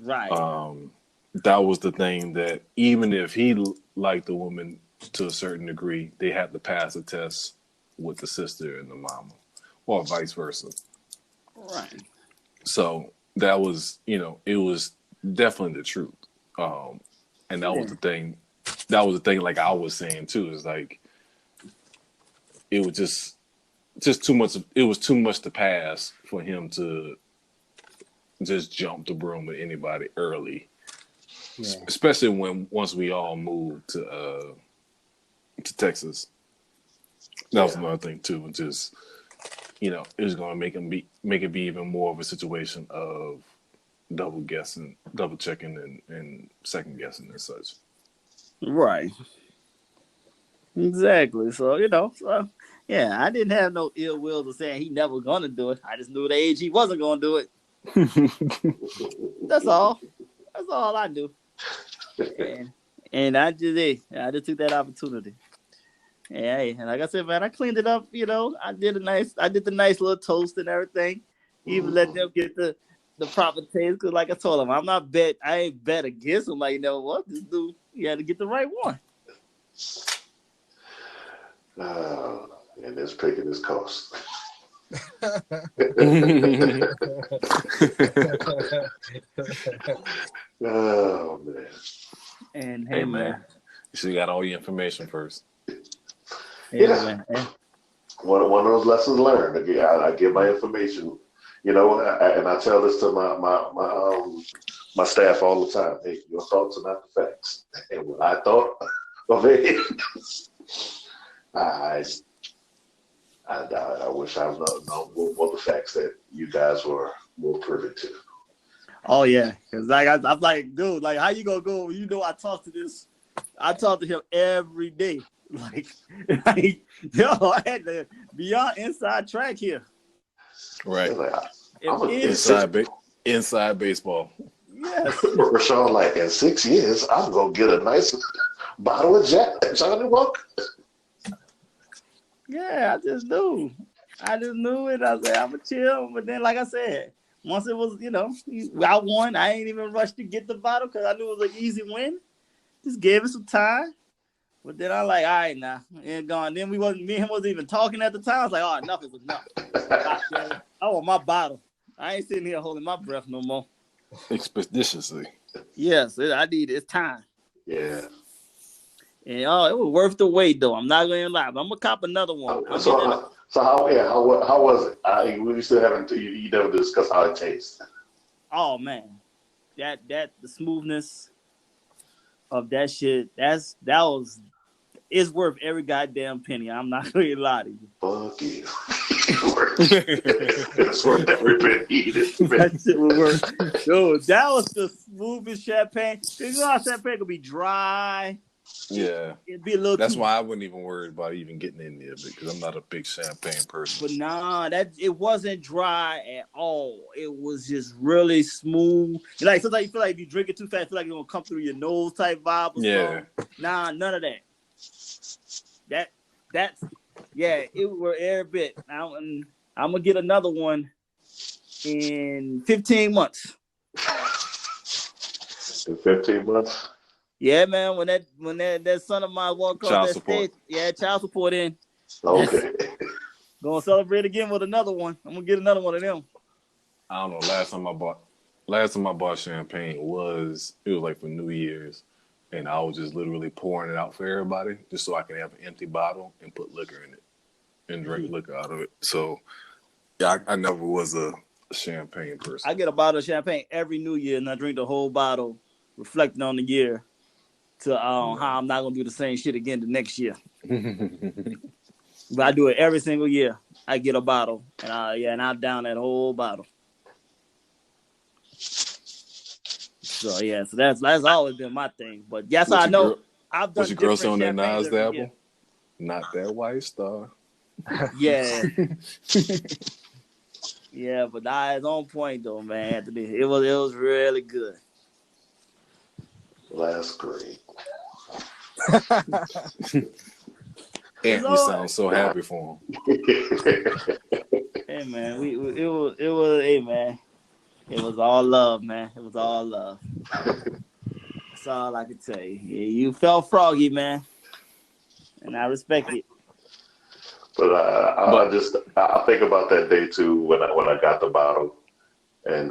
right. That was the thing that even if he liked the woman to a certain degree, they had to pass a test with the sister and the mama, or vice versa. Right. So that was, it was definitely the truth. And that was the thing. That was the thing. Like I was saying too, is like it was just too much. It was too much to pass for him to just jump the broom with anybody early. Yeah. Especially once we all moved to Texas. That was another thing too. Just it was going to make it be even more of a situation of double guessing, double checking, and second guessing and such. Right. Exactly. So I didn't have no ill will to saying he never gonna do it. I just knew the age he wasn't gonna do it. That's all. That's all I knew. And I just took that opportunity. And like I said, man, I cleaned it up. I did the nice little toast and everything. Even let them get the proper taste. Because like I told him, I ain't bet against him. Like, what? This dude, you had to get the right one. And this picking this cost. Oh man. And Hey man, you should got all your information first. Man. One of those lessons learned. Again, I get my information, and I tell this to my staff all the time. Hey, your thoughts are not the facts. And what I thought of it, I wish I known what the facts that you guys were privy to. Oh yeah, because I'm like, dude, like, how you gonna go? I talk to him every day. Like, yo, I had to be on inside track here. Right. Like, inside baseball. Yes. Rashawn, like, in 6 years, I'm gonna get a nice bottle of Johnny Walker. Yeah, I just knew it. I was like, I'm gonna chill. But then, like I said, once it was, I won. I ain't even rushed to get the bottle because I knew it was an easy win. Just gave it some time. But then I'm like, all right, now, and gone. Then me and him wasn't even talking at the time. I was like, oh, enough is enough. I want my bottle. I ain't sitting here holding my breath no more. Expeditiously. Yes, I need it. It's time. Yeah. And it was worth the wait, though. I'm not gonna lie, but I'm gonna cop another one. So how was it? We still haven't. You never discussed how it tastes. Oh man, that the smoothness of that shit. It's worth every goddamn penny. I'm not gonna lie to you. Fuck you. It's worth every penny. That shit was worth. Dude, that was the smoothest champagne. You know how champagne could be dry. Yeah, it'd be a little. That's why I wouldn't even worry about even getting in there because I'm not a big champagne person. But nah, it wasn't dry at all. It was just really smooth. Like sometimes you feel like if you drink it too fast, you feel like it's gonna come through your nose type vibe. Or something. Nah, none of that. It were every bit. I'm gonna get another one in 15 months. In 15 months. Yeah, man. When that son of mine walked across that stage, child support in. Okay. Gonna celebrate again with another one. I'm gonna get another one of them. I don't know. Last time I bought champagne it was like for New Year's, and I was just literally pouring it out for everybody just so I can have an empty bottle and put liquor in it and drink liquor out of it. So yeah, I never was a champagne person. I get a bottle of champagne every New Year, and I drink the whole bottle, reflecting on the year. To how I'm not gonna do the same shit again the next year. But I do it every single year. I get a bottle, and I down that whole bottle. So that's always been my thing. But yes, I know I've done. Was your girl on that Nas dabble? Not that White Star. Yeah. Yeah, but it's on point though, man. Anthony, it was really good. Well, that's great. Anthony sounds so happy for him. Hey man, it was hey man. It was all love, man. It was all love. That's all I can tell you. Yeah, you felt froggy, man. And I respect it. But I think about that day too when I got the bottle, and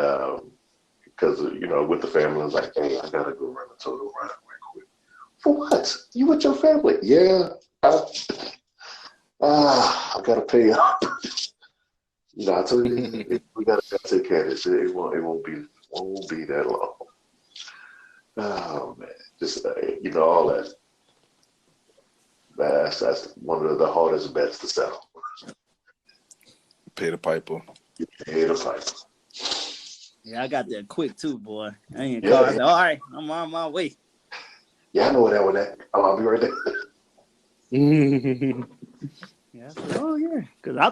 because with the family, I was like, hey, I gotta go run a total run right quick. For what? You with your family? Yeah. I gotta pay up. I told you we gotta take care of this. It won't be that long. Oh man, just all that. That's one of the hardest bets to settle. Pay the piper. Pay the piper. Yeah, I got that quick too, boy. I ain't call. I said, all right, I'm on my way. Yeah, I know where that one at. I'll be right there. Yeah, I said, oh yeah, because I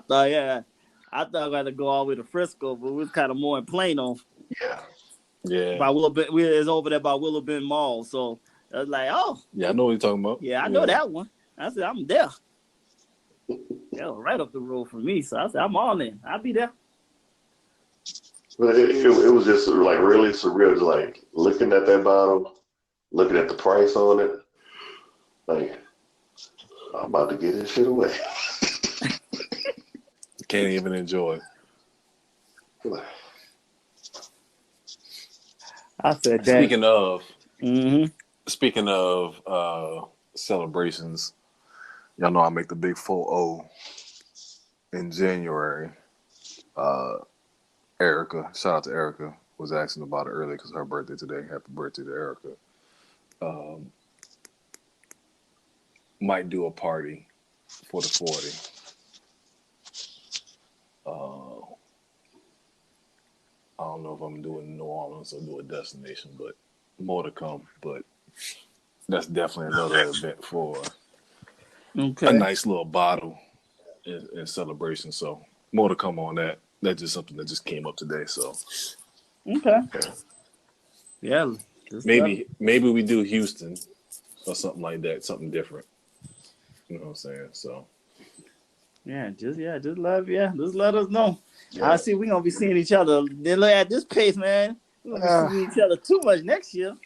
thought I had to go all the way to Frisco, but we was kind of more in Plano. Yeah. By we was over there by Willow Bend Mall, so I was like, oh. Yeah, I know what you're talking about. Yeah, I know that one. I said, I'm there. Yeah, right up the road from me, so I said, I'm all in. I'll be there. But it was just like really surreal, just like looking at that bottle, looking at the price on it, like I'm about to get this shit away. Can't even enjoy it. I said that. Speaking of celebrations, y'all know I make the big 4-0 in January. Erica, shout out to Erica, was asking about it earlier because her birthday today. Happy birthday to Erica. Might do a party for the 40. I don't know if I'm doing New Orleans or do a destination, but more to come. But that's definitely another event for a nice little bottle in celebration. So more to come on that. That's just something that just came up today. So yeah, maybe we do Houston or something like that, something different. You know what I'm saying? So just let us know. I see we're gonna be seeing each other. Then look at this pace, man. We're gonna be seeing each other too much next year.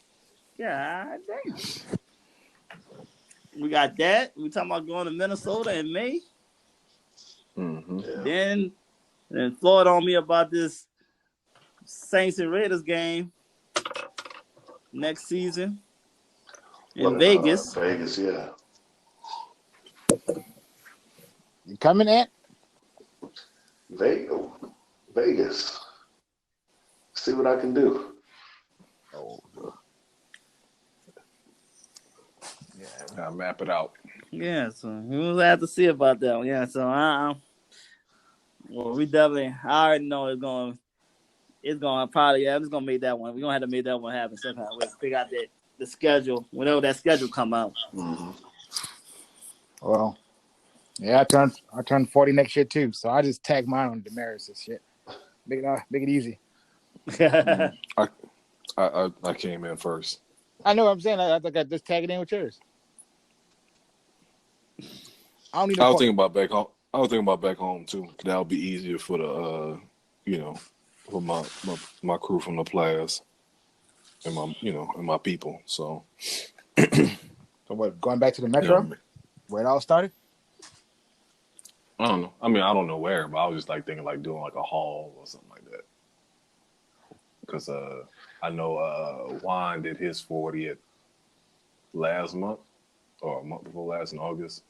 God damn. We got that. We talking about going to Minnesota in May. Then Floyd on me about this Saints and Raiders game next season in Vegas. Vegas, yeah. You coming, Ant? Vegas. See what I can do. I'll map it out. Yeah, so we'll have to see about that one. Yeah, so well, we definitely. I already know it's going probably. Yeah, I'm just gonna make that one. We're gonna have to make that one happen somehow. We'll figure out the schedule whenever that schedule come out. Well, yeah, I turn 40 next year too, so I just tag mine on Damaris and shit. Make it easy. I came in first. I know what I'm saying. I think I just tag it in with yours. I was thinking about back home too. That would be easier for the for my crew from the players and my people. So what, going back to the Metro where it all started? I don't know. I mean, I don't know where, but I was just thinking doing a hall or something like that. Because I know Juan did his 40th last month or a month before last in August.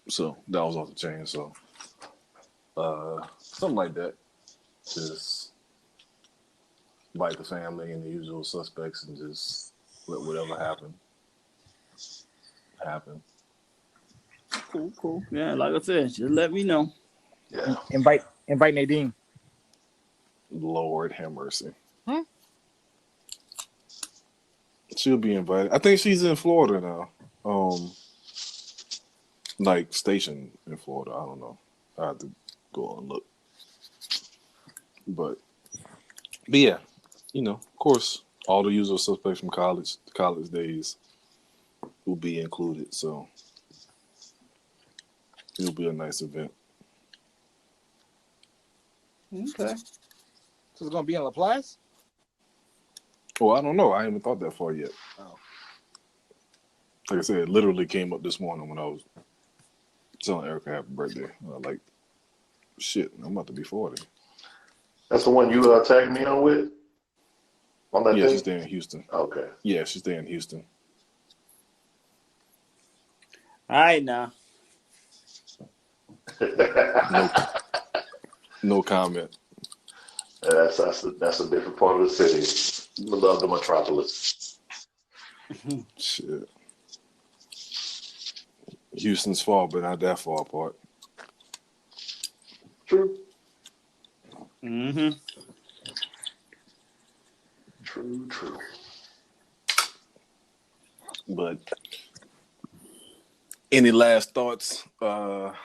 So that was off the chain. So something like that. Just invite the family and the usual suspects and just let whatever happen. Cool. Yeah, like I said, just let me know. Yeah. Invite Nadine. Lord have mercy. She'll be invited. I think she's in Florida now. Stationed in Florida. I don't know. I have to go and look. But yeah, of course, all the usual suspects from college days will be included. So it'll be a nice event. Okay. So it's gonna be in LaPlace? Well, I don't know. I haven't thought that far yet. Oh. Like I said, it literally came up this morning when I was telling Erica happy birthday. Shit, I'm about to be 40. That's the one you tagged me on with? On that thing? She's staying in Houston. Okay. Yeah, she's staying in Houston. All right, now. No comment. That's a different part of the city. We love the metropolis. Shit. Houston's far, but not that far apart. True. True. But any last thoughts? Like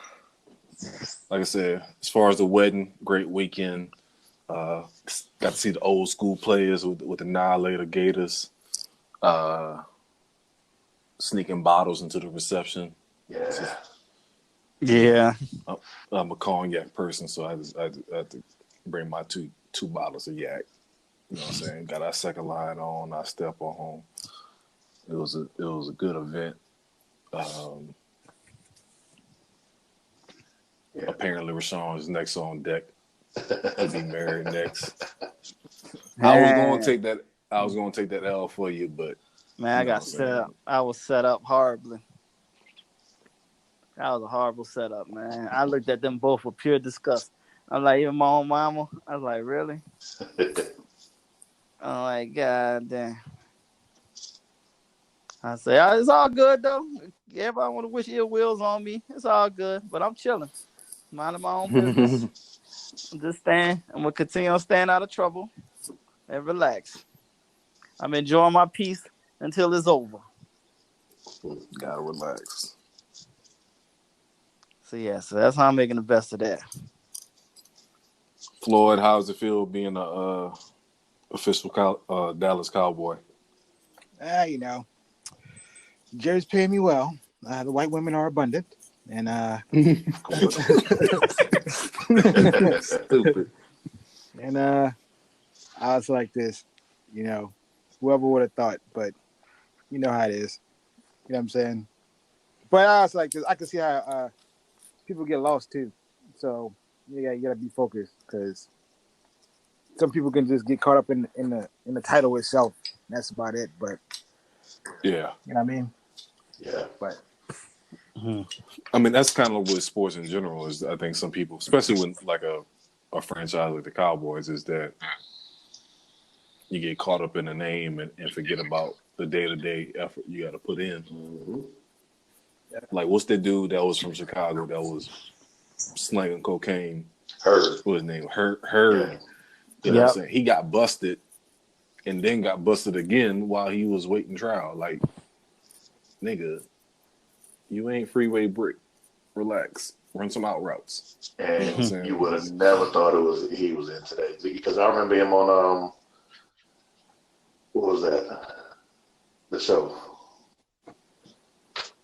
I said, as far as the wedding, great weekend. Got to see the old school players with Annihilator Gators sneaking bottles into the reception. Yeah. I'm a cognac person, so I had to bring my two bottles of yak. You know what I'm saying? Got our second line on. I step on home. It was a good event. Apparently, Rashawn is next on deck to be married next. I was going to take that L for you, but Man, I got set up. I was set up horribly. That was a horrible setup, man. I looked at them both with pure disgust. I'm like, even my own mama. I was like, really? I'm like, God damn. I say, it's all good though. Everybody want to wish ill wills on me. It's all good, but I'm chilling, minding my own business. I'm just staying. I'm gonna continue on staying out of trouble and relax. I'm enjoying my peace until it's over. Gotta relax. So that's how I'm making the best of that. Floyd, how's it feel being a official Dallas Cowboy? You know, Jerry's paying me well. The white women are abundant, and Stupid. And I was like this, you know, whoever would have thought, but you know how it is. You know what I'm saying? But I was like this. I can see how people get lost too. So you gotta be focused because some people can just get caught up in the title itself. That's about it. But yeah, you know what I mean? Yeah. But I mean that's kind of what sports in general is. I think some people, especially when like a franchise like the Cowboys, is that you get caught up in the name and forget about the day-to-day effort you got to put in. Mm-hmm. Like, what's that dude that was from Chicago that was slinging cocaine? Heard. What was his name? Heard. Yeah. You know what I'm saying? He got busted and then got busted again while he was waiting trial. Like, nigga, you ain't Freeway Brick. Relax. Run some out routes. And you would have never thought he was in today. Because I remember him on what was that? The show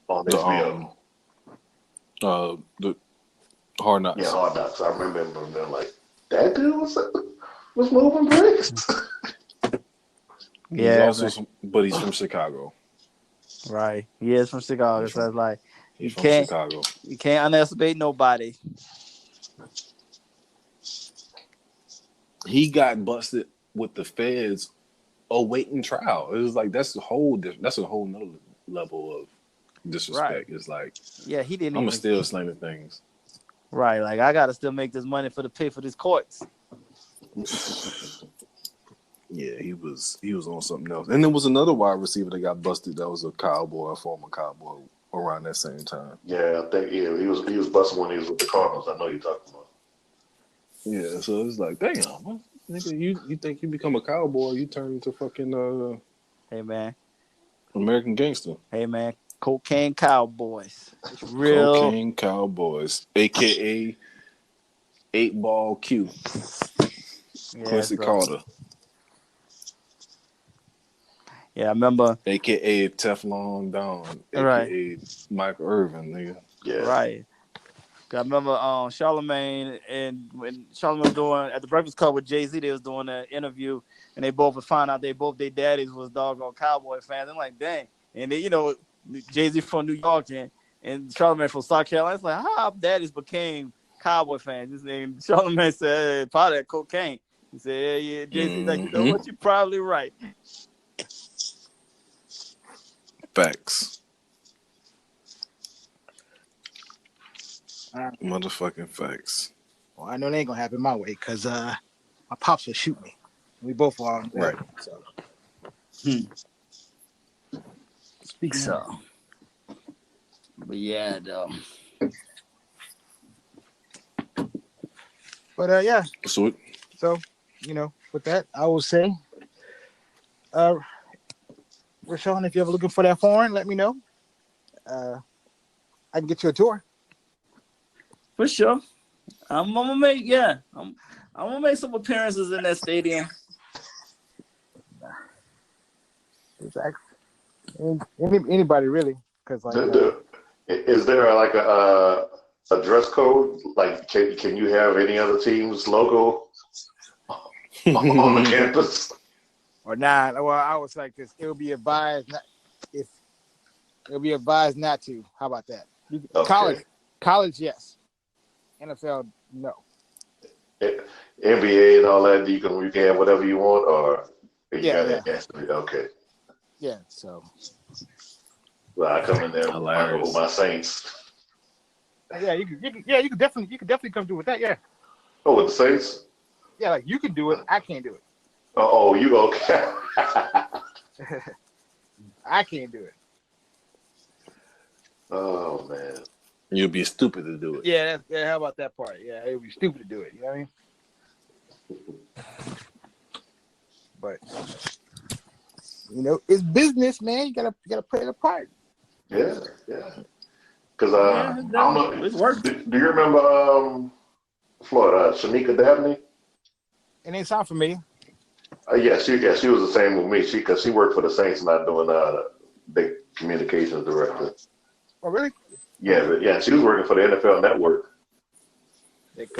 on HBO. The Hard Knocks. Yeah, Hard Knocks. I remember him being like, that dude was moving bricks. Yeah, but he's from Chicago. Right. He is from Chicago. So it's like he's from Chicago. You can't underestimate nobody. He got busted with the feds awaiting trial. It was like that's a whole nother level of disrespect. Right. It's like he didn't. I'm still slamming things. Right, like I gotta still make this money to pay for these courts. Yeah, he was on something else. And there was another wide receiver that got busted. That was a former Cowboy, around that same time. Yeah, I think he was busted when he was with the Cardinals. I know you're talking about. Yeah, so it's like, damn, nigga, you think you become a Cowboy, you turn into fucking hey man, American Gangster. Hey man, Cocaine Cowboys. It's real Cocaine Cowboys, aka 8-Ball Q. Quincy Carter. Yeah, I remember. AKA Teflon Don. AKA Michael Irvin, nigga. Yeah. Right. I remember Charlamagne, and when Charlamagne was doing at the Breakfast Club with Jay-Z, they was doing an interview, and they both would find out their daddies was doggone Cowboy fans. I'm like, dang. And they, Jay-Z from New York and Charlamagne from South Carolina. It's like, how our daddies became Cowboy fans? And Charlamagne said, hey, part of that cocaine. He said, yeah. Jay-Z, like, you know what? You're probably right. Facts. Motherfucking facts. Well, I know they ain't gonna happen my way because my pops will shoot me. We both are on right. So. Speak so. But yeah, though. But yeah. So with that, I will say, Rashawn, if you're ever looking for that foreign, let me know. I can get you a tour. For sure. I'm gonna make some appearances in that stadium. Exactly. Anybody really? Because is there like a dress code? Like, can you have any other team's logo on the campus? Or not? Well, I was like this. It would be advised. It'll be advised not to. How about that? Okay. College, yes. NFL, no. NBA and all that, you can have whatever you want, or you Yeah, got yeah. it. Okay. Yeah, so. Well, I come in there with my Saints. Yeah, you could definitely come through with that. Yeah. Oh, with the Saints? Yeah, like you can do it. I can't do it. Oh, you okay? I can't do it. Oh man. You'd be stupid to do it. Yeah, how about that part? Yeah, it would be stupid to do it. You know what I mean? But it's business, man. You gotta play the part. Yeah. Because I don't know. It's work. Do you remember Florida, Shanika Dabney? It ain't sound familiar. Yeah, she was the same with me. Because she worked for the Saints, not doing the communications director. Oh, really? Yeah, but she was working for the NFL Network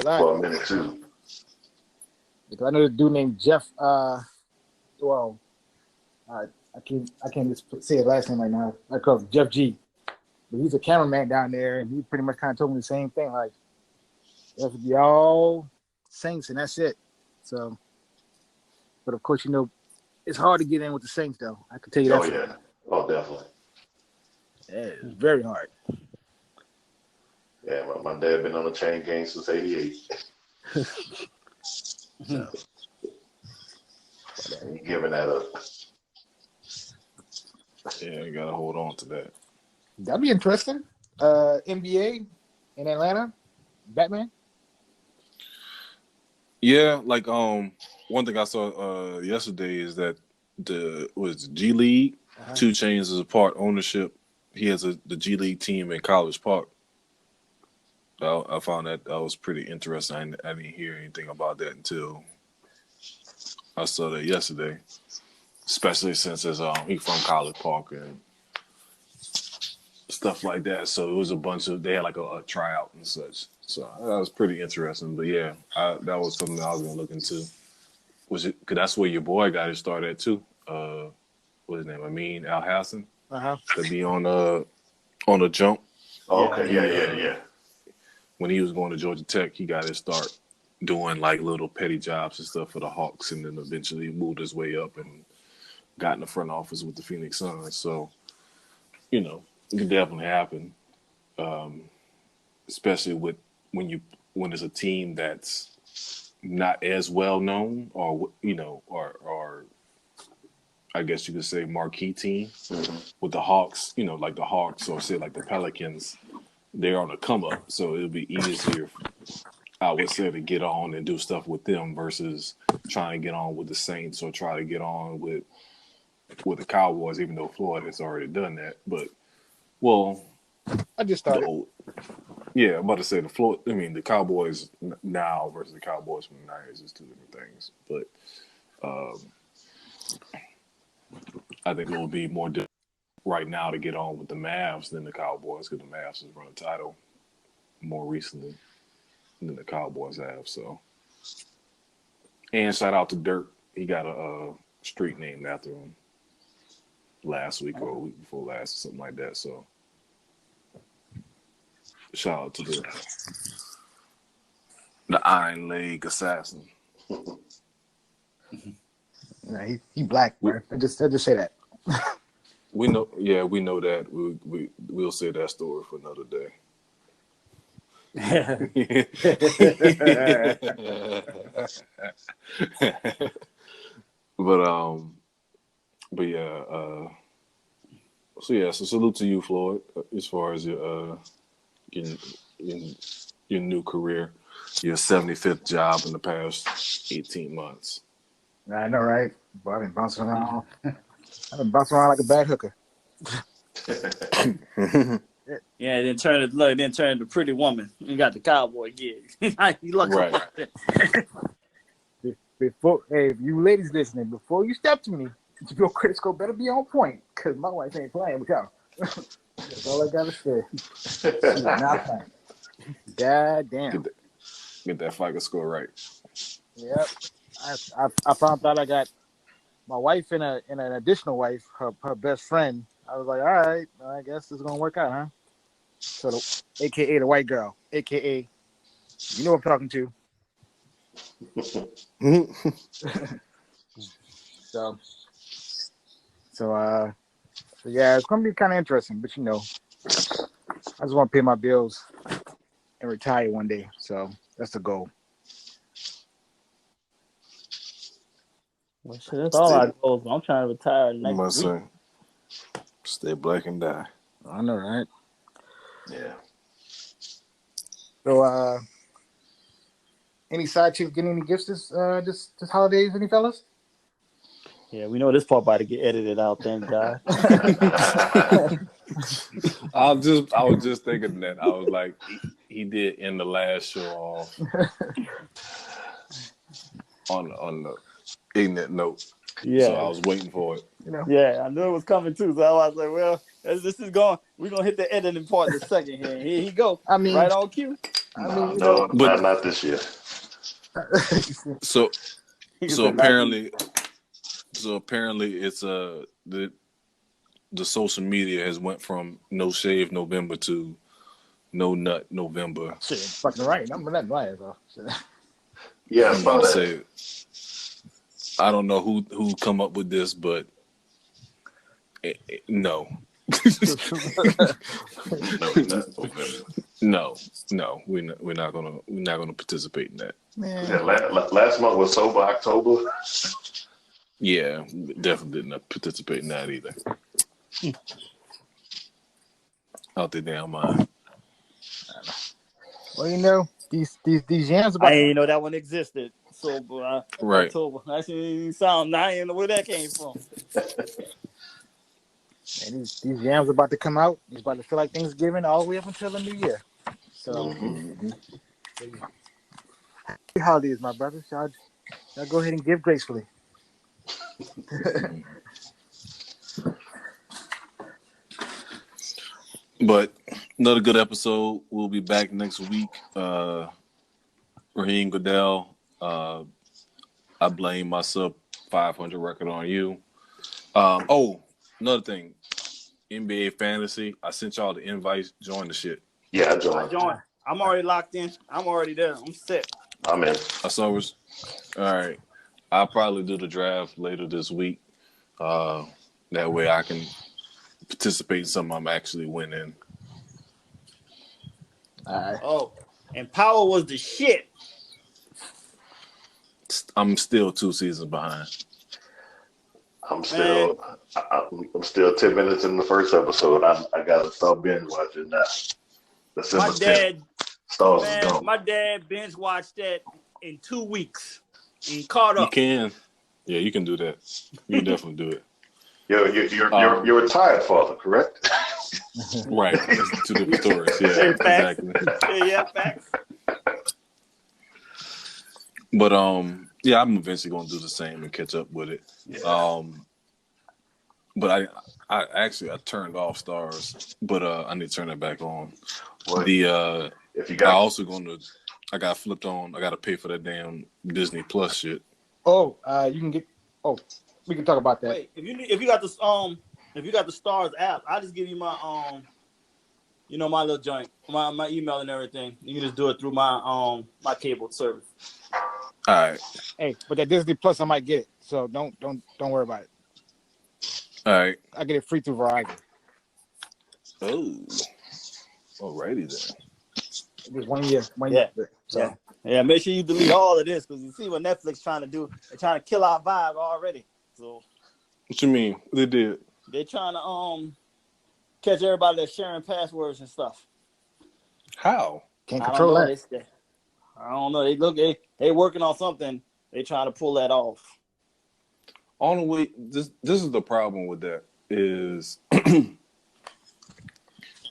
for a minute too. Because I know a dude named Jeff. I can't just say his last name right now. I call him Jeff G. But he's a cameraman down there, and he pretty much kind of told me the same thing. Like, you have to be all Saints, and that's it. So, but of course, it's hard to get in with the Saints, though. I can tell you that. Oh yeah. Oh, definitely. Yeah, it's very hard. Yeah, my dad been on the chain gang since '88. So, ain't giving that up. Yeah, you gotta hold on to that. That'd be interesting. NBA in Atlanta, Batman. Yeah, like one thing I saw yesterday is that the G League, 2 Chainz is a part ownership. He has the G League team in College Park. I found that was pretty interesting. I didn't hear anything about that until I saw that yesterday. Especially since he's from College Park and stuff like that. So it was they had like a tryout and such. So that was pretty interesting. But yeah, that was something I was gonna look into. Because that's where your boy got his start at too. What's his name? Amin Al Hassan. To be on the jump. Oh, okay, yeah. When he was going to Georgia Tech, he got his start doing like little petty jobs and stuff for the Hawks, and then eventually moved his way up and got in the front office with the Phoenix Suns. So, it can definitely happen, especially when it's a team that's not as well known, or I guess you could say marquee team. Mm-hmm. With the Hawks, like the Hawks or say like the Pelicans, they're on a come up, so it'll be easier, I would say, to get on and do stuff with them versus trying to get on with the Saints or try to get on with the Cowboys, even though Florida has already done that. But I just started. I'm about to say the Cowboys now versus the Cowboys from the '90s is 2 different things. But I think it will be more difficult right now to get on with the Mavs than the Cowboys, because the Mavs has run a title more recently than the Cowboys have. So, and shout out to Dirk, he got a street named after him last week or a week before last, or something like that. So, shout out to the Iron Leg Assassin. He black, bro. I just say that. We know that. We'll say that story for another day. So salute to you, Floyd, as far as your new career, your 75th job in the past 18 months. I know, right? But I've been bouncing around. Like a bad hooker. Yeah, then turn into Pretty Woman. You got the cowboy gig. You lucky about that. If you ladies listening, before you step to me, your credit score better be on point, because my wife ain't playing with y'all. That's all I gotta say. She's not playing. God damn. Get that FICO score right. Yep. I found out I got my wife and an additional wife, her best friend, I was like, all right, I guess it's gonna work out, huh? So, AKA the white girl, AKA, you know what I'm talking to. So, so yeah, it's gonna be kind of interesting. But I just want to pay my bills and retire one day. So that's the goal. Well, shit, that's all I goals. I'm trying to retire next Must week. say, stay black and die. I know, right? Yeah. So, any side chicks getting any gifts this holidays? Any fellas? Yeah, we know this part about to get edited out. Thank God. I was just thinking that. I was like, he did end the last show off on the ignorant note. Yeah. So I was waiting for it. Yeah, I knew it was coming too. So I was like, well, this is going. We're gonna hit the editing part in a second here. Here he go. I mean, right on cue. No, not this year. So apparently it's the social media has went from no shave November to no nut November. Shit, fucking right. I'm not right though. Yeah, I'm about to say, I don't know who come up with this, but no. No, we're not gonna participate in that. Yeah, last month was Sober October. Yeah, definitely didn't participate in that either. Out their damn mind. Well, these yams about. I didn't know that one existed. Sober right. October. That shit sound. I didn't know where that came from. And these yams about to come out. It's about to feel like Thanksgiving all the way up until the New Year. So, happy holidays, my brothers. Y'all go ahead and give gracefully. But another good episode. We'll be back next week. Raheem Goodell. I blame my sub 500 record on you. Another thing. NBA Fantasy. I sent y'all the invites. Join the shit. Yeah, I joined. I'm already locked in. I'm already there. I'm set. I'm in. All right. I'll probably do the draft later this week. That way I can participate in something I'm actually winning. Oh, and Power was the shit. I'm still 2 seasons behind. I'm still 10 minutes in the first episode. I gotta start binge watching now. My dad binge watched that in 2 weeks and caught up. You can. Yeah, you can do that. You can definitely do it. You're a retired father, correct? Right. It's 2 different stories. Yeah, exactly. Yeah, facts. But yeah, I'm eventually gonna do the same and catch up with it. Yeah. But I actually turned off Stars, but I need to turn that back on. What? I got flipped on. I got to pay for that damn Disney Plus shit. Oh, you can get. Oh, we can talk about that. Wait, if you got the Stars app, I'll just give you my my little joint, my email and everything. You can just do it through my my cable service. All right. Hey, but that Disney Plus, I might get it. So don't worry about it. All right. I get it free through Verizon. Oh. Alrighty then. Just 1 year. So. Yeah. Make sure you delete all of this because you see what Netflix trying to do. They're trying to kill our vibe already. So. What you mean? They did. They're trying to catch everybody that's sharing passwords and stuff. How? Can't control that. I don't know. They working on something. They trying to pull that off. On the way, this is the problem with that is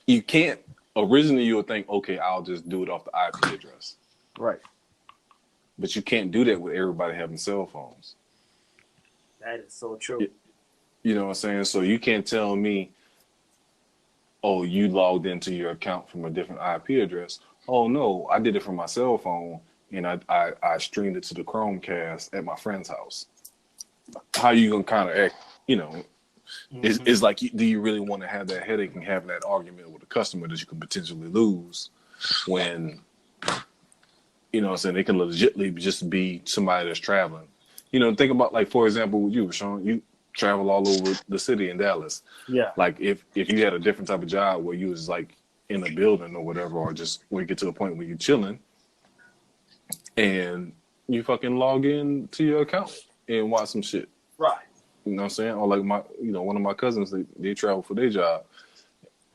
you can't. Originally, you would think, okay, I'll just do it off the IP address. Right. But you can't do that with everybody having cell phones. That is so true. You know what I'm saying? So you can't tell me, oh, you logged into your account from a different IP address. Oh, no, I did it from my cell phone, and I streamed it to the Chromecast at my friend's house. How you going to kind of act, It's like, do you really want to have that headache and having that argument with a customer that you can potentially lose when, you know what I'm saying, they can legitimately just be somebody that's traveling. You know, think about, like, for example, with you, Sean, you travel all over the city in Dallas. Yeah. Like, if you had a different type of job where you was, like, in a building or whatever, or just when you get to a point where you're chilling and you fucking log in to your account and watch some shit. Right. You know what I'm saying? Or like one of my cousins, they travel for their job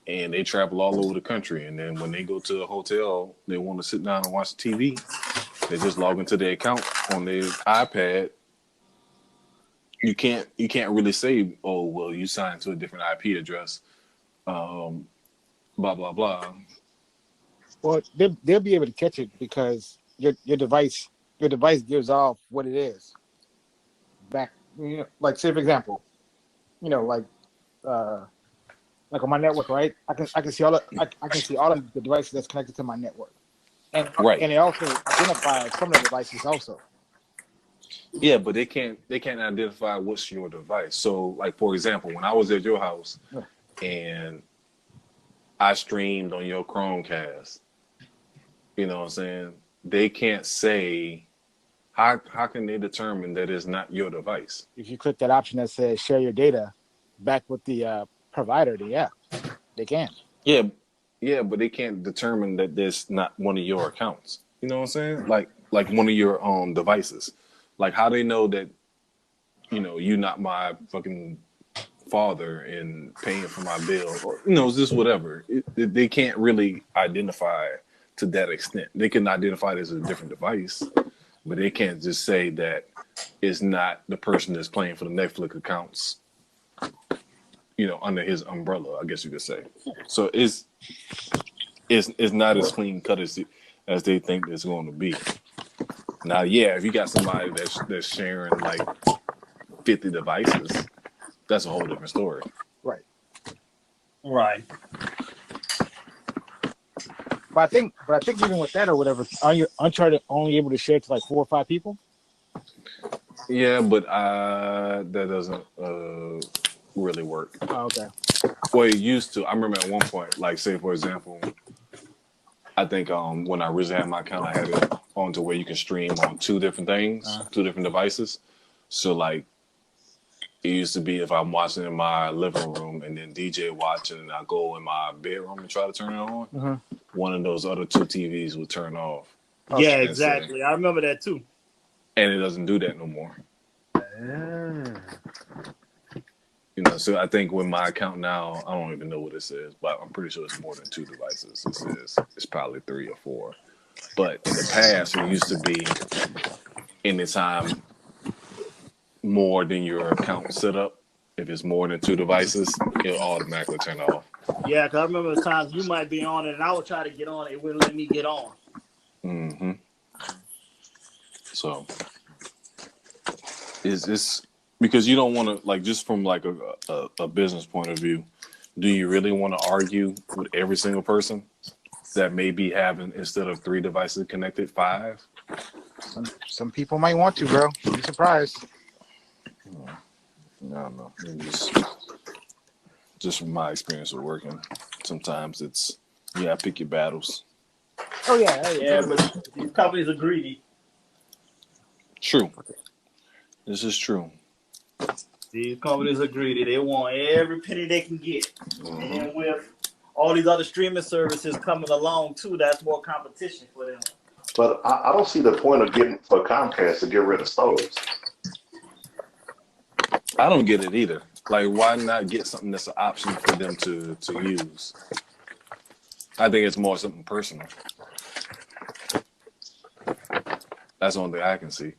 and they travel all over the country. And then when they go to a hotel, they want to sit down and watch TV. They just log into their account on their iPad. You can't really say, oh, well, you signed to a different IP address. Blah, blah, blah. Well, they'll be able to catch it because your device gives off what it is. Back, you know, like, say for example, you know, like on my network, right? I can see all of the devices that's connected to my network, and Right. and it also identifies some of the devices also. Yeah, but they can't identify what's your device. So, like, for example, when I was at your house and I streamed on your Chromecast, you know what I'm saying? They can't say, how can they determine that it's not your device? If you click that option that says share your data back with the provider, then they can. Yeah, but they can't determine that that's not one of your accounts. You know what I'm saying? Like one of your devices. Like, how they know that, you know, you're not my fucking father and paying for my bill, or, you know, just whatever. They can't really identify to that extent. They can identify it as a different device, but they can't just say that it's not the person that's paying for the Netflix accounts, you know, under his umbrella, I guess you could say. So it's not as clean cut as they think it's going to be. Now, yeah, if you got somebody that's sharing like 50 devices, that's a whole different story. Right. Right. But I think even with that or whatever, aren't you only able to share to like 4 or 5 people? Yeah, but that doesn't really work. Oh, okay. Well, it used to. I remember at one point, like, say for example, I think when I originally had my account, I had it on to where you can stream on 2 different things, 2 different devices. So like, it used to be if I'm watching in my living room and then DJ watching, and I go in my bedroom and try to turn it on, one of those other 2 TVs would turn off. Yeah, exactly. I remember that too. And it doesn't do that no more. You know, so I think with my account now, I don't even know what it says, but I'm pretty sure it's more than 2 devices. It says it's probably 3 or 4. But in the past, it used to be anytime more than your account set up. If it's more than 2 devices, it'll automatically turn off. Yeah, because I remember the times you might be on it, and I would try to get on it. It wouldn't let me get on. Mm-hmm. So it's because you don't want to, like, just from like a business point of view, do you really want to argue with every single person that may be having, instead of 3 devices connected, 5? Some people might want to, bro. You'd be surprised. I don't know. Just from my experience with working, sometimes it's, pick your battles. Oh yeah, but these companies are greedy. True. This is true. These companies are greedy. They want every penny they can get. And with all these other streaming services coming along too, that's more competition for them. But I don't see the point of getting for Comcast to get rid of stoves. I don't get it either. Like, why not get something that's an option for them to use? I think it's more something personal. That's the only thing I can see.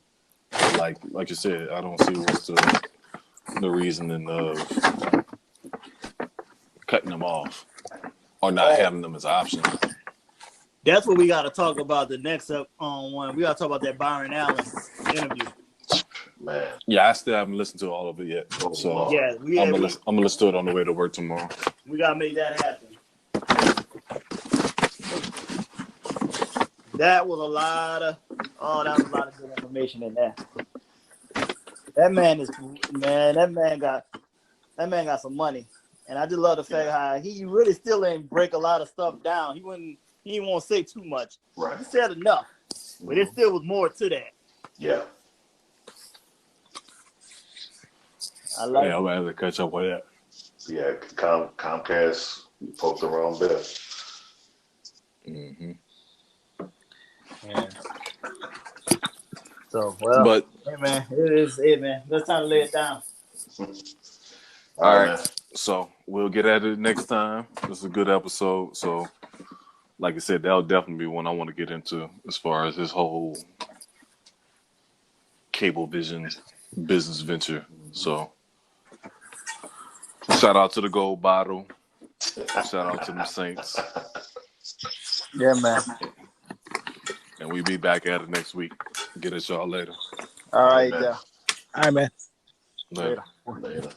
Like you said, I don't see what's the reasoning of cutting them off or not having them as an option. That's what we got to talk about the next one. We got to talk about that Byron Allen interview. Man. Yeah, I still haven't listened to all of it yet. So yeah, I'm gonna listen to it on the way to work tomorrow. We gotta make that happen. That was a lot of good information in there. That man got That man got some money, and I just love the fact how he really still ain't break a lot of stuff down. He didn't want to say too much. Right. He said enough, but there still was more to that. Yeah. I like. Yeah, I'm gonna have to catch up with that. Yeah, Comcast poked the wrong bit. Mm-hmm. Yeah. So, well, But hey man, it is it, man. It's time to lay it down. all right, man. so we'll get at it next time. This is a good episode. So, like I said, that'll definitely be one I want to get into as far as this whole cable vision business venture. So, shout out to the gold bottle. Shout out to the Saints. Yeah, man. And we'll be back at it next week. Get at y'all later. All right, man. All right, man. Later. Later.